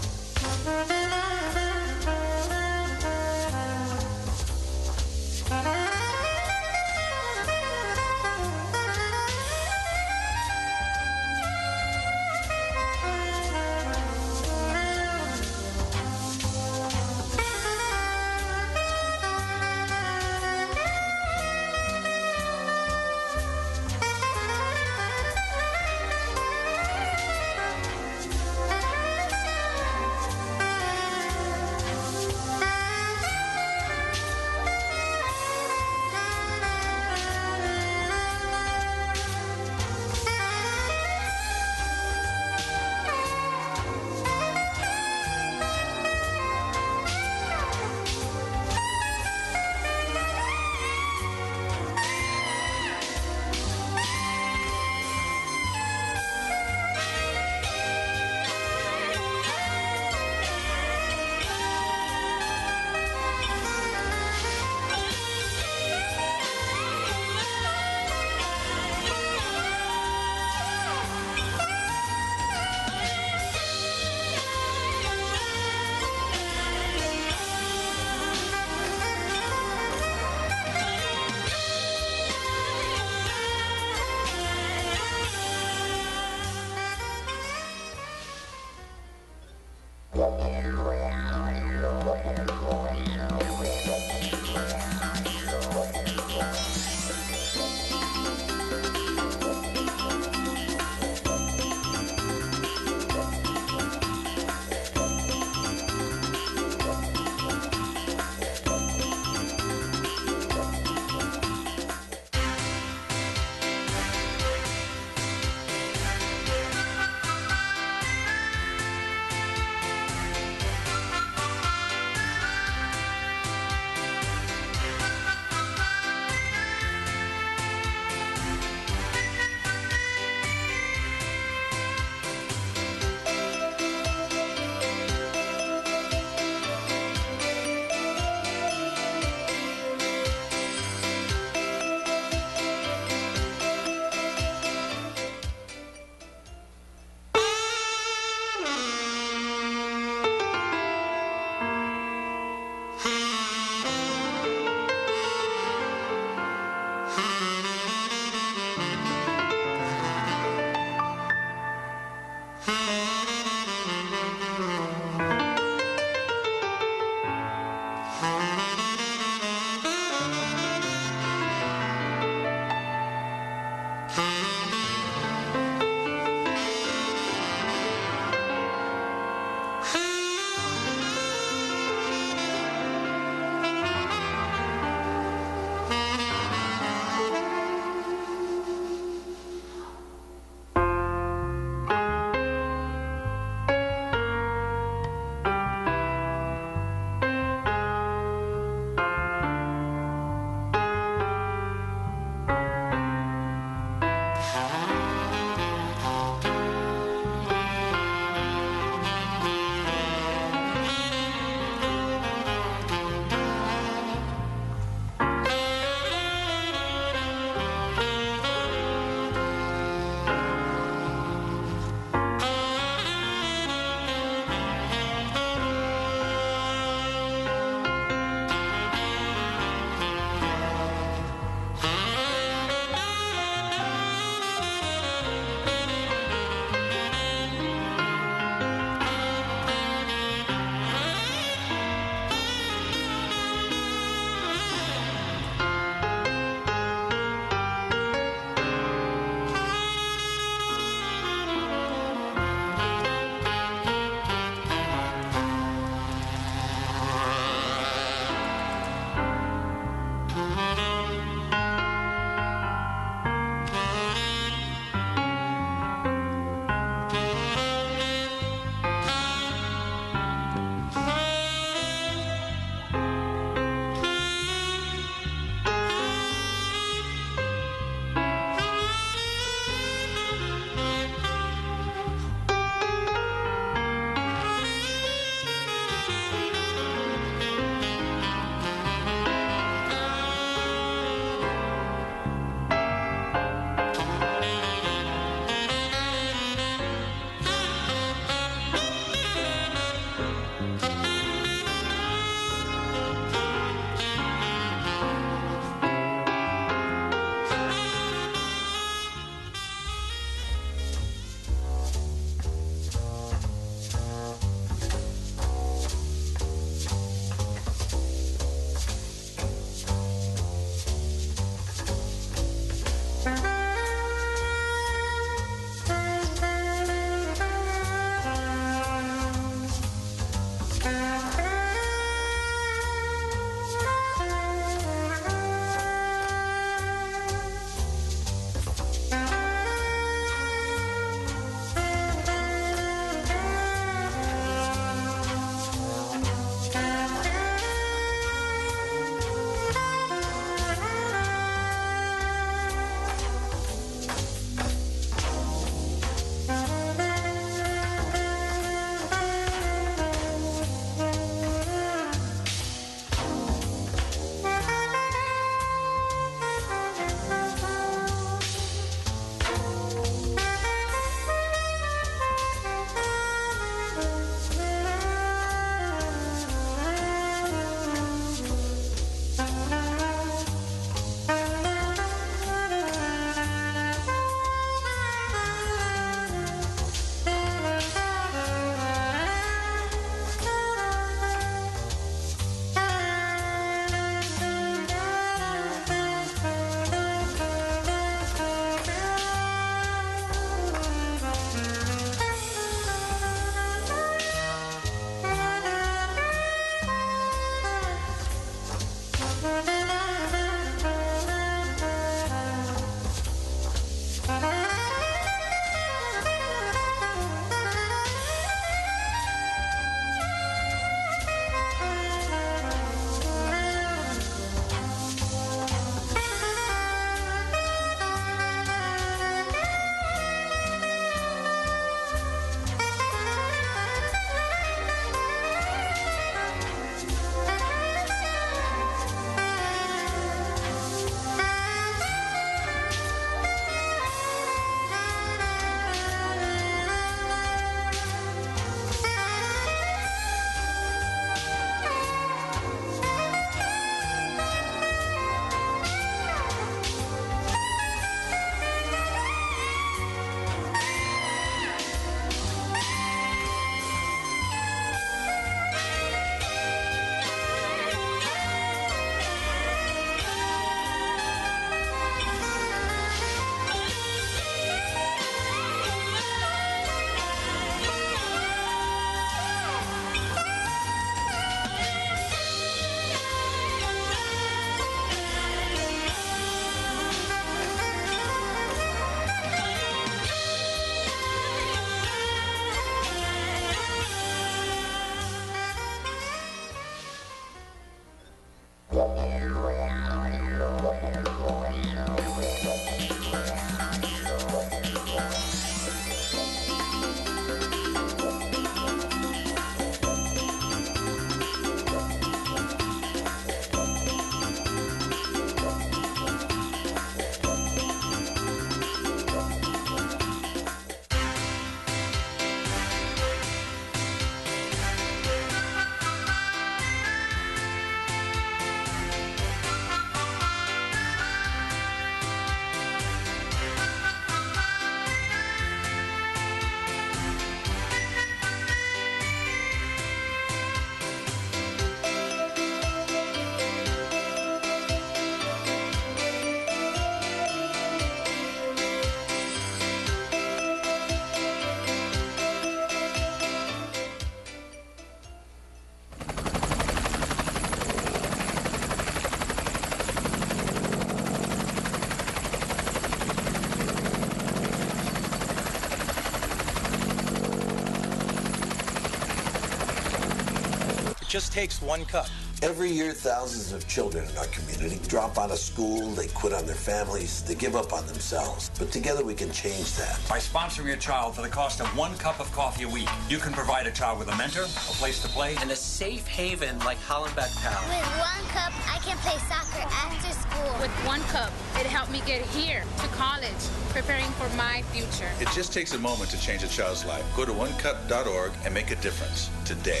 just takes 1 cup.
Every year, thousands of children in our community drop out of school, they quit on their families, they give up on themselves. But together we can change that.
By sponsoring a child for the cost of 1 cup of coffee a week, you can provide a child with a mentor, a place to play,
and a safe haven like Hollenbeck Pal.
With 1 cup, I can play soccer after school.
With 1 cup, it helped me get here to college, preparing for my future.
It just takes a moment to change a child's life. Go to onecup.org and make a difference today.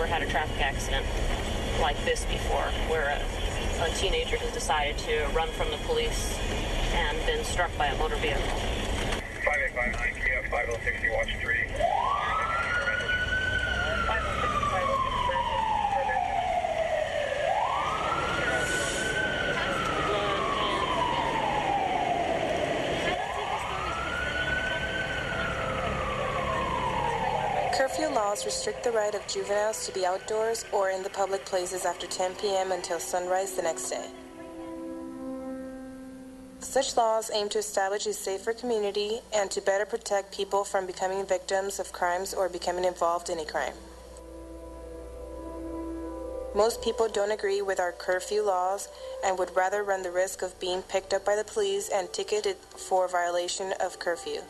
Had a traffic accident like this before, where a teenager has decided to run from the police and been struck by a motor vehicle.
5859 KF 5060, watch 3.
Curfew laws restrict the right of juveniles to be outdoors or in the public places after 10 p.m. until sunrise the next day. Such laws aim to establish a safer community and to better protect people from becoming victims of crimes or becoming involved in a crime. Most people don't agree with our curfew laws and would rather run the risk of being picked up by the police and ticketed for violation of curfew.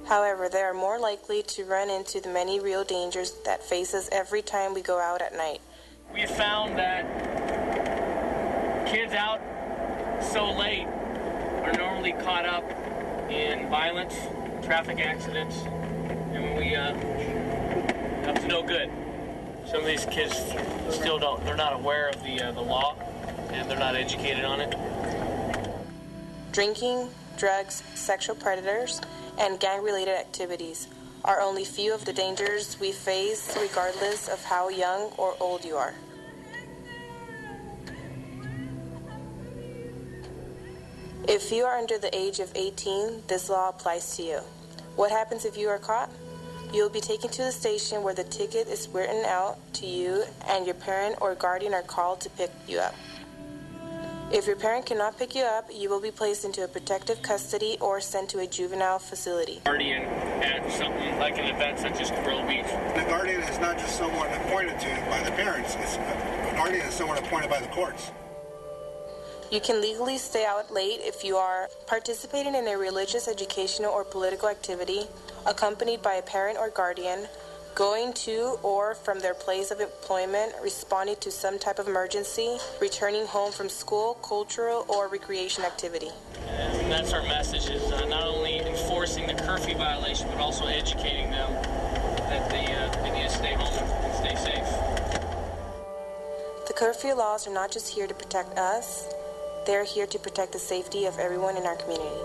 However, they are more likely to run into the many real dangers that face us every time we go out at night.
We found that kids out so late are normally caught up in violent traffic accidents, and we up to no good. Some of these kids still they're not aware of the law, and they're not educated on it.
Drinking, drugs, sexual predators, and gang-related activities are only few of the dangers we face regardless of how young or old you are. If you are under the age of 18, this law applies to you. What happens if you are caught? You will be taken to the station where the ticket is written out to you and your parent or guardian are called to pick you up. If your parent cannot pick you up, you will be placed into a protective custody or sent to a juvenile facility.
Guardian at something like an event such as Gorilla Beach.
The guardian is not just someone appointed to by the parents. A guardian is someone appointed by the courts.
You can legally stay out late if you are participating in a religious, educational, or political activity, accompanied by a parent or guardian, going to or from their place of employment, responding to some type of emergency, returning home from school, cultural, or recreation activity.
And that's our message, is not only enforcing the curfew violation, but also educating them that they need to stay home and stay safe.
The curfew laws are not just here to protect us, they're here to protect the safety of everyone in our community.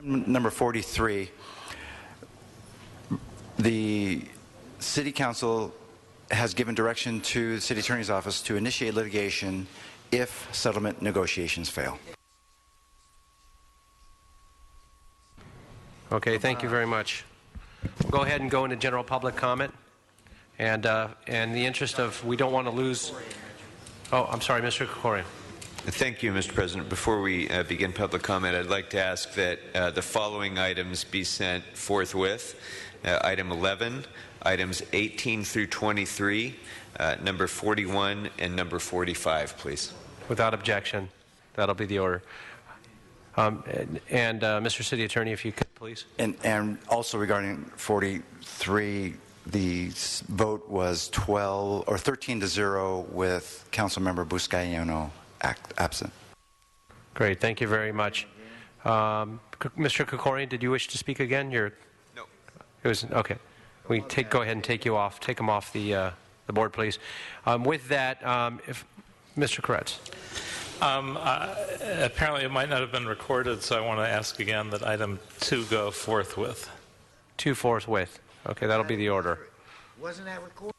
Number 43, the City Council has given direction to the City Attorney's Office to initiate litigation if settlement negotiations fail.
Okay, thank you very much. We'll go ahead and go into general public comment. And in the interest of, we don't want to lose. Oh, I'm sorry, Mr. Krikorian.
Thank you, Mr. President. Before we begin public comment, I'd like to ask that the following items be sent forthwith. Item 11, items 18 through 23, number 41, and number 45, please.
Without objection. That'll be the order. Mr. City Attorney, if you could, please.
And also regarding 43, the vote was 13-0 with Councilmember Buscaino absent.
Great, thank you very much. Mr. Krikorian, did you wish to speak again? No. It was okay. We go ahead and take him off the board, please. With that, if Mr. Koretz.
Apparently it might not have been recorded, so I want to ask again that item 2 go forthwith.
2 forthwith. Okay, that'll be the order.
Wasn't that recorded?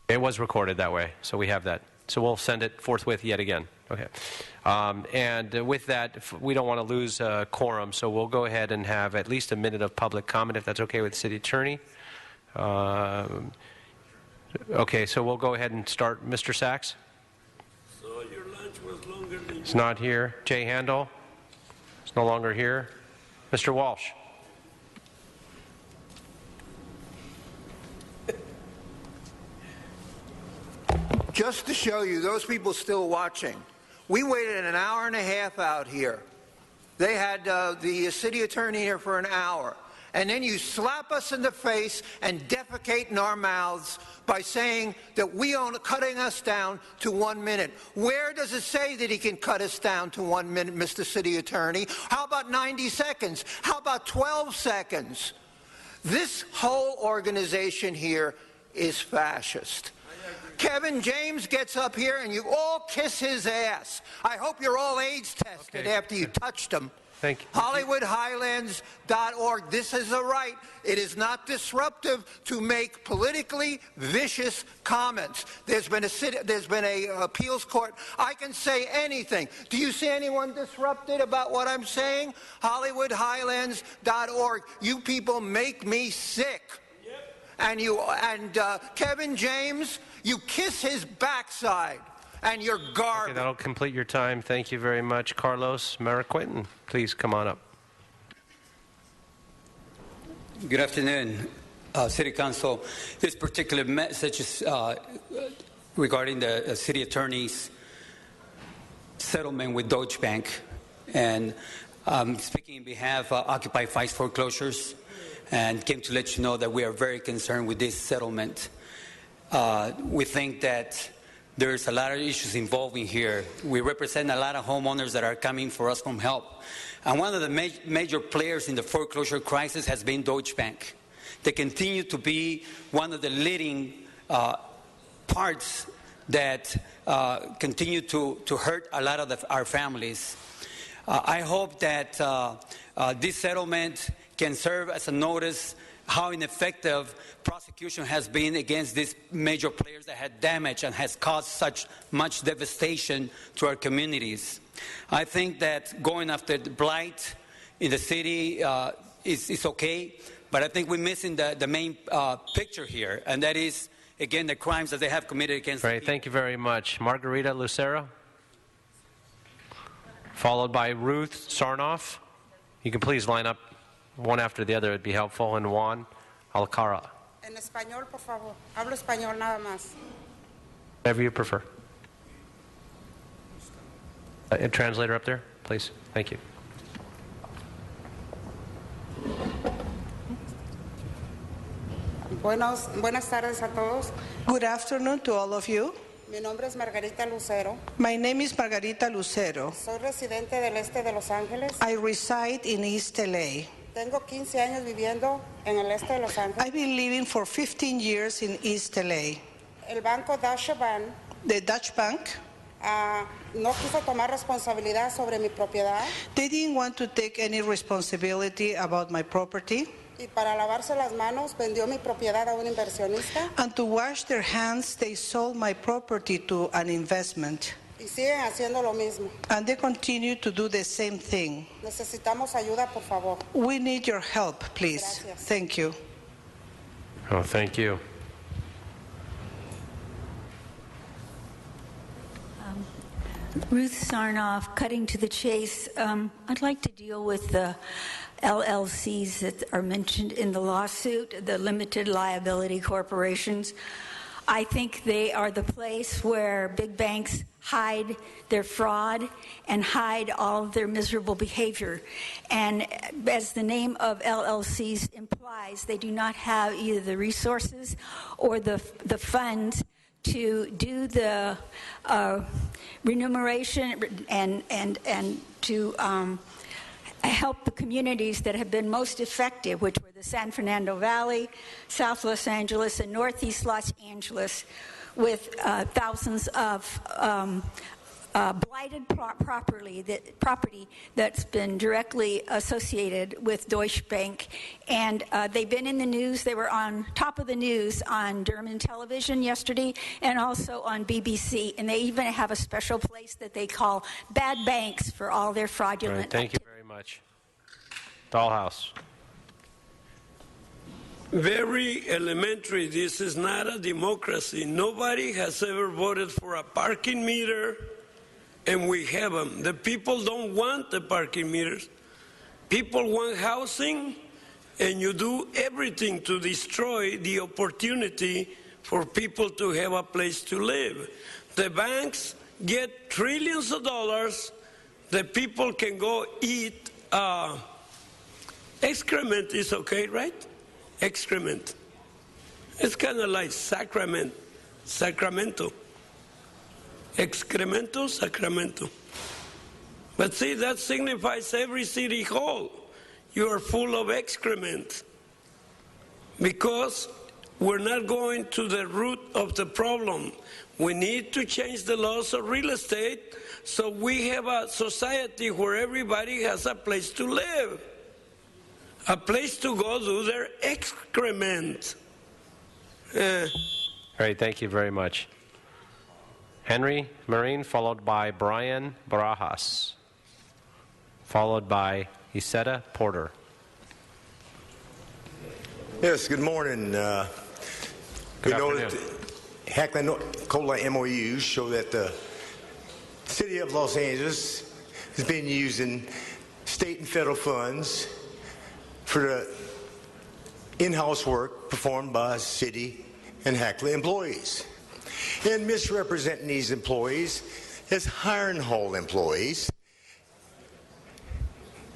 It was recorded that way, so we have that. So we'll send it forthwith yet again. Okay. And with that, we don't want to lose quorum, so we'll go ahead and have at least a minute of public comment, if that's okay with the City Attorney. Okay, so we'll go ahead and start. Mr. Sachs?
So your lunch was longer than
He's not here. Jay Handel? He's no longer here. Mr. Walsh?
Just to show you, those people still watching, we waited an hour and a half out here. They had the city attorney here for an hour. And then you slap us in the face and defecate in our mouths by saying that we own cutting us down to 1 minute. Where does it say that he can cut us down to 1 minute, Mr. City Attorney? How about 90 seconds? How about 12 seconds? This whole organization here is fascist. Kevin James gets up here and you all kiss his ass. I hope you're all AIDS tested after you touched him.
Thank you.
HollywoodHighlands.org. This is a right. It is not disruptive to make politically vicious comments. There's been a appeals court. I can say anything. Do you see anyone disrupted about what I'm saying? HollywoodHighlands.org. You people make me sick. And Kevin James, you kiss his backside, and you're garbage.
Okay, that'll complete your time. Thank you very much. Carlos Mariquinton, please come on up.
Good afternoon, City Council. This particular message is regarding the City Attorney's settlement with Deutsche Bank. And I'm speaking on behalf of Occupy Fights Foreclosures, and came to let you know that we are very concerned with this settlement. We think that there's a lot of issues involving here. We represent a lot of homeowners that are coming for us from help. And one of the major players in the foreclosure crisis has been Deutsche Bank. They continue to be one of the leading parts that continue to hurt a lot of our families. I hope that this settlement can serve as a notice how ineffective prosecution has been against these major players that had damaged and has caused such much devastation to our communities. I think that going after the blight in the city is okay, but I think we're missing the main picture here, and that is, again, the crimes that they have committed against
Right, thank you very much. Margarita Lucero, followed by Ruth Sarnoff. You can please line up one after the other, it'd be helpful, and Juan Alcara.
En español, por favor. Hablo español nada más.
Whatever you prefer. A translator up there, please. Thank you.
Buenas tardes a todos.
Good afternoon to all of you.
Mi nombre es Margarita Lucero.
My name is Margarita Lucero.
Soy residente del este de Los Ángeles.
I reside in East LA.
Tengo 15 años viviendo en el este de Los Ángeles.
I've been living for 15 years in East LA.
El banco Deutsche Bank
The Dutch Bank
No quiso tomar responsabilidad sobre mi propiedad.
They didn't want to take any responsibility about my property.
Y para lavarse las manos vendió mi propiedad a un inversionista.
And to wash their hands, they sold my property to an investment.
Y siguen haciendo lo mismo.
And they continue to do the same thing.
Necesitamos ayuda, por favor.
We need your help, please.
Gracias.
Thank you.
Oh, thank you.
Ruth Sarnoff, cutting to the chase. I'd like to deal with the LLCs that are mentioned in the lawsuit, the limited liability corporations. I think they are the place where big banks hide their fraud and hide all of their miserable behavior. And as the name of LLCs implies, they do not have either the resources or the funds to do the remuneration and to help the communities that have been most effective, which were the San Fernando Valley, South Los Angeles, and Northeast Los Angeles, with thousands of blighted property that's been directly associated with Deutsche Bank. And they've been in the news. They were on top of the news on German television yesterday and also on BBC. And they even have a special place that they call Bad Banks for all their fraudulent
Right, thank you very much. Dollhouse.
Very elementary. This is not a democracy. Nobody has ever voted for a parking meter, and we have them. The people don't want the parking meters. People want housing, and you do everything to destroy the opportunity for people to have a place to live. The banks get trillions of dollars. The people can go eat excrement is okay, right? Excrement. It's kind of like Sacramento. Excremento, Sacramento. But see, that signifies every city hall. You are full of excrement. Because we're not going to the root of the problem. We need to change the laws of real estate so we have a society where everybody has a place to live. A place to go do their excrement.
Great, thank you very much. Henry Marine, followed by Brian Barajas, followed by Isetta Porter.
Yes, good morning.
Good afternoon.
Hackland-Cola MOUs show that the City of Los Angeles has been using state and federal funds for the in-house work performed by city and Hackland employees, and misrepresenting these employees as hiring hall employees,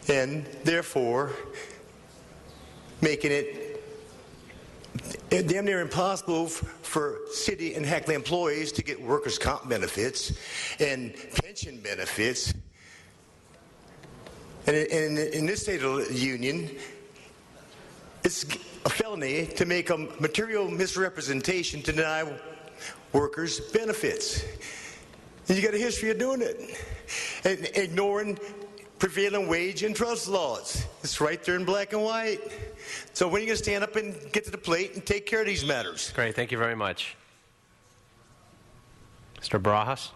and therefore making it damn near impossible for city and Hackland employees to get workers' comp benefits and pension benefits. And in this state of the union, it's a felony to make a material misrepresentation to deny workers benefits. And you got a history of doing it. And ignoring prevailing wage and trust laws. It's right there in black and white. So when are you going to stand up and get to the plate and take care of these matters?
Great, thank you very much. Mr. Barajas?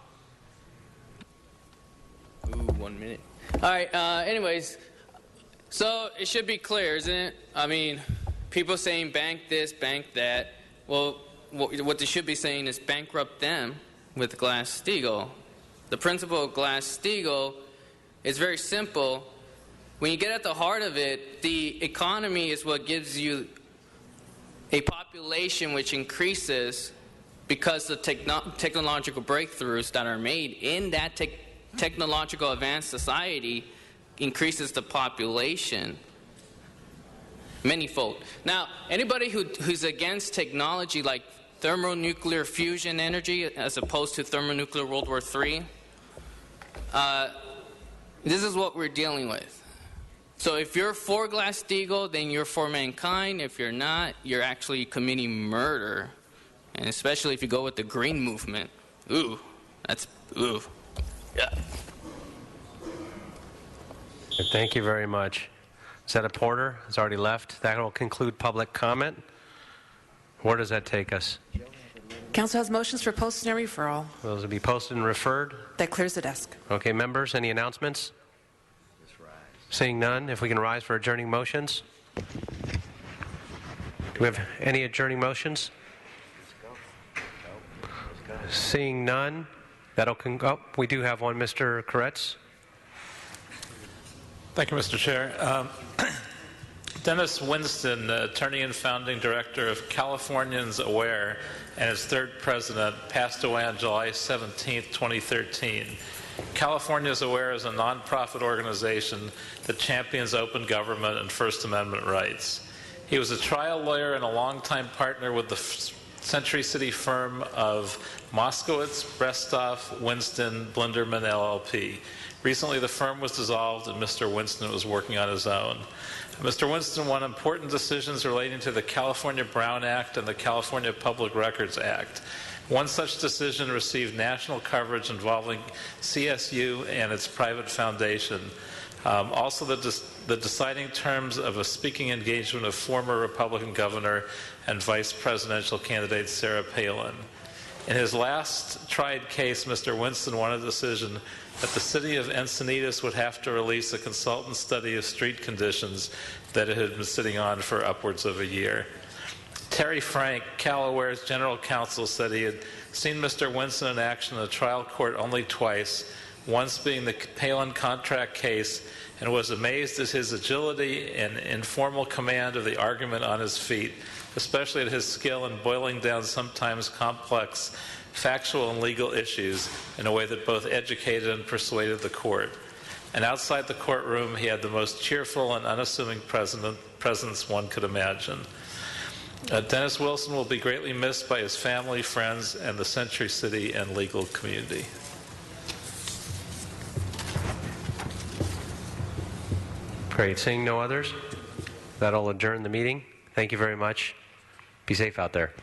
Ooh, 1 minute. All right, anyways, so it should be clear, isn't it? I mean, people saying bank this, bank that. Well, what they should be saying is bankrupt them with Glass-Steagall. The principle of Glass-Steagall is very simple. When you get at the heart of it, the economy is what gives you a population which increases because the technological breakthroughs that are made in that technological advanced society increases the population manyfold. Now, anybody who's against technology like thermonuclear fusion energy as opposed to thermonuclear World War III, this is what we're dealing with. So if you're for Glass-Steagall, then you're for mankind. If you're not, you're actually committing murder. And especially if you go with the green movement. Ooh, That's, ooh. Yeah.
Thank you very much. Senator Porter has already left. That will conclude public comment. Where does that take us?
Council has motions for posting and referral.
Those will be posted and referred.
That clears the desk.
Okay, members, any announcements? Seeing none, if we can rise for adjourning motions. Do we have any adjourning motions? Seeing none, that'll we do have one, Mr. Koretz.
Thank you, Mr. Chair. Dennis Winston, attorney and founding director of Californians Aware and its third president, passed away on July 17, 2013. Californians Aware is a nonprofit organization that champions open government and First Amendment rights. He was a trial lawyer and a longtime partner with the Century City firm of Moskowitz, Brestoff, Winston, Blinderman, LLP. Recently, the firm was dissolved and Mr. Winston was working on his own. Mr. Winston won important decisions relating to the California Brown Act and the California Public Records Act. One such decision received national coverage involving CSU and its private foundation. Also, the deciding terms of a speaking engagement of former Republican governor and vice presidential candidate Sarah Palin. In his last tried case, Mr. Winston won a decision that the city of Encinitas would have to release a consultant study of street conditions that it had been sitting on for upwards of a year. Terry Frank, Cal Aware's general counsel, said he had seen Mr. Winston in action in a trial court only twice, once being the Palin contract case, and was amazed at his agility and informal command of the argument on his feet, especially at his skill in boiling down sometimes complex factual and legal issues in a way that both educated and persuaded the court. And outside the courtroom, he had the most cheerful and unassuming presence one could imagine. Dennis Wilson will be greatly missed by his family, friends, and the Century City and legal community.
Great. Seeing no others, that'll adjourn the meeting. Thank you very much. Be safe out there.